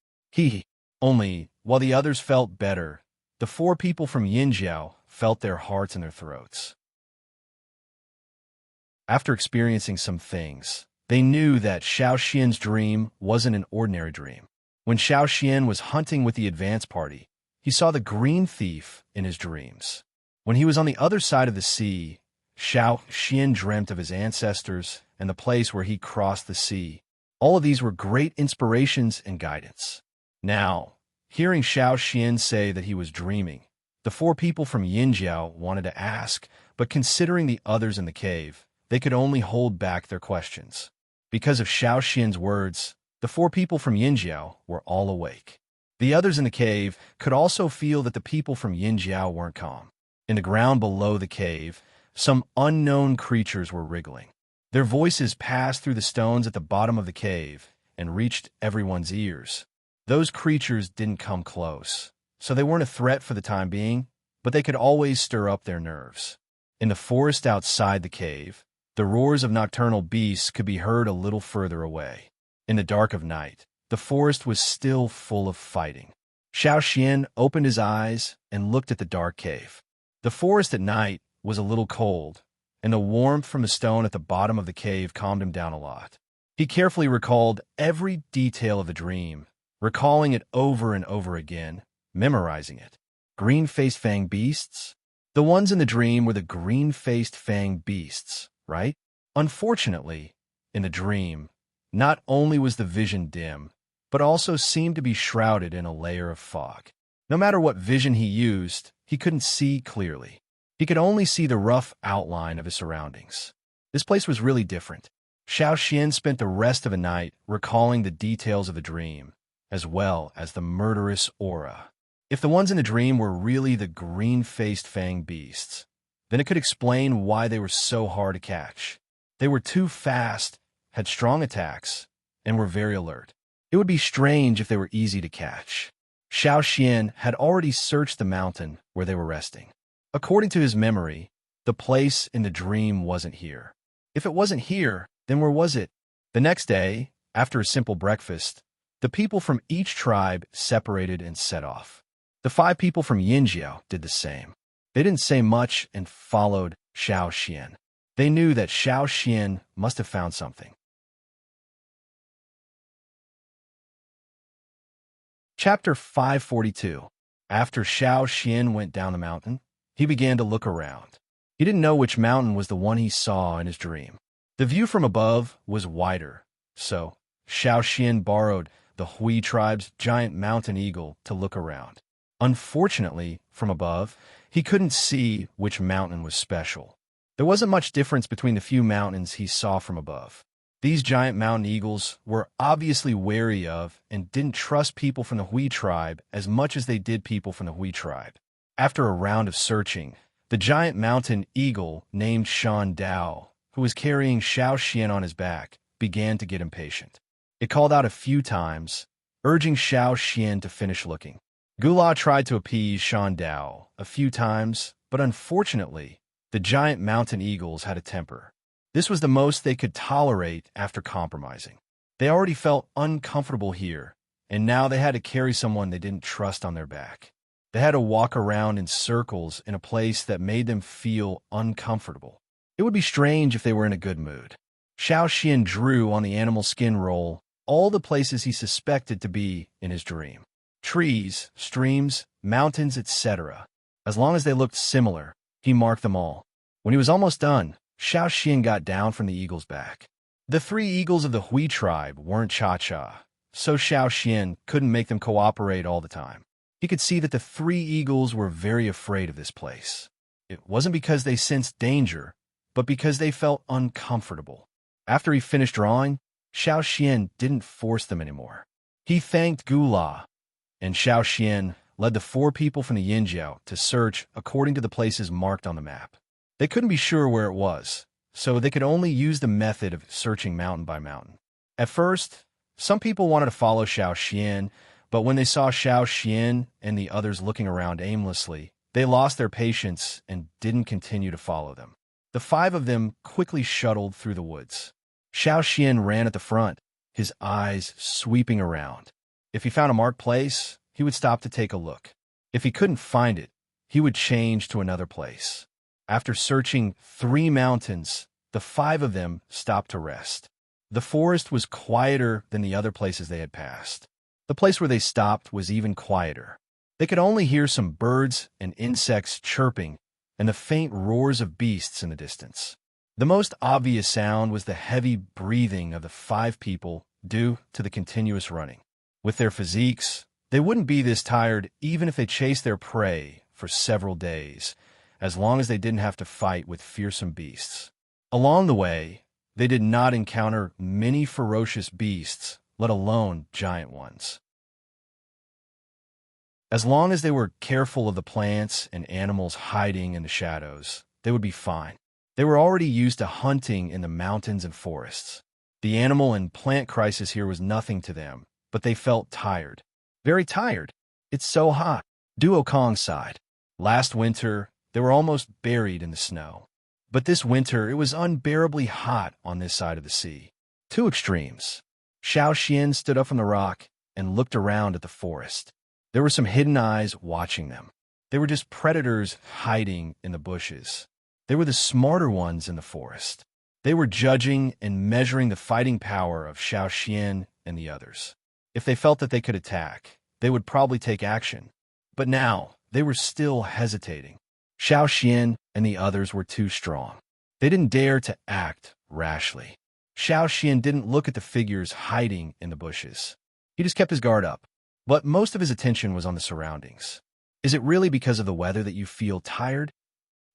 Only, while the others felt better, the four people from Yinjiao felt their hearts in their throats. After experiencing some things, they knew that Xiao Xian's dream wasn't an ordinary dream. When Xiao Xian was hunting with the advance party, he saw the green thief in his dreams. When he was on the other side of the sea, Xiao Xian dreamt of his ancestors and the place where he crossed the sea. All of these were great inspirations and guidance. Now, hearing Xiao Xian say that he was dreaming, the four people from Yinjiao wanted to ask, but considering the others in the cave, they could only hold back their questions. Because of Xiao Xian's words, the four people from Yinjiao were all awake. The others in the cave could also feel that the people from Yinjiao weren't calm. In the ground below the cave, some unknown creatures were wriggling. Their voices passed through the stones at the bottom of the cave and reached everyone's ears. Those creatures didn't come close, so they weren't a threat for the time being, but they could always stir up their nerves. In the forest outside the cave, the roars of nocturnal beasts could be heard a little further away. In the dark of night, the forest was still full of fighting. Xiao Xian opened his eyes and looked at the dark cave. The forest at night was a little cold, and the warmth from the stone at the bottom of the cave calmed him down a lot. He carefully recalled every detail of the dream, recalling it over and over again, memorizing it. Green-faced fang beasts? The ones in the dream were the green-faced fang beasts, right? Unfortunately, in the dream, not only was the vision dim, but also seemed to be shrouded in a layer of fog. No matter what vision he used, he couldn't see clearly. He could only see the rough outline of his surroundings. This place was really different. Xiao Xian spent the rest of the night recalling the details of the dream, as well as the murderous aura. If the ones in the dream were really the green-faced fang beasts, then it could explain why they were so hard to catch. They were too fast, had strong attacks, and were very alert. It would be strange if they were easy to catch. Xiao Xian had already searched the mountain where they were resting. According to his memory, the place in the dream wasn't here. If it wasn't here, then where was it? The next day, after a simple breakfast, the people from each tribe separated and set off. The 5 people from Yinjiao did the same. They didn't say much and followed Xiao Xian. They knew that Xiao Xian must have found something. Chapter 542. After Xiao Xian went down the mountain, he began to look around. He didn't know which mountain was the one he saw in his dream. The view from above was wider, so Xiao Xian borrowed the Hui tribe's giant mountain eagle to look around. Unfortunately, from above, he couldn't see which mountain was special. There wasn't much difference between the few mountains he saw from above. These giant mountain eagles were obviously wary of and didn't trust people from the Hui tribe as much as they did people from the Hui tribe. After a round of searching, the giant mountain eagle named Shan Dao, who was carrying Xiao Xian on his back, began to get impatient. It called out a few times, urging Xiao Xian to finish looking. Gula tried to appease Shan Dao a few times, but unfortunately, the giant mountain eagles had a temper. This was the most they could tolerate after compromising. They already felt uncomfortable here, and now they had to carry someone they didn't trust on their back. They had to walk around in circles in a place that made them feel uncomfortable. It would be strange if they were in a good mood. Xiao Xian drew on the animal skin roll all the places he suspected to be in his dream. Trees, streams, mountains, etc. As long as they looked similar, he marked them all. When he was almost done, Xiao Xian got down from the eagle's back. The 3 eagles of the Hui tribe weren't Cha-Cha, so Xiao Xian couldn't make them cooperate all the time. He could see that the 3 eagles were very afraid of this place. It wasn't because they sensed danger, but because they felt uncomfortable. After he finished drawing, Xiao Xian didn't force them anymore. He thanked Gula, and Xiao Xian led the 4 people from the Yinjiao to search according to the places marked on the map. They couldn't be sure where it was, so they could only use the method of searching mountain by mountain. At first, some people wanted to follow Xiao Xian, but when they saw Xiao Xian and the others looking around aimlessly, they lost their patience and didn't continue to follow them. The 5 of them quickly shuttled through the woods. Xiao Xian ran at the front, his eyes sweeping around. If he found a marked place, he would stop to take a look. If he couldn't find it, he would change to another place. After searching 3 mountains, the 5 of them stopped to rest. The forest was quieter than the other places they had passed. The place where they stopped was even quieter. They could only hear some birds and insects chirping and the faint roars of beasts in the distance. The most obvious sound was the heavy breathing of the 5 people due to the continuous running. With their physiques, they wouldn't be this tired even if they chased their prey for several days, as long as they didn't have to fight with fearsome beasts. Along the way, they did not encounter many ferocious beasts, let alone giant ones. As long as they were careful of the plants and animals hiding in the shadows, they would be fine. They were already used to hunting in the mountains and forests. The animal and plant crisis here was nothing to them, but they felt tired. Very tired. It's so hot. Duo Kong sighed. Last winter, they were almost buried in the snow. But this winter, it was unbearably hot on this side of the sea. 2 extremes. Xiao Xian stood up from the rock and looked around at the forest. There were some hidden eyes watching them. They were just predators hiding in the bushes. They were the smarter ones in the forest. They were judging and measuring the fighting power of Xiao Xian and the others. If they felt that they could attack, they would probably take action. But now, they were still hesitating. Xiao Xian and the others were too strong. They didn't dare to act rashly. Xiao Xian didn't look at the figures hiding in the bushes. He just kept his guard up. But most of his attention was on the surroundings. Is it really because of the weather that you feel tired?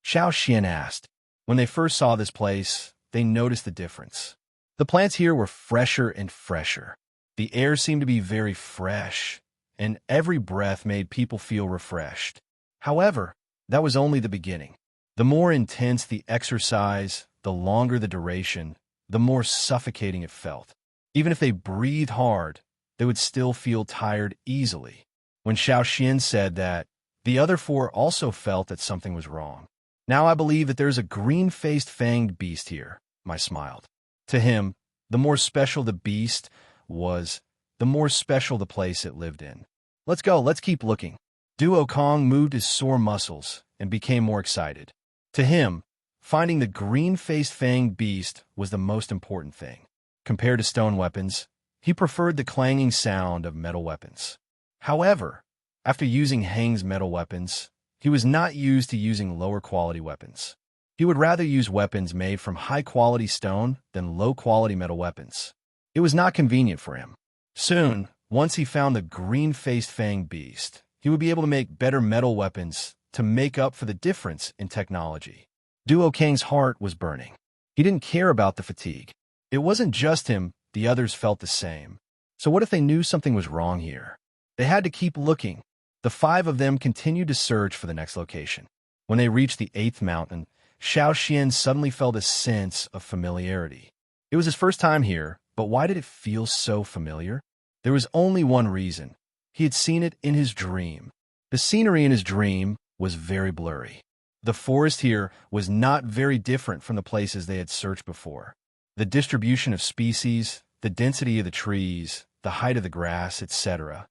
Xiao Xian asked. When they first saw this place, they noticed the difference. The plants here were fresher and fresher. The air seemed to be very fresh, and every breath made people feel refreshed. However, that was only the beginning. The more intense the exercise, the longer the duration, the more suffocating it felt. Even if they breathed hard, they would still feel tired easily. When Xiao Xian said that, the other 4 also felt that something was wrong. Now I believe that there's a green-faced fanged beast here, I smiled. To him, the more special the beast was, the more special the place it lived in. Let's go, let's keep looking. Duo Kong moved his sore muscles and became more excited. To him, finding the green-faced fanged beast was the most important thing. Compared to stone weapons, he preferred the clanging sound of metal weapons. However, after using Hang's metal weapons, he was not used to using lower-quality weapons. He would rather use weapons made from high-quality stone than low-quality metal weapons. It was not convenient for him. Soon, once he found the green-faced fanged beast, he would be able to make better metal weapons to make up for the difference in technology. Duo Kang's heart was burning. He didn't care about the fatigue. It wasn't just him, the others felt the same. So what if they knew something was wrong here? They had to keep looking. The 5 of them continued to search for the next location. When they reached the 8th mountain, Xiao Xian suddenly felt a sense of familiarity. It was his first time here, but why did it feel so familiar? There was only one reason. He had seen it in his dream. The scenery in his dream was very blurry. The forest here was not very different from the places they had searched before. The distribution of species, the density of the trees, the height of the grass, etc.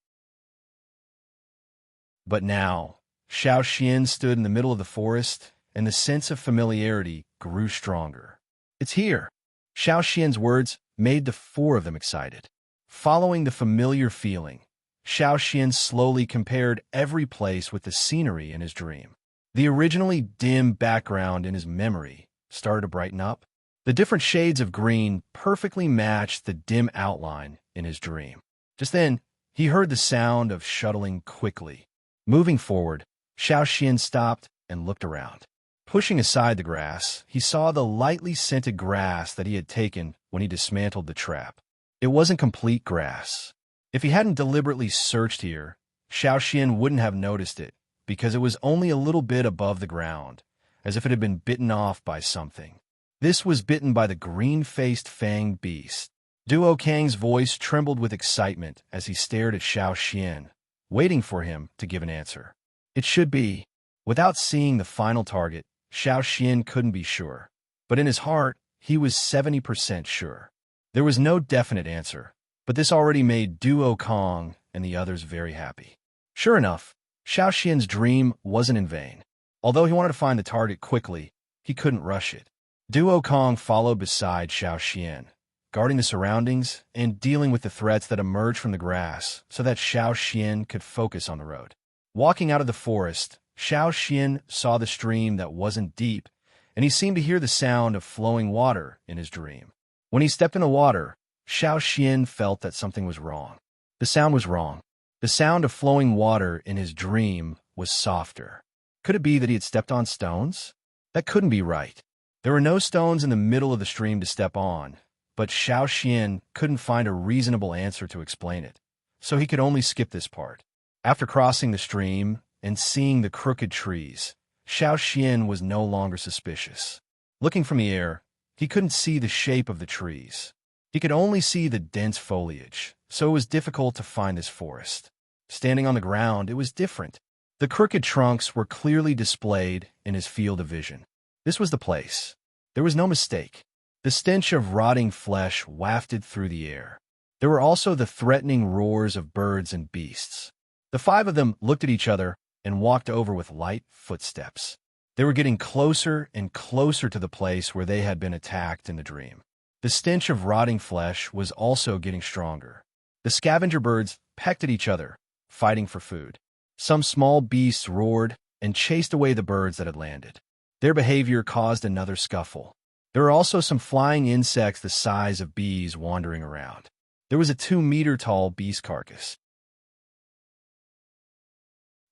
But now, Xiao Xian stood in the middle of the forest, and the sense of familiarity grew stronger. It's here. Xiao Xian's words made the four of them excited. Following the familiar feeling, Xiao Xian slowly compared every place with the scenery in his dream. The originally dim background in his memory started to brighten up. The different shades of green perfectly matched the dim outline in his dream. Just then, he heard the sound of shuttling quickly. Moving forward, Xiao Xian stopped and looked around. Pushing aside the grass, he saw the lightly scented grass that he had taken when he dismantled the trap. It wasn't complete grass. If he hadn't deliberately searched here, Xiao Xian wouldn't have noticed it, because it was only a little bit above the ground, as if it had been bitten off by something. This was bitten by the green-faced fanged beast. Duo Kang's voice trembled with excitement as he stared at Xiao Xian, waiting for him to give an answer. It should be. Without seeing the final target, Xiao Xian couldn't be sure, but in his heart, he was 70% sure. There was no definite answer, but this already made Duo Kong and the others very happy. Sure enough, Xiao Xian's dream wasn't in vain. Although he wanted to find the target quickly, he couldn't rush it. Duo Kong followed beside Xiao Xian, guarding the surroundings and dealing with the threats that emerged from the grass so that Xiao Xian could focus on the road. Walking out of the forest, Xiao Xian saw the stream that wasn't deep, and he seemed to hear the sound of flowing water in his dream. When he stepped in the water, Xiao Xian felt that something was wrong. The sound was wrong. The sound of flowing water in his dream was softer. Could it be that he had stepped on stones? That couldn't be right. There were no stones in the middle of the stream to step on, but Xiao Xian couldn't find a reasonable answer to explain it, so he could only skip this part. After crossing the stream and seeing the crooked trees, Xiao Xian was no longer suspicious. Looking from the air, he couldn't see the shape of the trees. He could only see the dense foliage, so it was difficult to find this forest. Standing on the ground, it was different. The crooked trunks were clearly displayed in his field of vision. This was the place. There was no mistake. The stench of rotting flesh wafted through the air. There were also the threatening roars of birds and beasts. The five of them looked at each other and walked over with light footsteps. They were getting closer and closer to the place where they had been attacked in the dream. The stench of rotting flesh was also getting stronger. The scavenger birds pecked at each other, fighting for food. Some small beasts roared and chased away the birds that had landed. Their behavior caused another scuffle. There were also some flying insects the size of bees wandering around. There was a 2-meter-tall beast carcass.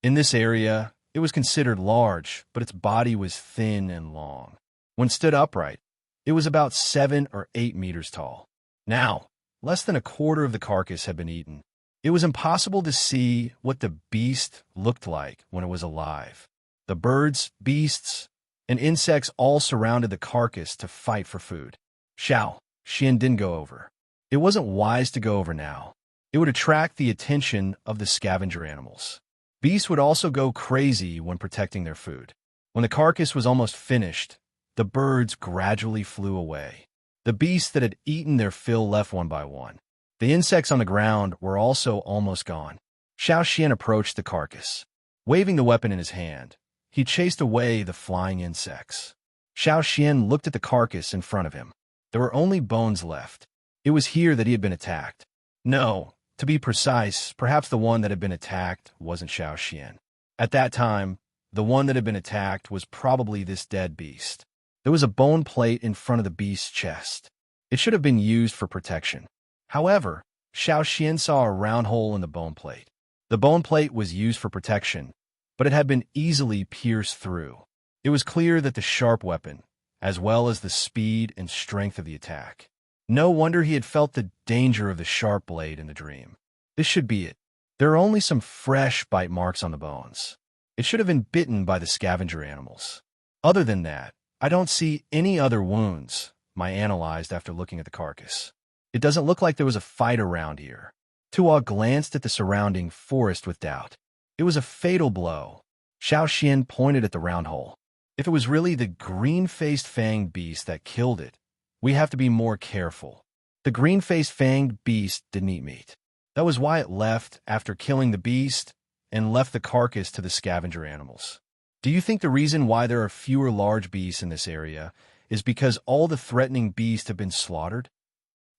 In this area, it was considered large, but its body was thin and long. When stood upright, it was about 7 or 8 meters tall. Now, less than a quarter of the carcass had been eaten. It was impossible to see what the beast looked like when it was alive. The birds, beasts, and insects all surrounded the carcass to fight for food. Xiao Xian didn't go over. It wasn't wise to go over now. It would attract the attention of the scavenger animals. Beasts would also go crazy when protecting their food. When the carcass was almost finished, the birds gradually flew away. The beasts that had eaten their fill left one by one. The insects on the ground were also almost gone. Xiao Xian approached the carcass. Waving the weapon in his hand, he chased away the flying insects. Xiao Xian looked at the carcass in front of him. There were only bones left. It was here that he had been attacked. No, to be precise, perhaps the one that had been attacked wasn't Xiao Xian. At that time, the one that had been attacked was probably this dead beast. There was a bone plate in front of the beast's chest. It should have been used for protection. However, Xiao Xian saw a round hole in the bone plate. The bone plate was used for protection, but it had been easily pierced through. It was clear that the sharp weapon, as well as the speed and strength of the attack. No wonder he had felt the danger of the sharp blade in the dream. This should be it. There are only some fresh bite marks on the bones. It should have been bitten by the scavenger animals. Other than that, I don't see any other wounds, Mai analyzed after looking at the carcass. It doesn't look like there was a fight around here. Tuo glanced at the surrounding forest with doubt. It was a fatal blow. Xiao Xian pointed at the round hole. If it was really the green-faced fanged beast that killed it, we have to be more careful. The green-faced fanged beast didn't eat meat. That was why it left after killing the beast and left the carcass to the scavenger animals. Do you think the reason why there are fewer large beasts in this area is because all the threatening beasts have been slaughtered?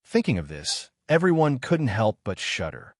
Thinking of this, everyone couldn't help but shudder.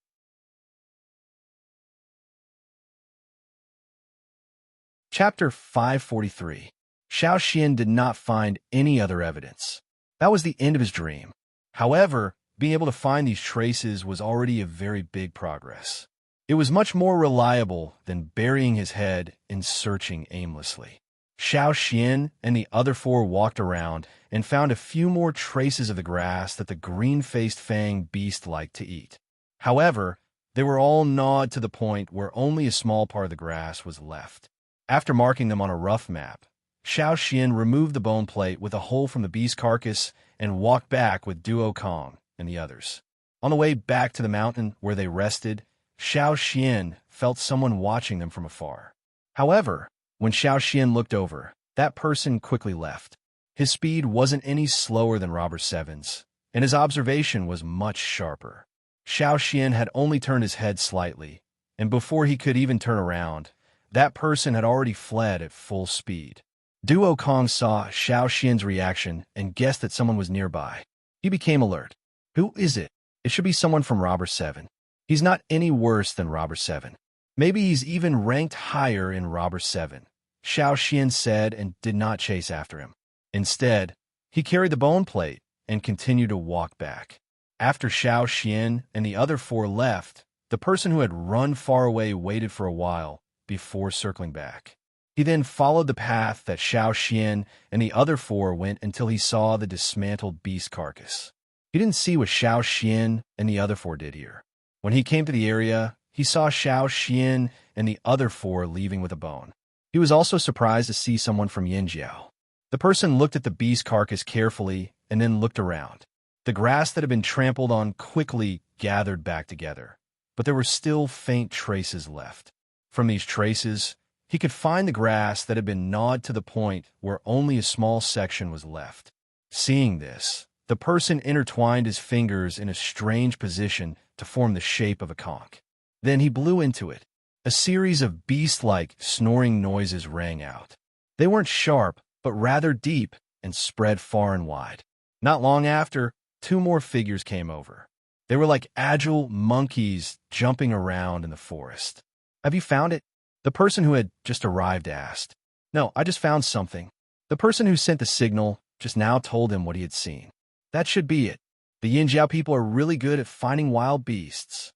Chapter 543. Xiao Xian did not find any other evidence. That was the end of his dream. However, being able to find these traces was already a very big progress. It was much more reliable than burying his head in searching aimlessly. Xiao Xian and the other four walked around and found a few more traces of the grass that the green-faced fang beast liked to eat. However, they were all gnawed to the point where only a small part of the grass was left. After marking them on a rough map, Xiao Xian removed the bone plate with a hole from the beast carcass and walked back with Duo Kong and the others. On the way back to the mountain where they rested, Xiao Xian felt someone watching them from afar. However, when Xiao Xian looked over, that person quickly left. His speed wasn't any slower than Robber Seven's, and his observation was much sharper. Xiao Xian had only turned his head slightly, and before he could even turn around, that person had already fled at full speed. Duo Kong saw Xiao Xian's reaction and guessed that someone was nearby. He became alert. Who is it? It should be someone from Robber 7. He's not any worse than Robber 7. Maybe he's even ranked higher in Robber 7, Xiao Xian said and did not chase after him. Instead, he carried the bone plate and continued to walk back. After Xiao Xian and the other four left, the person who had run far away waited for a while before circling back. He then followed the path that Xiao Xian and the other four went until he saw the dismantled beast carcass. He didn't see what Xiao Xian and the other four did here. When he came to the area, he saw Xiao Xian and the other four leaving with a bone. He was also surprised to see someone from Yinjiao. The person looked at the beast carcass carefully and then looked around. The grass that had been trampled on quickly gathered back together, but there were still faint traces left. From these traces, he could find the grass that had been gnawed to the point where only a small section was left. Seeing this, the person intertwined his fingers in a strange position to form the shape of a conch. Then he blew into it. A series of beast-like snoring noises rang out. They weren't sharp, but rather deep and spread far and wide. Not long after, two more figures came over. They were like agile monkeys jumping around in the forest. Have you found it? The person who had just arrived asked. No, I just found something. The person who sent the signal just now told him what he had seen. That should be it. The Yinjiao people are really good at finding wild beasts.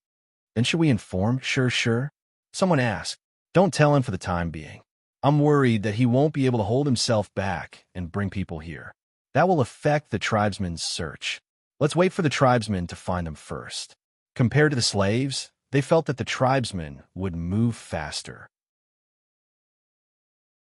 Then should we inform? Sure. Someone asked. Don't tell him for the time being. I'm worried that he won't be able to hold himself back and bring people here. That will affect the tribesmen's search. Let's wait for the tribesmen to find them first. Compared to the slaves, they felt that the tribesmen would move faster.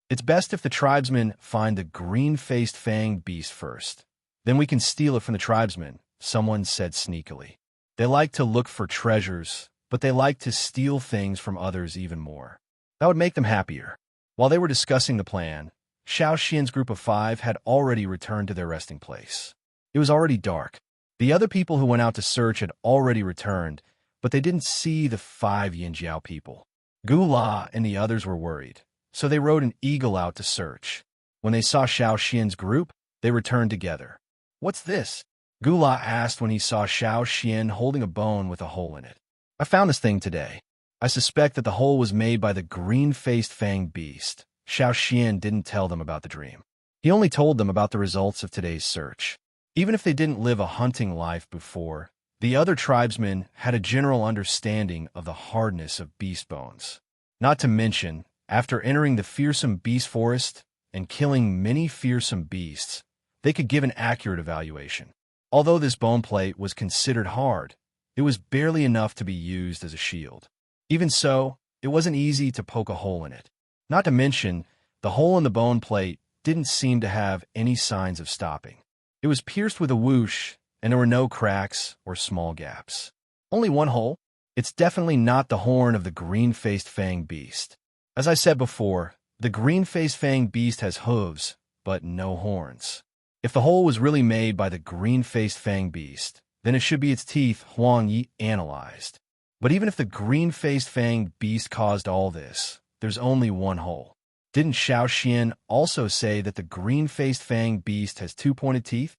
It's best if the tribesmen find the green-faced fanged beast first. Then we can steal it from the tribesmen, someone said sneakily. They like to look for treasures, but they like to steal things from others even more. That would make them happier. While they were discussing the plan, Xiao Xian's group of 5 had already returned to their resting place. It was already dark. The other people who went out to search had already returned, but they didn't see the 5 Yinjiao people. Gula and the others were worried, so they rode an eagle out to search. When they saw Xiao Xian's group, they returned together. What's this? Gula asked when he saw Xiao Xian holding a bone with a hole in it. I found this thing today. I suspect that the hole was made by the green-faced fanged beast. Xiao Xian didn't tell them about the dream. He only told them about the results of today's search. Even if they didn't live a hunting life before, the other tribesmen had a general understanding of the hardness of beast bones. Not to mention, after entering the fearsome beast forest and killing many fearsome beasts, they could give an accurate evaluation. Although this bone plate was considered hard, it was barely enough to be used as a shield. Even so, it wasn't easy to poke a hole in it. Not to mention, the hole in the bone plate didn't seem to have any signs of stopping. It was pierced with a whoosh, and there were no cracks or small gaps. Only one hole? It's definitely not the horn of the green-faced fanged beast. As I said before, the green-faced fanged beast has hooves, but no horns. If the hole was really made by the green-faced fanged beast, then it should be its teeth, Huang Yi analyzed. But even if the green-faced fanged beast caused all this, there's only one hole. Didn't Xiao Xian also say that the green-faced fanged beast has two pointed teeth?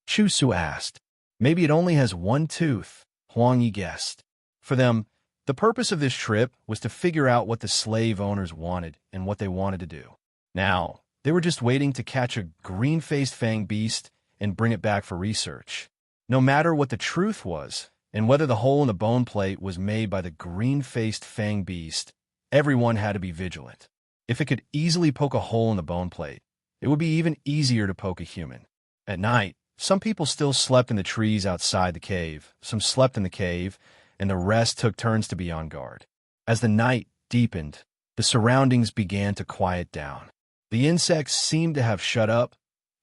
Chu Su asked. Maybe it only has one tooth, Huang Yi guessed. For them, the purpose of this trip was to figure out what the slave owners wanted and what they wanted to do. Now, they were just waiting to catch a green-faced fanged beast and bring it back for research. No matter what the truth was, and whether the hole in the bone plate was made by the green-faced fanged beast, everyone had to be vigilant. If it could easily poke a hole in the bone plate, it would be even easier to poke a human. At night, some people still slept in the trees outside the cave, some slept in the cave, and the rest took turns to be on guard. As the night deepened, the surroundings began to quiet down. The insects seemed to have shut up,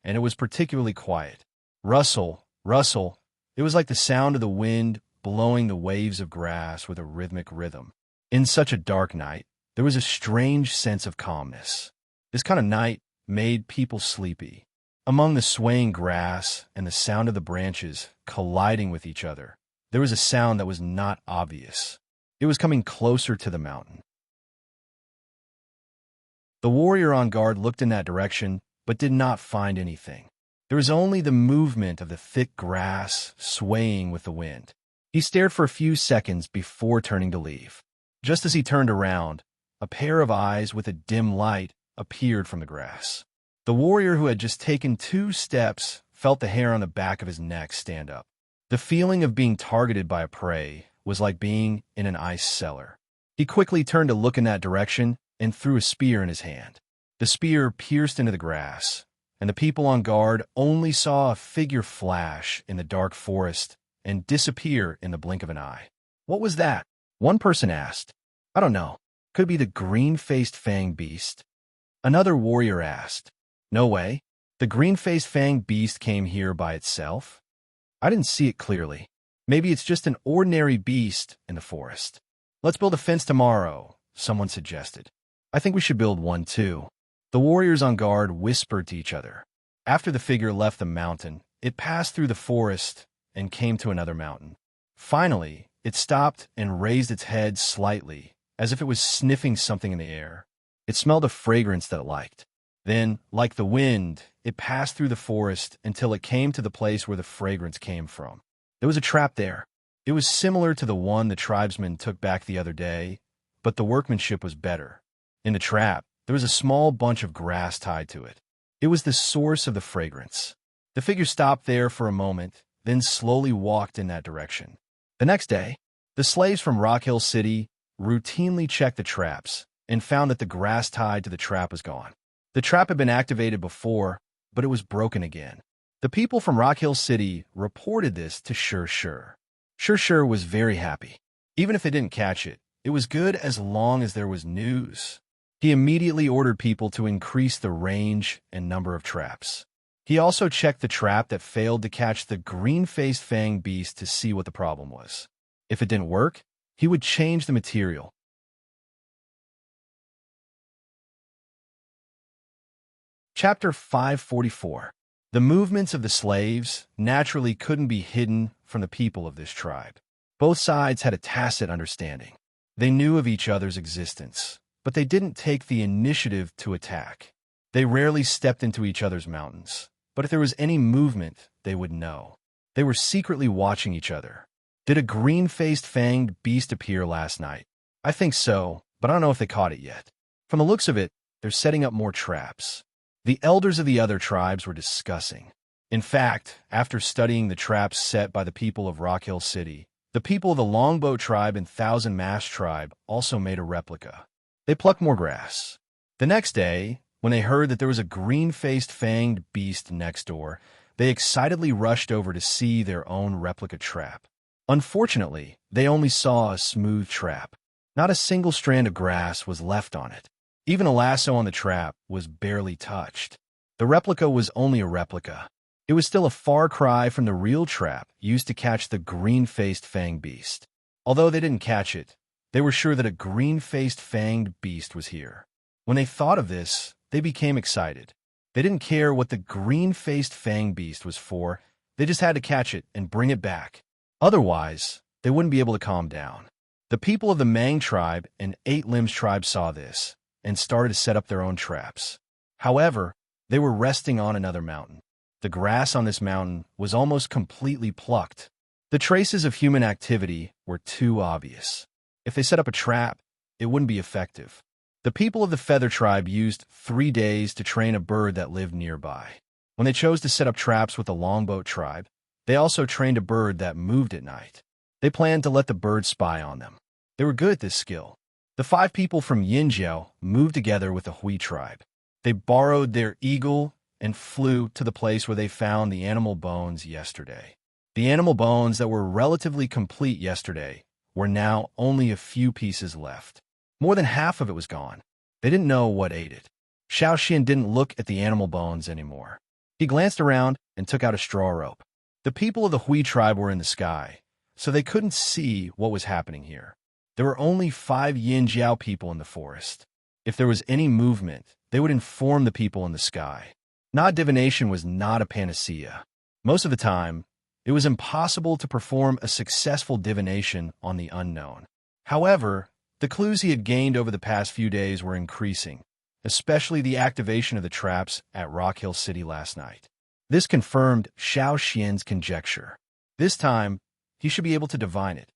and it was particularly quiet. Rustle, rustle. It was like the sound of the wind blowing the waves of grass with a rhythmic rhythm. In such a dark night, there was a strange sense of calmness. This kind of night made people sleepy. Among the swaying grass and the sound of the branches colliding with each other, there was a sound that was not obvious. It was coming closer to the mountain. The warrior on guard looked in that direction, but did not find anything. There was only the movement of the thick grass swaying with the wind. He stared for a few seconds before turning to leave. Just as he turned around, a pair of eyes with a dim light appeared from the grass. The warrior who had just taken 2 steps felt the hair on the back of his neck stand up. The feeling of being targeted by a prey was like being in an ice cellar. He quickly turned to look in that direction and threw a spear in his hand. The spear pierced into the grass, and the people on guard only saw a figure flash in the dark forest and disappear in the blink of an eye. What was that? One person asked. I don't know. Could be the green-faced fanged beast. Another warrior asked. No way. The green-faced fanged beast came here by itself? I didn't see it clearly. Maybe it's just an ordinary beast in the forest. Let's build a fence tomorrow, someone suggested. I think we should build one too. The warriors on guard whispered to each other. After the figure left the mountain, it passed through the forest and came to another mountain. Finally, it stopped and raised its head slightly, as if it was sniffing something in the air. It smelled a fragrance that it liked. Then, like the wind, it passed through the forest until it came to the place where the fragrance came from. There was a trap there. It was similar to the one the tribesmen took back the other day, but the workmanship was better. In the trap, there was a small bunch of grass tied to it. It was the source of the fragrance. The figure stopped there for a moment, then slowly walked in that direction. The next day, the slaves from Rock Hill City routinely checked the traps and found that the grass tied to the trap was gone. The trap had been activated before, but it was broken again. The people from Rock Hill City reported this to Sure Sure. Sure Sure was very happy. Even if they didn't catch it, it was good as long as there was news. He immediately ordered people to increase the range and number of traps. He also checked the trap that failed to catch the green-faced fanged beast to see what the problem was. If it didn't work, he would change the material. Chapter 544. The movements of the slaves naturally couldn't be hidden from the people of this tribe. Both sides had a tacit understanding. They knew of each other's existence, but they didn't take the initiative to attack. They rarely stepped into each other's mountains, but if there was any movement, they would know. They were secretly watching each other. Did a green-faced fanged beast appear last night? I think so, but I don't know if they caught it yet. From the looks of it, they're setting up more traps. The elders of the other tribes were discussing. In fact, after studying the traps set by the people of Rock Hill City, the people of the Longboat tribe and Thousand Mast tribe also made a replica. They plucked more grass. The next day, when they heard that there was a green-faced fanged beast next door, they excitedly rushed over to see their own replica trap. Unfortunately, they only saw a smooth trap. Not a single strand of grass was left on it. Even a lasso on the trap was barely touched. The replica was only a replica. It was still a far cry from the real trap used to catch the green-faced fanged beast. Although they didn't catch it, they were sure that a green-faced fanged beast was here. When they thought of this, they became excited. They didn't care what the green-faced fanged beast was for. They just had to catch it and bring it back. Otherwise, they wouldn't be able to calm down. The people of the Mang tribe and Eight Limbs tribe saw this and started to set up their own traps. However, they were resting on another mountain. The grass on this mountain was almost completely plucked. The traces of human activity were too obvious. If they set up a trap, it wouldn't be effective. The people of the Feather tribe used 3 days to train a bird that lived nearby. When they chose to set up traps with the Longboat tribe, they also trained a bird that moved at night. They planned to let the bird spy on them. They were good at this skill. The 5 people from Yinjiao moved together with the Hui tribe. They borrowed their eagle and flew to the place where they found the animal bones yesterday. The animal bones that were relatively complete yesterday were now only a few pieces left. More than half of it was gone. They didn't know what ate it. Xiaoxian didn't look at the animal bones anymore. He glanced around and took out a straw rope. The people of the Hui tribe were in the sky, so they couldn't see what was happening here. There were only 5 Yinjiao people in the forest. If there was any movement, they would inform the people in the sky. Not divination was not a panacea. Most of the time, it was impossible to perform a successful divination on the unknown. However, the clues he had gained over the past few days were increasing, especially the activation of the traps at Rock Hill City last night. This confirmed Xiao Xian's conjecture. This time, he should be able to divine it.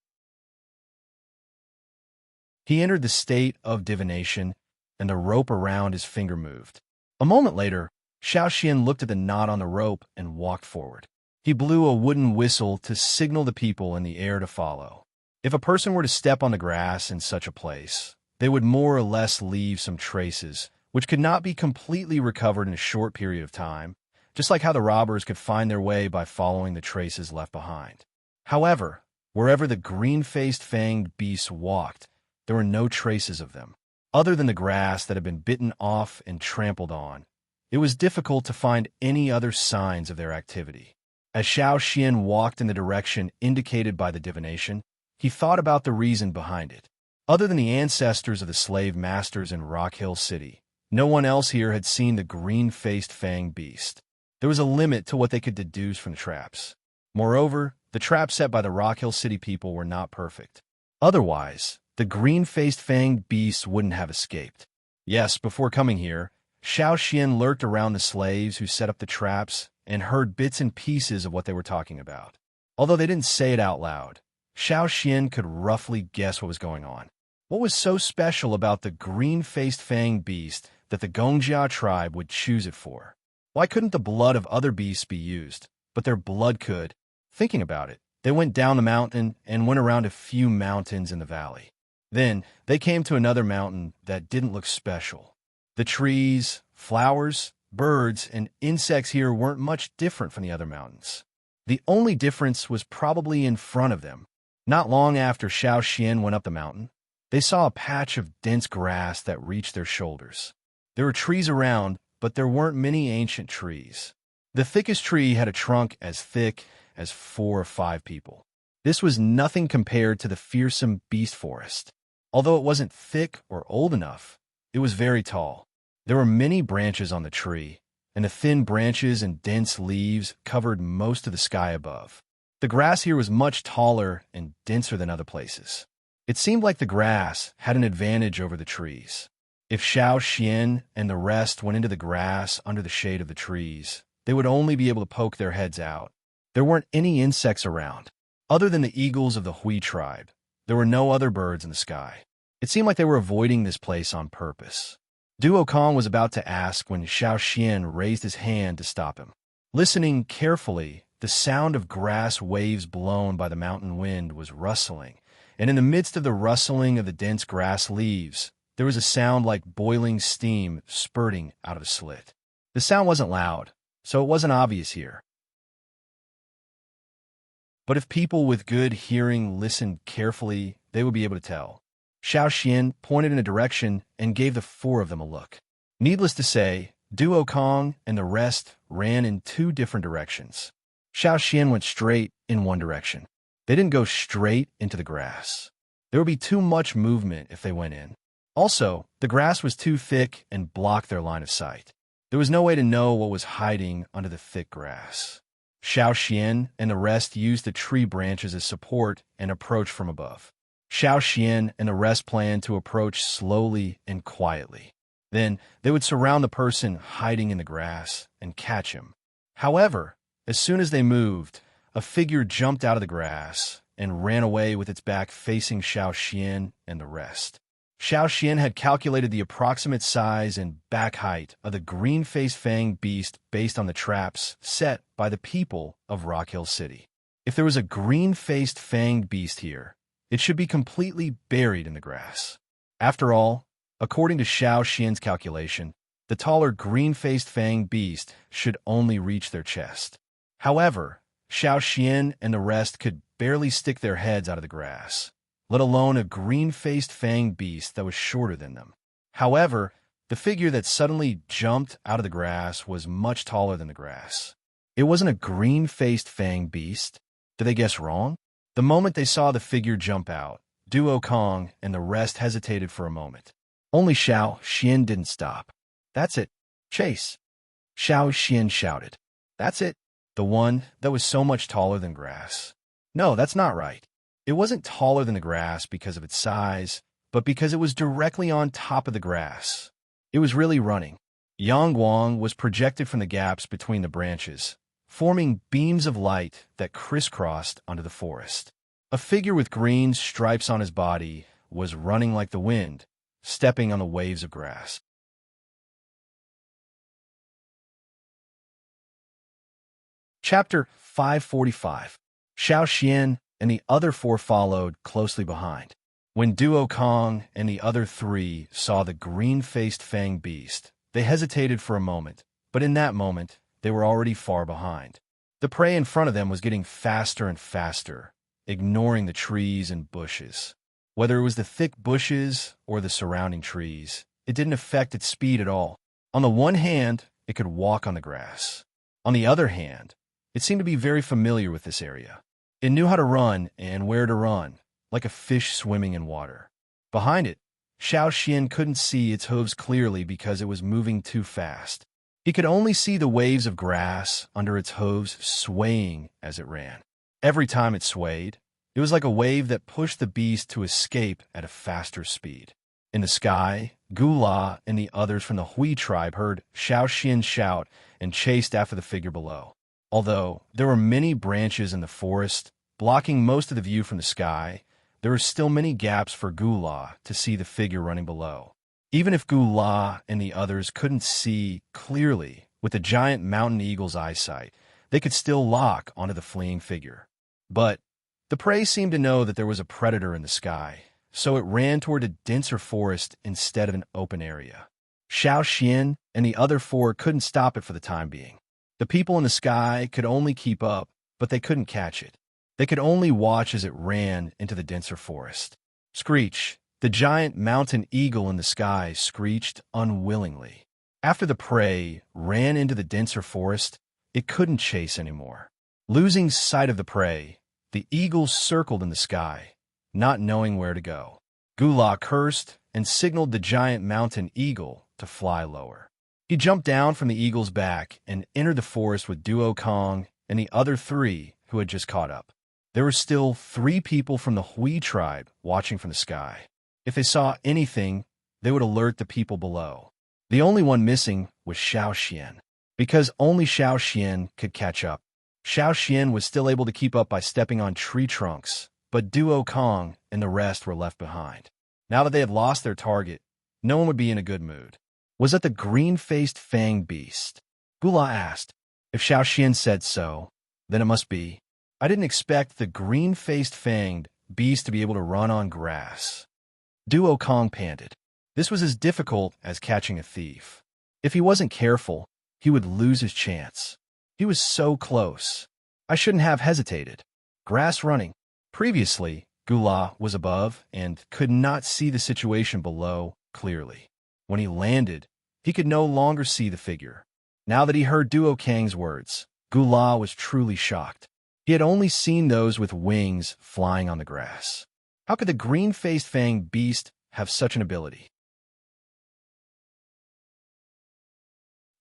He entered the state of divination, and the rope around his finger moved. A moment later, Xiao Xian looked at the knot on the rope and walked forward. He blew a wooden whistle to signal the people in the air to follow. If a person were to step on the grass in such a place, they would more or less leave some traces, which could not be completely recovered in a short period of time, just like how the robbers could find their way by following the traces left behind. However, wherever the green-faced fanged beasts walked, there were no traces of them. Other than the grass that had been bitten off and trampled on, it was difficult to find any other signs of their activity. As Xiao Xian walked in the direction indicated by the divination, he thought about the reason behind it. Other than the ancestors of the slave masters in Rock Hill City, no one else here had seen the green-faced fanged beast. There was a limit to what they could deduce from the traps. Moreover, the traps set by the Rock Hill City people were not perfect. Otherwise, the green-faced fanged beast wouldn't have escaped. Yes, before coming here, Xiao Xian lurked around the slaves who set up the traps and heard bits and pieces of what they were talking about. Although they didn't say it out loud, Xiao Xian could roughly guess what was going on. What was so special about the green-faced fanged beast that the Gongjia tribe would choose it for? Why couldn't the blood of other beasts be used, but their blood could? Thinking about it, they went down the mountain and went around a few mountains in the valley. Then, they came to another mountain that didn't look special. The trees, flowers, birds, and insects here weren't much different from the other mountains. The only difference was probably in front of them. Not long after Xiao Xian went up the mountain, they saw a patch of dense grass that reached their shoulders. There were trees around, but there weren't many ancient trees. The thickest tree had a trunk as thick as 4 or 5 people. This was nothing compared to the fearsome beast forest. Although it wasn't thick or old enough, it was very tall. There were many branches on the tree, and the thin branches and dense leaves covered most of the sky above. The grass here was much taller and denser than other places. It seemed like the grass had an advantage over the trees. If Xiao Xian and the rest went into the grass under the shade of the trees, they would only be able to poke their heads out. There weren't any insects around. Other than the eagles of the Hui tribe, there were no other birds in the sky. It seemed like they were avoiding this place on purpose. Duo Kong was about to ask when Xiao Xian raised his hand to stop him. Listening carefully, the sound of grass waves blown by the mountain wind was rustling, and in the midst of the rustling of the dense grass leaves, there was a sound like boiling steam spurting out of a slit. The sound wasn't loud, so it wasn't obvious here. But if people with good hearing listened carefully, they would be able to tell. Xiao Xian pointed in a direction and gave the 4 of them a look. Needless to say, Duo Kong and the rest ran in 2 different directions. Xiao Xian went straight in one direction. They didn't go straight into the grass. There would be too much movement if they went in. Also, the grass was too thick and blocked their line of sight. There was no way to know what was hiding under the thick grass. Xiao Xian and the rest used the tree branches as support and approached from above. Xiao Xian and the rest planned to approach slowly and quietly. Then they would surround the person hiding in the grass and catch him. However, as soon as they moved, a figure jumped out of the grass and ran away with its back facing Xiao Xian and the rest. Xiao Xian had calculated the approximate size and back height of the green-faced fanged beast based on the traps set by the people of Rock Hill City. If there was a green-faced fanged beast here, it should be completely buried in the grass. After all, according to Xiao Xian's calculation, the taller green-faced fanged beast should only reach their chest. However, Xiao Xian and the rest could barely stick their heads out of the grass, let alone a green-faced fanged beast that was shorter than them. However, the figure that suddenly jumped out of the grass was much taller than the grass. It wasn't a green-faced fanged beast. Did they guess wrong? The moment they saw the figure jump out, Duo Kong and the rest hesitated for a moment. Only Xiao Xian didn't stop. "That's it. Chase!" Xiao Xian shouted. "That's it. The one that was so much taller than grass." No, that's not right. It wasn't taller than the grass because of its size, but because it was directly on top of the grass. It was really running. Yang Guang was projected from the gaps between the branches, forming beams of light that crisscrossed onto the forest. A figure with green stripes on his body was running like the wind, stepping on the waves of grass. Chapter 545. Xiao Xian and the other four followed closely behind. When Duo Kong and the other three saw the green-faced fanged beast, they hesitated for a moment, but in that moment, they were already far behind. The prey in front of them was getting faster and faster, ignoring the trees and bushes. Whether it was the thick bushes or the surrounding trees, it didn't affect its speed at all. On the one hand, it could walk on the grass. On the other hand, it seemed to be very familiar with this area. It knew how to run and where to run, like a fish swimming in water. Behind it, Xiao Xian couldn't see its hooves clearly because it was moving too fast. He could only see the waves of grass under its hooves swaying as it ran. Every time it swayed, it was like a wave that pushed the beast to escape at a faster speed. In the sky, Gula and the others from the Hui tribe heard Xiao Xian shout and chased after the figure below. Although there were many branches in the forest, blocking most of the view from the sky, there were still many gaps for Gula to see the figure running below. Even if Gula and the others couldn't see clearly with the giant mountain eagle's eyesight, they could still lock onto the fleeing figure. But the prey seemed to know that there was a predator in the sky, so it ran toward a denser forest instead of an open area. Xiao Xian and the other four couldn't stop it for the time being. The people in the sky could only keep up, but they couldn't catch it. They could only watch as it ran into the denser forest. Screech, the giant mountain eagle in the sky, screeched unwillingly. After the prey ran into the denser forest, it couldn't chase anymore. Losing sight of the prey, the eagle circled in the sky, not knowing where to go. Gula cursed and signaled the giant mountain eagle to fly lower. He jumped down from the eagle's back and entered the forest with Duo Kong and the other three who had just caught up. There were still 3 people from the Hui tribe watching from the sky. If they saw anything, they would alert the people below. The only one missing was Xiao Xian, because only Xiao Xian could catch up. Xiao Xian was still able to keep up by stepping on tree trunks, but Duo Kong and the rest were left behind. Now that they had lost their target, no one would be in a good mood. Was that the green-faced fanged beast? Gula asked. If Xiao Xian said so, then it must be. I didn't expect the green-faced fanged beast to be able to run on grass. Duo Kong panted. This was as difficult as catching a thief. If he wasn't careful, he would lose his chance. He was so close. I shouldn't have hesitated. Grass running. Previously, Gula was above and could not see the situation below clearly. When he landed, he could no longer see the figure. Now that he heard Duo Kang's words, Gula was truly shocked. He had only seen those with wings flying on the grass. How could the green-faced fanged beast have such an ability?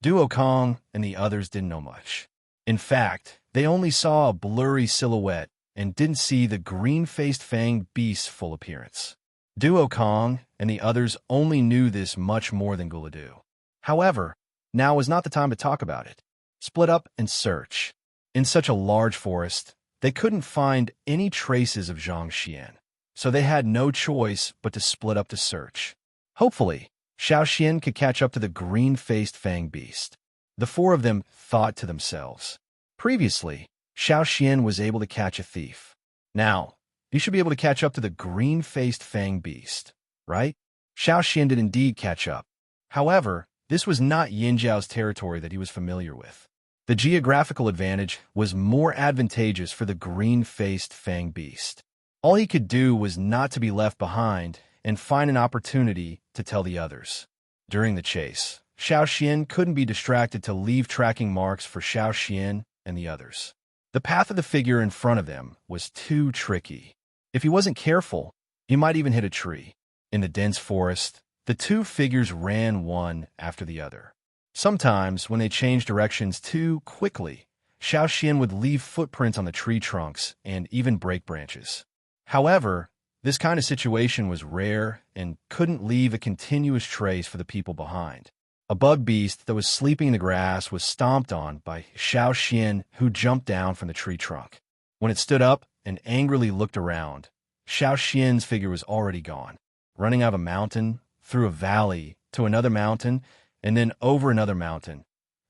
Duo Kong and the others didn't know much. In fact, they only saw a blurry silhouette and didn't see the green-faced fanged beast's full appearance. Duo Kong and the others only knew this much more than Guladu. However, now was not the time to talk about it. Split up and search. In such a large forest, they couldn't find any traces of Zhang Xian, so they had no choice but to split up to search. Hopefully, Xiao Xian could catch up to the green-faced fanged beast. The four of them thought to themselves. Previously, Xiao Xian was able to catch a thief. Now, he should be able to catch up to the green-faced fanged beast, right? Xiao Xian did indeed catch up. However, this was not Yin Jiao's territory that he was familiar with. The geographical advantage was more advantageous for the green-faced fanged beast. All he could do was not to be left behind and find an opportunity to tell the others. During the chase, Xiao Xian couldn't be distracted to leave tracking marks for Xiao Xian and the others. The path of the figure in front of them was too tricky. If he wasn't careful, he might even hit a tree. In the dense forest, the two figures ran one after the other. Sometimes, when they changed directions too quickly, Xiao Xian would leave footprints on the tree trunks and even break branches. However, this kind of situation was rare and couldn't leave a continuous trace for the people behind. A bug beast that was sleeping in the grass was stomped on by Xiao Xian, who jumped down from the tree trunk. When it stood up and angrily looked around, Xiao Xian's figure was already gone, running out of a mountain, through a valley, to another mountain, and then over another mountain.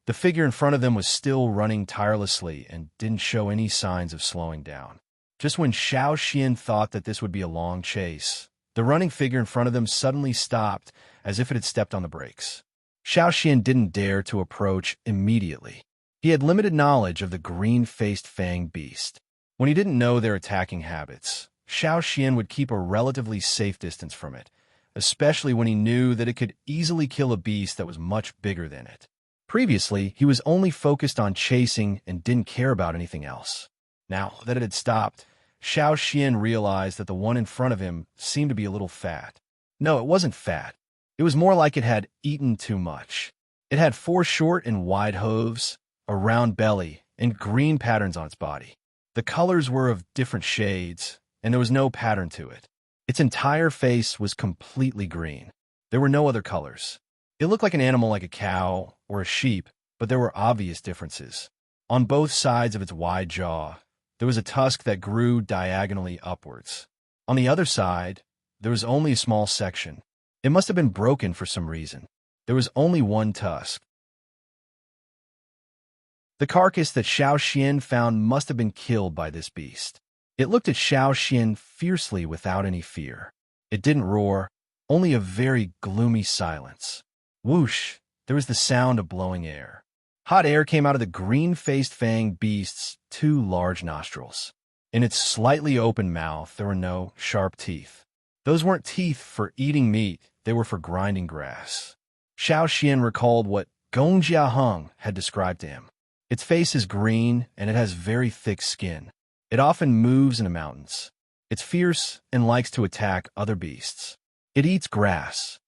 The figure in front of them was still running tirelessly and didn't show any signs of slowing down. Just when Xiao Xian thought that this would be a long chase, the running figure in front of them suddenly stopped as if it had stepped on the brakes. Xiao Xian didn't dare to approach immediately. He had limited knowledge of the green-faced fanged beast. When he didn't know their attacking habits, Xiao Xian would keep a relatively safe distance from it, especially when he knew that it could easily kill a beast that was much bigger than it. Previously, he was only focused on chasing and didn't care about anything else. Now that it had stopped, Xiao Xian realized that the one in front of him seemed to be a little fat. No, it wasn't fat. It was more like it had eaten too much. It had 4 short and wide hooves, a round belly, and green patterns on its body. The colors were of different shades, and there was no pattern to it. Its entire face was completely green. There were no other colors. It looked like an animal like a cow or a sheep, but there were obvious differences. On both sides of its wide jaw, there was a tusk that grew diagonally upwards. On the other side, there was only a small section. It must have been broken for some reason. There was only one tusk. The carcass that Xiao Xian found must have been killed by this beast. It looked at Xiao Xian fiercely without any fear. It didn't roar, only a very gloomy silence. Whoosh! There was the sound of blowing air. Hot air came out of the green-faced fanged beast's 2 large nostrils. In its slightly open mouth, there were no sharp teeth. Those weren't teeth for eating meat, they were for grinding grass. Xiao Xian recalled what Gong Jiaheng had described to him. Its face is green, and it has very thick skin. It often moves in the mountains. It's fierce and likes to attack other beasts. It eats grass.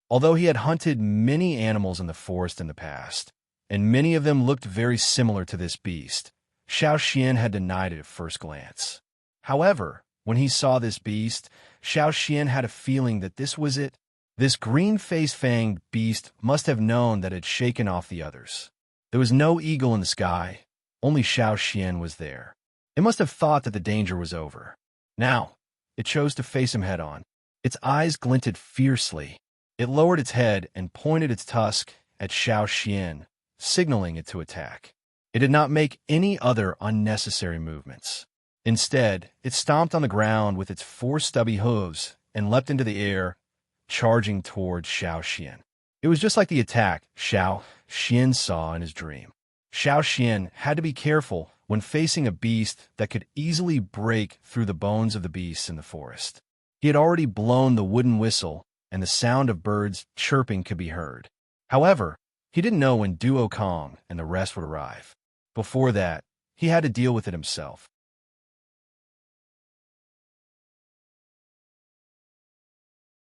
Although he had hunted many animals in the forest in the past, and many of them looked very similar to this beast, Xiao Xian had denied it at first glance. However, when he saw this beast, Xiao Xian had a feeling that this was it. This green-faced fanged beast must have known that it had shaken off the others. There was no eagle in the sky, only Xiao Xian was there. It must have thought that the danger was over. Now, it chose to face him head-on. Its eyes glinted fiercely. It lowered its head and pointed its tusk at Xiao Xian, signaling it to attack. It did not make any other unnecessary movements. Instead, it stomped on the ground with its 4 stubby hooves and leapt into the air, charging towards Xiao Xian. It was just like the attack Xiao Xian saw in his dream. Xiao Xian had to be careful when facing a beast that could easily break through the bones of the beasts in the forest. He had already blown the wooden whistle, and the sound of birds chirping could be heard. However, he didn't know when Duo Kong and the rest would arrive. Before that, he had to deal with it himself.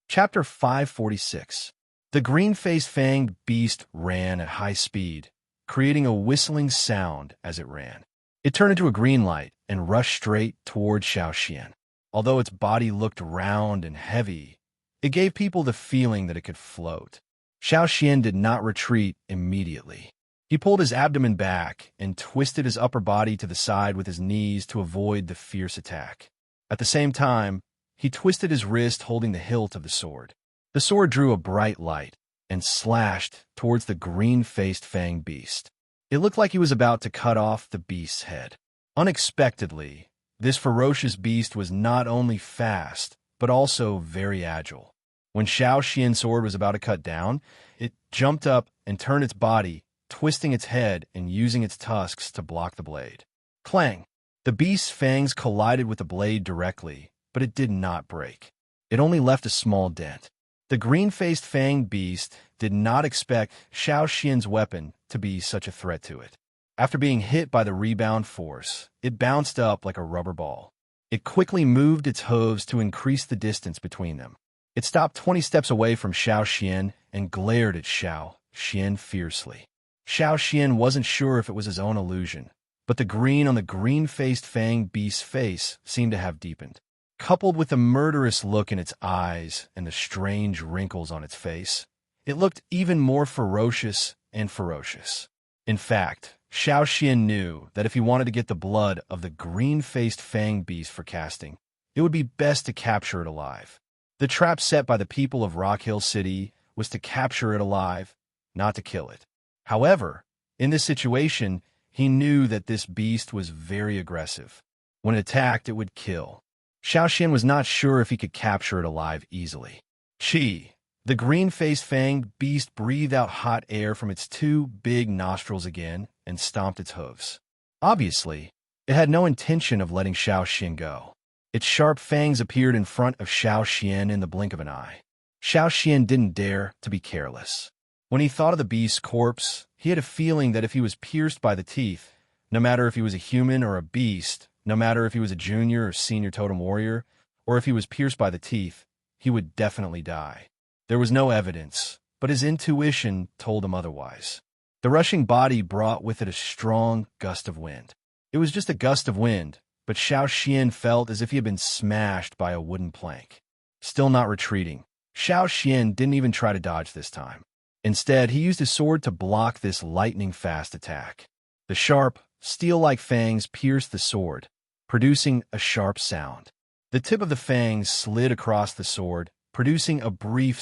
Chapter 546. The green-faced fanged beast ran at high speed, creating a whistling sound as it ran. It turned into a green light and rushed straight toward Xiaoxian. Although its body looked round and heavy, it gave people the feeling that it could float. Xiaoxian did not retreat immediately. He pulled his abdomen back and twisted his upper body to the side with his knees to avoid the fierce attack. At the same time, he twisted his wrist holding the hilt of the sword. The sword drew a bright light and slashed towards the green-faced fanged beast. It looked like he was about to cut off the beast's head. Unexpectedly, this ferocious beast was not only fast, but also very agile. When Xiaoxian's sword was about to cut down, it jumped up and turned its body, twisting its head and using its tusks to block the blade. Clang! The beast's fangs collided with the blade directly, but it did not break. It only left a small dent. The green-faced fanged beast did not expect Xiaoxian's weapon to be such a threat to it. After being hit by the rebound force, it bounced up like a rubber ball. It quickly moved its hooves to increase the distance between them. It stopped 20 steps away from Xiaoxian and glared at Xiaoxian fiercely. Xiaoxian wasn't sure if it was his own illusion, but the green on the green-faced fanged beast's face seemed to have deepened. Coupled with the murderous look in its eyes and the strange wrinkles on its face, it looked even more ferocious and ferocious. In fact, Xiaoxian knew that if he wanted to get the blood of the green-faced fanged beast for casting, it would be best to capture it alive. The trap set by the people of Rock Hill City was to capture it alive, not to kill it. However, in this situation, he knew that this beast was very aggressive. When it attacked, it would kill. Xiaoxian was not sure if he could capture it alive easily. The green-faced fanged beast breathed out hot air from its two big nostrils again and stomped its hooves. Obviously, it had no intention of letting Xiaoxian go. Its sharp fangs appeared in front of Xiaoxian in the blink of an eye. Xiaoxian didn't dare to be careless. When he thought of the beast's corpse, he had a feeling that if he was pierced by the teeth, no matter if he was a human or a beast, no matter if he was a junior or senior totem warrior, or if he was pierced by the teeth, he would definitely die. There was no evidence, but his intuition told him otherwise. The rushing body brought with it a strong gust of wind. It was just a gust of wind, but Xiaoxian felt as if he had been smashed by a wooden plank. Still not retreating, Xiaoxian didn't even try to dodge this time. Instead, he used his sword to block this lightning-fast attack. The sharp, steel-like fangs pierced the sword, producing a sharp sound. The tip of the fangs slid across the sword, producing a brief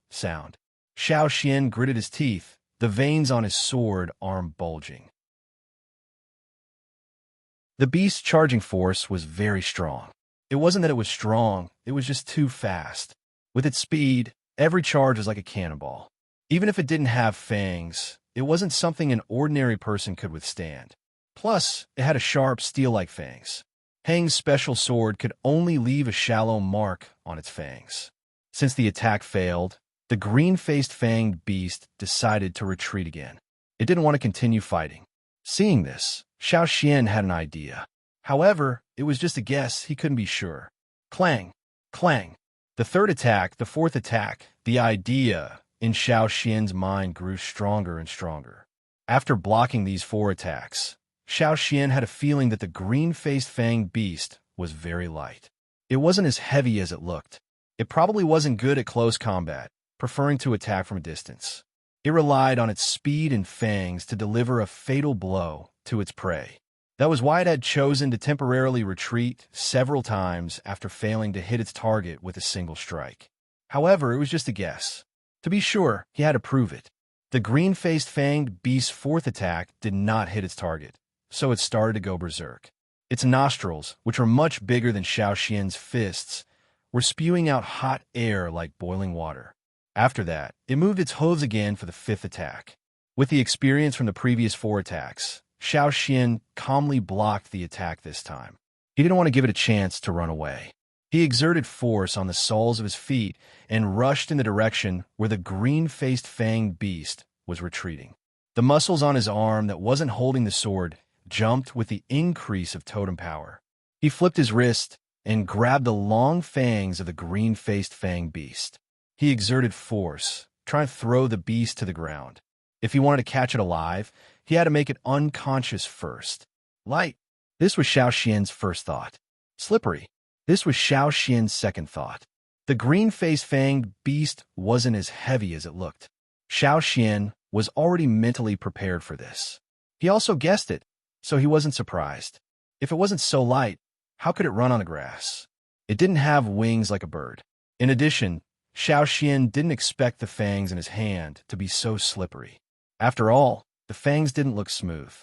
sound. Xiaoxian gritted his teeth, the veins on his sword arm bulging. The beast's charging force was very strong. It wasn't that it was strong, it was just too fast. With its speed, every charge was like a cannonball. Even if it didn't have fangs, it wasn't something an ordinary person could withstand. Plus, it had a sharp, steel-like fangs. Hang's special sword could only leave a shallow mark on its fangs. Since the attack failed, the green-faced fanged beast decided to retreat again. It didn't want to continue fighting. Seeing this, Xiaoxian had an idea. However, it was just a guess, he couldn't be sure. Clang! Clang! The third attack, the fourth attack, the idea in Xiaoxian's mind grew stronger and stronger. After blocking these 4 attacks, Xiaoxian had a feeling that the green-faced fanged beast was very light. It wasn't as heavy as it looked. It probably wasn't good at close combat, preferring to attack from a distance. It relied on its speed and fangs to deliver a fatal blow to its prey. That was why it had chosen to temporarily retreat several times after failing to hit its target with a single strike. However, it was just a guess. To be sure, he had to prove it. The green-faced fanged beast's 4th attack did not hit its target, so it started to go berserk. Its nostrils, which were much bigger than Xiaoxian's fists, were spewing out hot air like boiling water. After that, it moved its hooves again for the 5th attack. With the experience from the previous 4 attacks, Xiaoxian calmly blocked the attack this time. He didn't want to give it a chance to run away. He exerted force on the soles of his feet and rushed in the direction where the green-faced fanged beast was retreating. The muscles on his arm that wasn't holding the sword jumped with the increase of totem power. He flipped his wrist and grabbed the long fangs of the green-faced fanged beast. He exerted force, trying to throw the beast to the ground. If he wanted to catch it alive, he had to make it unconscious first. Light! This was Xiao Xian's first thought. Slippery. This was Xiao Xian's second thought. The green-faced fanged beast wasn't as heavy as it looked. Xiao Xian was already mentally prepared for this. He also guessed it, so he wasn't surprised. If it wasn't so light, how could it run on the grass? It didn't have wings like a bird. In addition, Xiao Xian didn't expect the fangs in his hand to be so slippery. After all, the fangs didn't look smooth.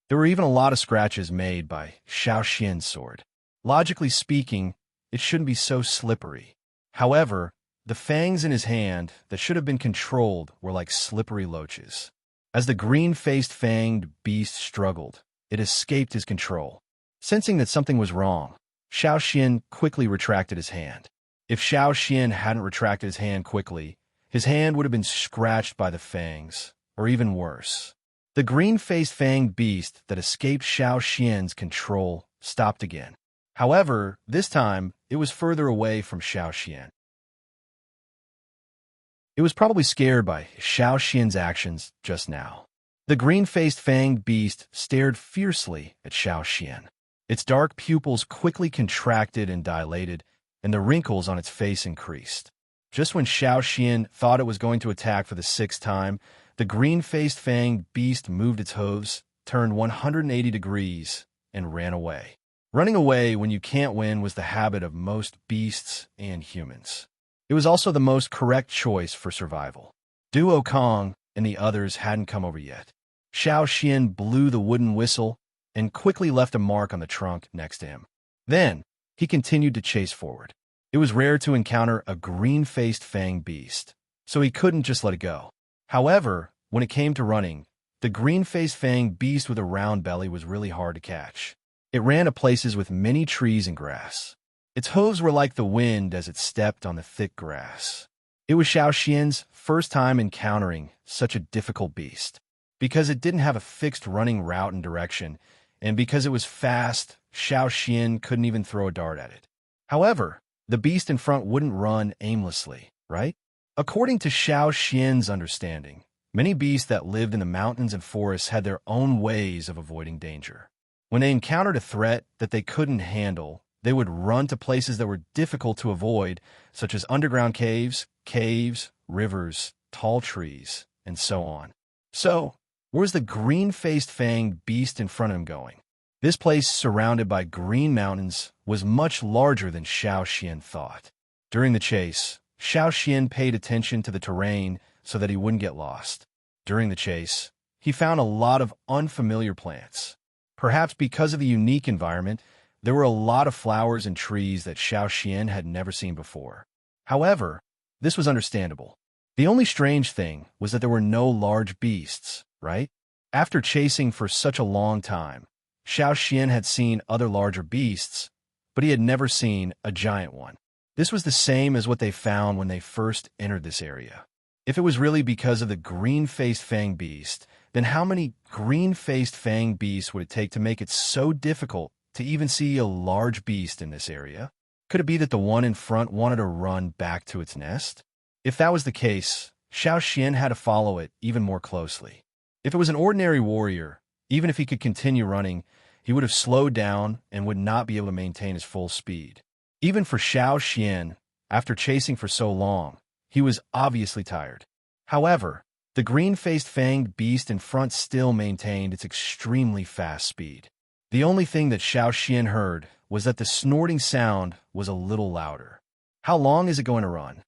There were even a lot of scratches made by Xiao Xian's sword. Logically speaking, it shouldn't be so slippery. However, the fangs in his hand that should have been controlled were like slippery loaches. As the green-faced fanged beast struggled, it escaped his control. Sensing that something was wrong, Xiao Xian quickly retracted his hand. If Xiao Xian hadn't retracted his hand quickly, his hand would have been scratched by the fangs, or even worse. The green-faced fanged beast that escaped Xiao Xian's control stopped again. However, this time, it was further away from Xiao Xian. It was probably scared by Xiao Xian's actions just now. The green-faced fanged beast stared fiercely at Xiao Xian. Its dark pupils quickly contracted and dilated, and the wrinkles on its face increased. Just when Xiao Xian thought it was going to attack for the sixth time, the green-faced fanged beast moved its hooves, turned 180 degrees, and ran away. Running away when you can't win was the habit of most beasts and humans. It was also the most correct choice for survival. Duo Kong and the others hadn't come over yet. Xiao Xian blew the wooden whistle and quickly left a mark on the trunk next to him. Then, he continued to chase forward. It was rare to encounter a green-faced fanged beast, so he couldn't just let it go. However, when it came to running, the green-faced fanged beast with a round belly was really hard to catch. It ran to places with many trees and grass. Its hooves were like the wind as it stepped on the thick grass. It was Xiao Xian's first time encountering such a difficult beast. Because it didn't have a fixed running route and direction, and because it was fast, Xiao Xian couldn't even throw a dart at it. However, the beast in front wouldn't run aimlessly, right? According to Xiao Xian's understanding, many beasts that lived in the mountains and forests had their own ways of avoiding danger. When they encountered a threat that they couldn't handle, they would run to places that were difficult to avoid, such as underground caves, rivers, tall trees, and so on. So, where's the green-faced fanged beast in front of him going? This place, surrounded by green mountains, was much larger than Xiao Xian thought. During the chase, Xiao Xian paid attention to the terrain so that he wouldn't get lost. During the chase, he found a lot of unfamiliar plants. Perhaps because of the unique environment, there were a lot of flowers and trees that Xiao Xian had never seen before. However, this was understandable. The only strange thing was that there were no large beasts, right? After chasing for such a long time, Xiao Xian had seen other larger beasts, but he had never seen a giant one. This was the same as what they found when they first entered this area. If it was really because of the green-faced fanged beast, then how many green-faced fanged beasts would it take to make it so difficult to even see a large beast in this area? Could it be that the one in front wanted to run back to its nest? If that was the case, Xiao Xian had to follow it even more closely. If it was an ordinary warrior, even if he could continue running, he would have slowed down and would not be able to maintain his full speed. Even for Xiao Xian, after chasing for so long, he was obviously tired. However, the green-faced fanged beast in front still maintained its extremely fast speed. The only thing that Xiao Xian heard was that the snorting sound was a little louder. How long is it going to run?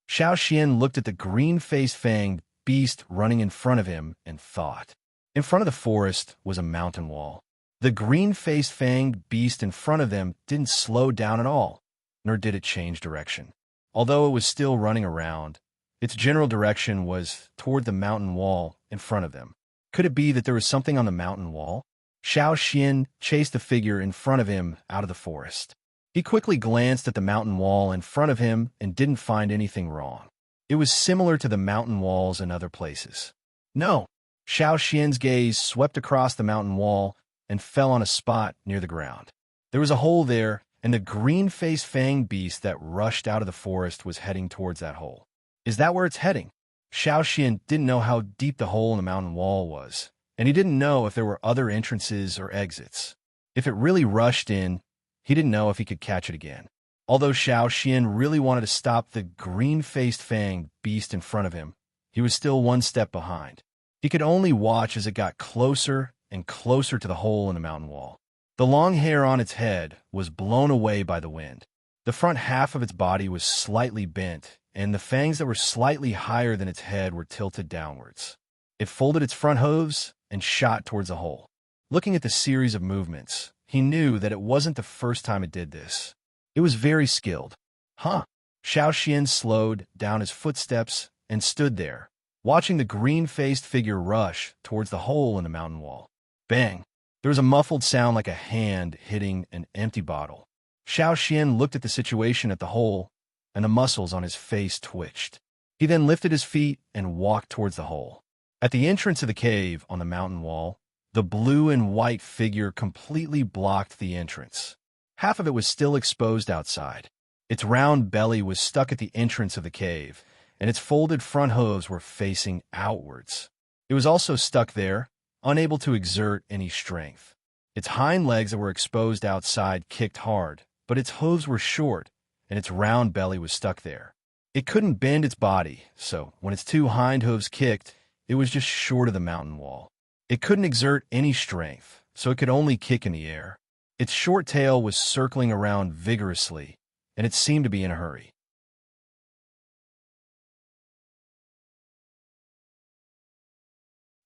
Xiao Xian looked at the green-faced fanged beast running in front of him and thought. In front of the forest was a mountain wall. The green-faced fanged beast in front of them didn't slow down at all, nor did it change direction. Although it was still running around, its general direction was toward the mountain wall in front of them. Could it be that there was something on the mountain wall? Xiao Xian chased the figure in front of him out of the forest. He quickly glanced at the mountain wall in front of him and didn't find anything wrong. It was similar to the mountain walls in other places. No. Xiao Xian's gaze swept across the mountain wall and fell on a spot near the ground. There was a hole there, and the green-faced fanged beast that rushed out of the forest was heading towards that hole. Is that where it's heading? Xiao Xian didn't know how deep the hole in the mountain wall was, and he didn't know if there were other entrances or exits. If it really rushed in, he didn't know if he could catch it again. Although Xiao Xian really wanted to stop the green-faced fanged beast in front of him, he was still one step behind. He could only watch as it got closer and closer to the hole in the mountain wall. The long hair on its head was blown away by the wind. The front half of its body was slightly bent, and the fangs that were slightly higher than its head were tilted downwards. It folded its front hooves and shot towards the hole. Looking at the series of movements, he knew that it wasn't the first time it did this. It was very skilled. Xiao Xian slowed down his footsteps and stood there, watching the green-faced figure rush towards the hole in the mountain wall. Bang! There was a muffled sound like a hand hitting an empty bottle. Xiao Xian looked at the situation at the hole, and the muscles on his face twitched. He then lifted his feet and walked towards the hole. At the entrance of the cave on the mountain wall, the blue and white figure completely blocked the entrance. Half of it was still exposed outside. Its round belly was stuck at the entrance of the cave, and its folded front hooves were facing outwards. It was also stuck there, unable to exert any strength. Its hind legs that were exposed outside kicked hard, but its hooves were short, and its round belly was stuck there. It couldn't bend its body, so when its two hind hooves kicked, it was just short of the mountain wall. It couldn't exert any strength, so it could only kick in the air. Its short tail was circling around vigorously, and it seemed to be in a hurry.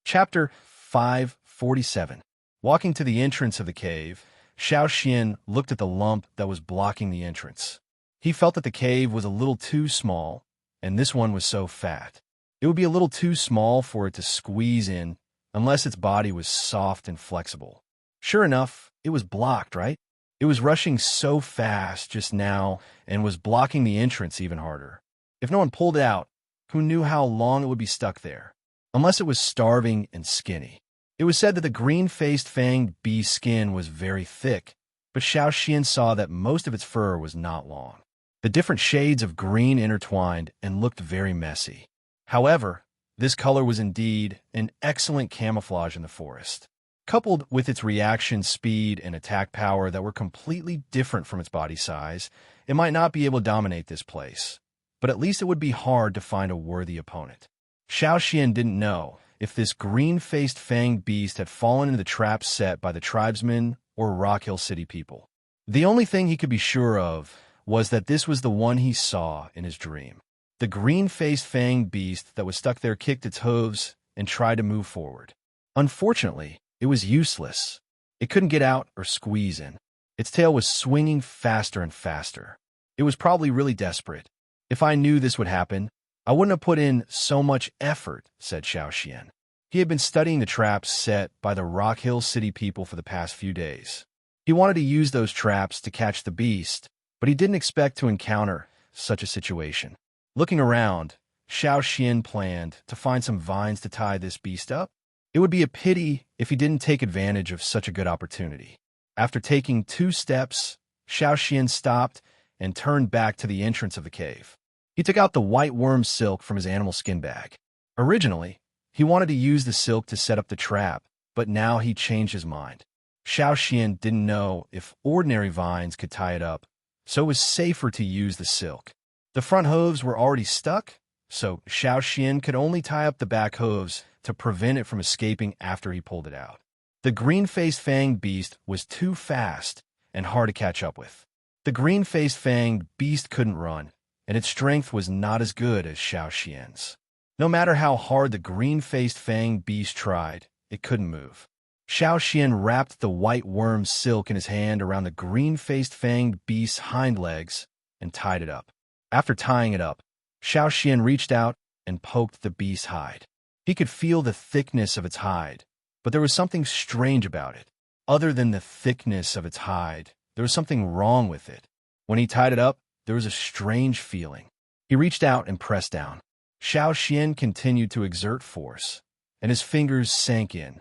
Chapter 547. Walking to the entrance of the cave, Xiao Xian looked at the lump that was blocking the entrance. He felt that the cave was a little too small, and this one was so fat. It would be a little too small for it to squeeze in unless its body was soft and flexible. Sure enough, it was blocked, right? It was rushing so fast just now and was blocking the entrance even harder. If no one pulled it out, who knew how long it would be stuck there? Unless it was starving and skinny. It was said that the green-faced fanged beast's skin was very thick, but Xiao Xian saw that most of its fur was not long. The different shades of green intertwined and looked very messy. However, this color was indeed an excellent camouflage in the forest. Coupled with its reaction speed and attack power that were completely different from its body size, it might not be able to dominate this place, but at least it would be hard to find a worthy opponent. Xiao Xian didn't know if this green-faced fanged beast had fallen into the trap set by the tribesmen or Rock Hill City people. The only thing he could be sure of was that this was the one he saw in his dream. The green-faced fanged beast that was stuck there kicked its hooves and tried to move forward. Unfortunately, it was useless. It couldn't get out or squeeze in. Its tail was swinging faster and faster. It was probably really desperate. If I knew this would happen, I wouldn't have put in so much effort, said Xiao Xian. He had been studying the traps set by the Rock Hill City people for the past few days. He wanted to use those traps to catch the beast, but he didn't expect to encounter such a situation. Looking around, Xiao Xian planned to find some vines to tie this beast up. It would be a pity if he didn't take advantage of such a good opportunity. After taking 2 steps, Xiao Xian stopped and turned back to the entrance of the cave. He took out the white worm silk from his animal skin bag. Originally, he wanted to use the silk to set up the trap, but now he changed his mind. Xiao Xian didn't know if ordinary vines could tie it up, so it was safer to use the silk. The front hooves were already stuck, so Xiao Xian could only tie up the back hooves to prevent it from escaping after he pulled it out. The green-faced fanged beast was too fast and hard to catch up with. The green-faced fanged beast couldn't run, and its strength was not as good as Xiao Xian's. No matter how hard the green-faced fanged beast tried, it couldn't move. Xiao Xian wrapped the white worm silk in his hand around the green-faced fanged beast's hind legs and tied it up. After tying it up, Xiao Xian reached out and poked the beast's hide. He could feel the thickness of its hide, but there was something strange about it. Other than the thickness of its hide, there was something wrong with it. When he tied it up, there was a strange feeling. He reached out and pressed down. Xiao Xian continued to exert force, and his fingers sank in.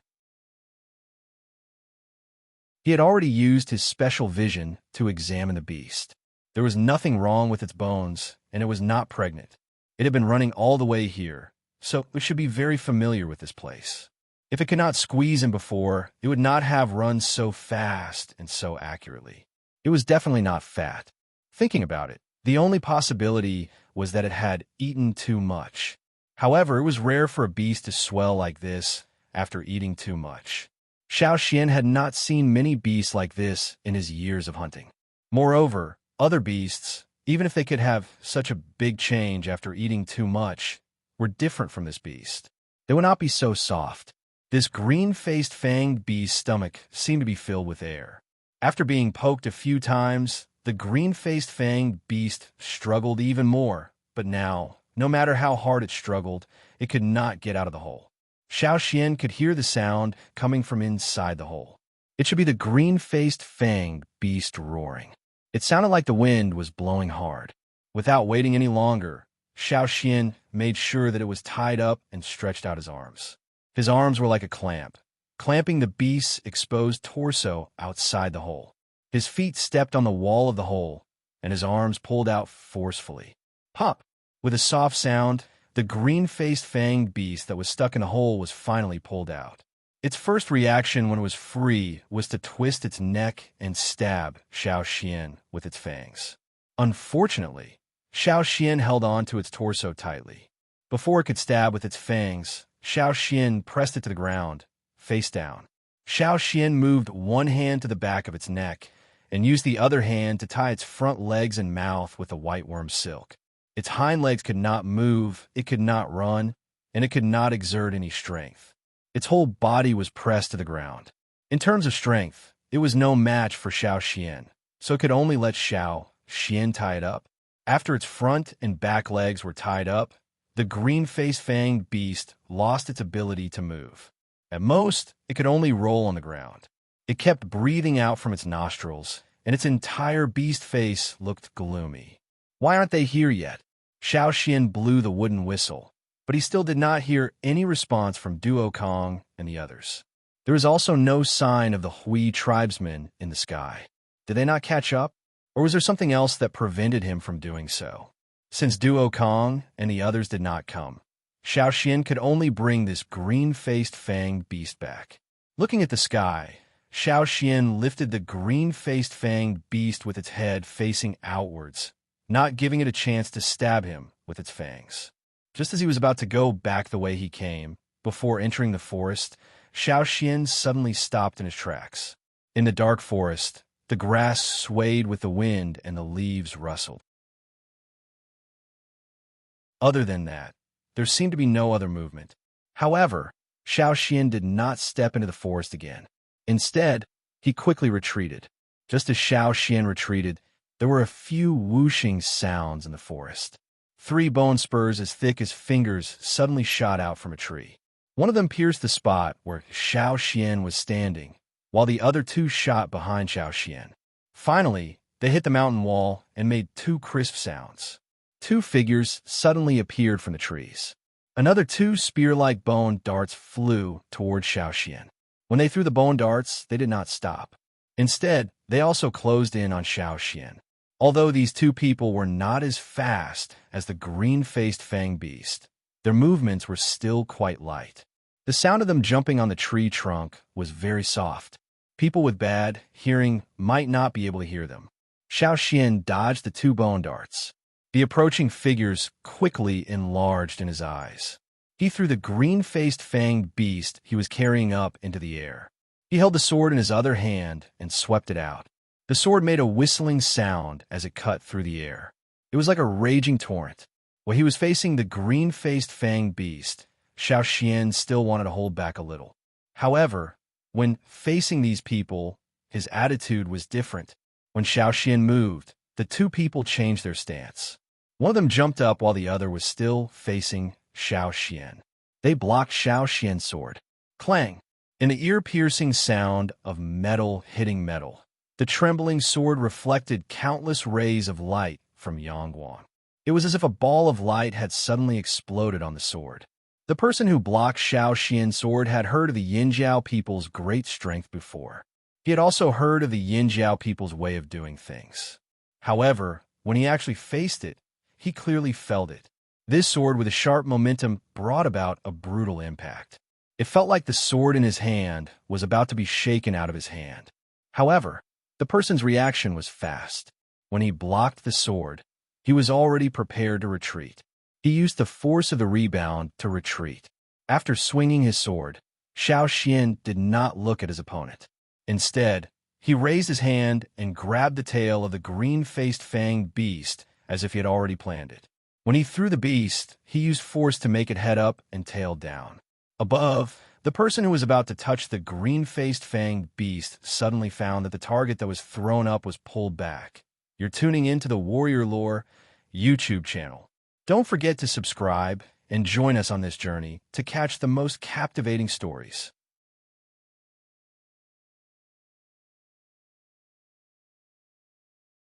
He had already used his special vision to examine the beast. There was nothing wrong with its bones, and it was not pregnant. It had been running all the way here, so it should be very familiar with this place. If it could not squeeze him before, it would not have run so fast and so accurately. It was definitely not fat. Thinking about it, the only possibility was that it had eaten too much. However, it was rare for a beast to swell like this after eating too much. Xiao Xian had not seen many beasts like this in his years of hunting. Moreover, other beasts, even if they could have such a big change after eating too much, were different from this beast. They would not be so soft. This green-faced fanged beast's stomach seemed to be filled with air. After being poked a few times, the green-faced fanged beast struggled even more, but now, no matter how hard it struggled, it could not get out of the hole. Xiao Xian could hear the sound coming from inside the hole. It should be the green-faced fanged beast roaring. It sounded like the wind was blowing hard. Without waiting any longer, Xiao Xian made sure that it was tied up and stretched out his arms. His arms were like a clamp, clamping the beast's exposed torso outside the hole. His feet stepped on the wall of the hole, and his arms pulled out forcefully. Pop! With a soft sound, the green-faced fanged beast that was stuck in the hole was finally pulled out. Its first reaction when it was free was to twist its neck and stab Xiao Xian with its fangs. Unfortunately, Xiao Xian held on to its torso tightly. Before it could stab with its fangs, Xiao Xian pressed it to the ground, face down. Xiao Xian moved one hand to the back of its neck and used the other hand to tie its front legs and mouth with the whiteworm silk. Its hind legs could not move, it could not run, and it could not exert any strength. Its whole body was pressed to the ground. In terms of strength, it was no match for Xiao Xian, so it could only let Xiao Xian tie it up. After its front and back legs were tied up, the green-faced fanged beast lost its ability to move. At most, it could only roll on the ground. It kept breathing out from its nostrils, and its entire beast face looked gloomy. Why aren't they here yet? Xiao Xian blew the wooden whistle, but he still did not hear any response from Duo Kong and the others. There was also no sign of the Hui tribesmen in the sky. Did they not catch up, or was there something else that prevented him from doing so? Since Duo Kong and the others did not come, Xiao Xian could only bring this green-faced fanged beast back. Looking at the sky, Xiao Xian lifted the green-faced fanged beast with its head facing outwards, not giving it a chance to stab him with its fangs. Just as he was about to go back the way he came, before entering the forest, Xiao Xian suddenly stopped in his tracks. In the dark forest, the grass swayed with the wind and the leaves rustled. Other than that, there seemed to be no other movement. However, Xiao Xian did not step into the forest again. Instead, he quickly retreated. Just as Xiao Xian retreated, there were a few whooshing sounds in the forest. 3 bone spurs as thick as fingers suddenly shot out from a tree. One of them pierced the spot where Xiao Xian was standing, while the other 2 shot behind Xiao Xian. Finally, they hit the mountain wall and made 2 crisp sounds. 2 figures suddenly appeared from the trees. Another 2 spear-like bone darts flew toward Xiao Xian. When they threw the bone darts, they did not stop. Instead, they also closed in on Xiao Xian. Although these 2 people were not as fast as the green-faced fang beast, their movements were still quite light. The sound of them jumping on the tree trunk was very soft. People with bad hearing might not be able to hear them. Xiao Xian dodged the 2 bone darts. The approaching figures quickly enlarged in his eyes. He threw the green-faced fanged beast he was carrying up into the air. He held the sword in his other hand and swept it out. The sword made a whistling sound as it cut through the air. It was like a raging torrent. While he was facing the green-faced fanged beast, Xiao Xian still wanted to hold back a little. However, when facing these people, his attitude was different. When Xiao Xian moved, the 2 people changed their stance. One of them jumped up while the other was still facing Xiao Xian. They blocked Xiao Xian's sword. Clang! In the ear-piercing sound of metal hitting metal, the trembling sword reflected countless rays of light from Yangguang. It was as if a ball of light had suddenly exploded on the sword. The person who blocked Xiao Xian's sword had heard of the Yinjiao people's great strength before. He had also heard of the Yinjiao people's way of doing things. However, when he actually faced it, he clearly felt it. This sword with a sharp momentum brought about a brutal impact. It felt like the sword in his hand was about to be shaken out of his hand. However, the person's reaction was fast. When he blocked the sword, he was already prepared to retreat. He used the force of the rebound to retreat. After swinging his sword, Xiao Xian did not look at his opponent. Instead, he raised his hand and grabbed the tail of the green-faced fanged beast as if he had already planned it. When he threw the beast, he used force to make it head up and tail down. Above, the person who was about to touch the green-faced fanged beast suddenly found that the target that was thrown up was pulled back. You're tuning into the Warrior Lore YouTube channel. Don't forget to subscribe and join us on this journey to catch the most captivating stories.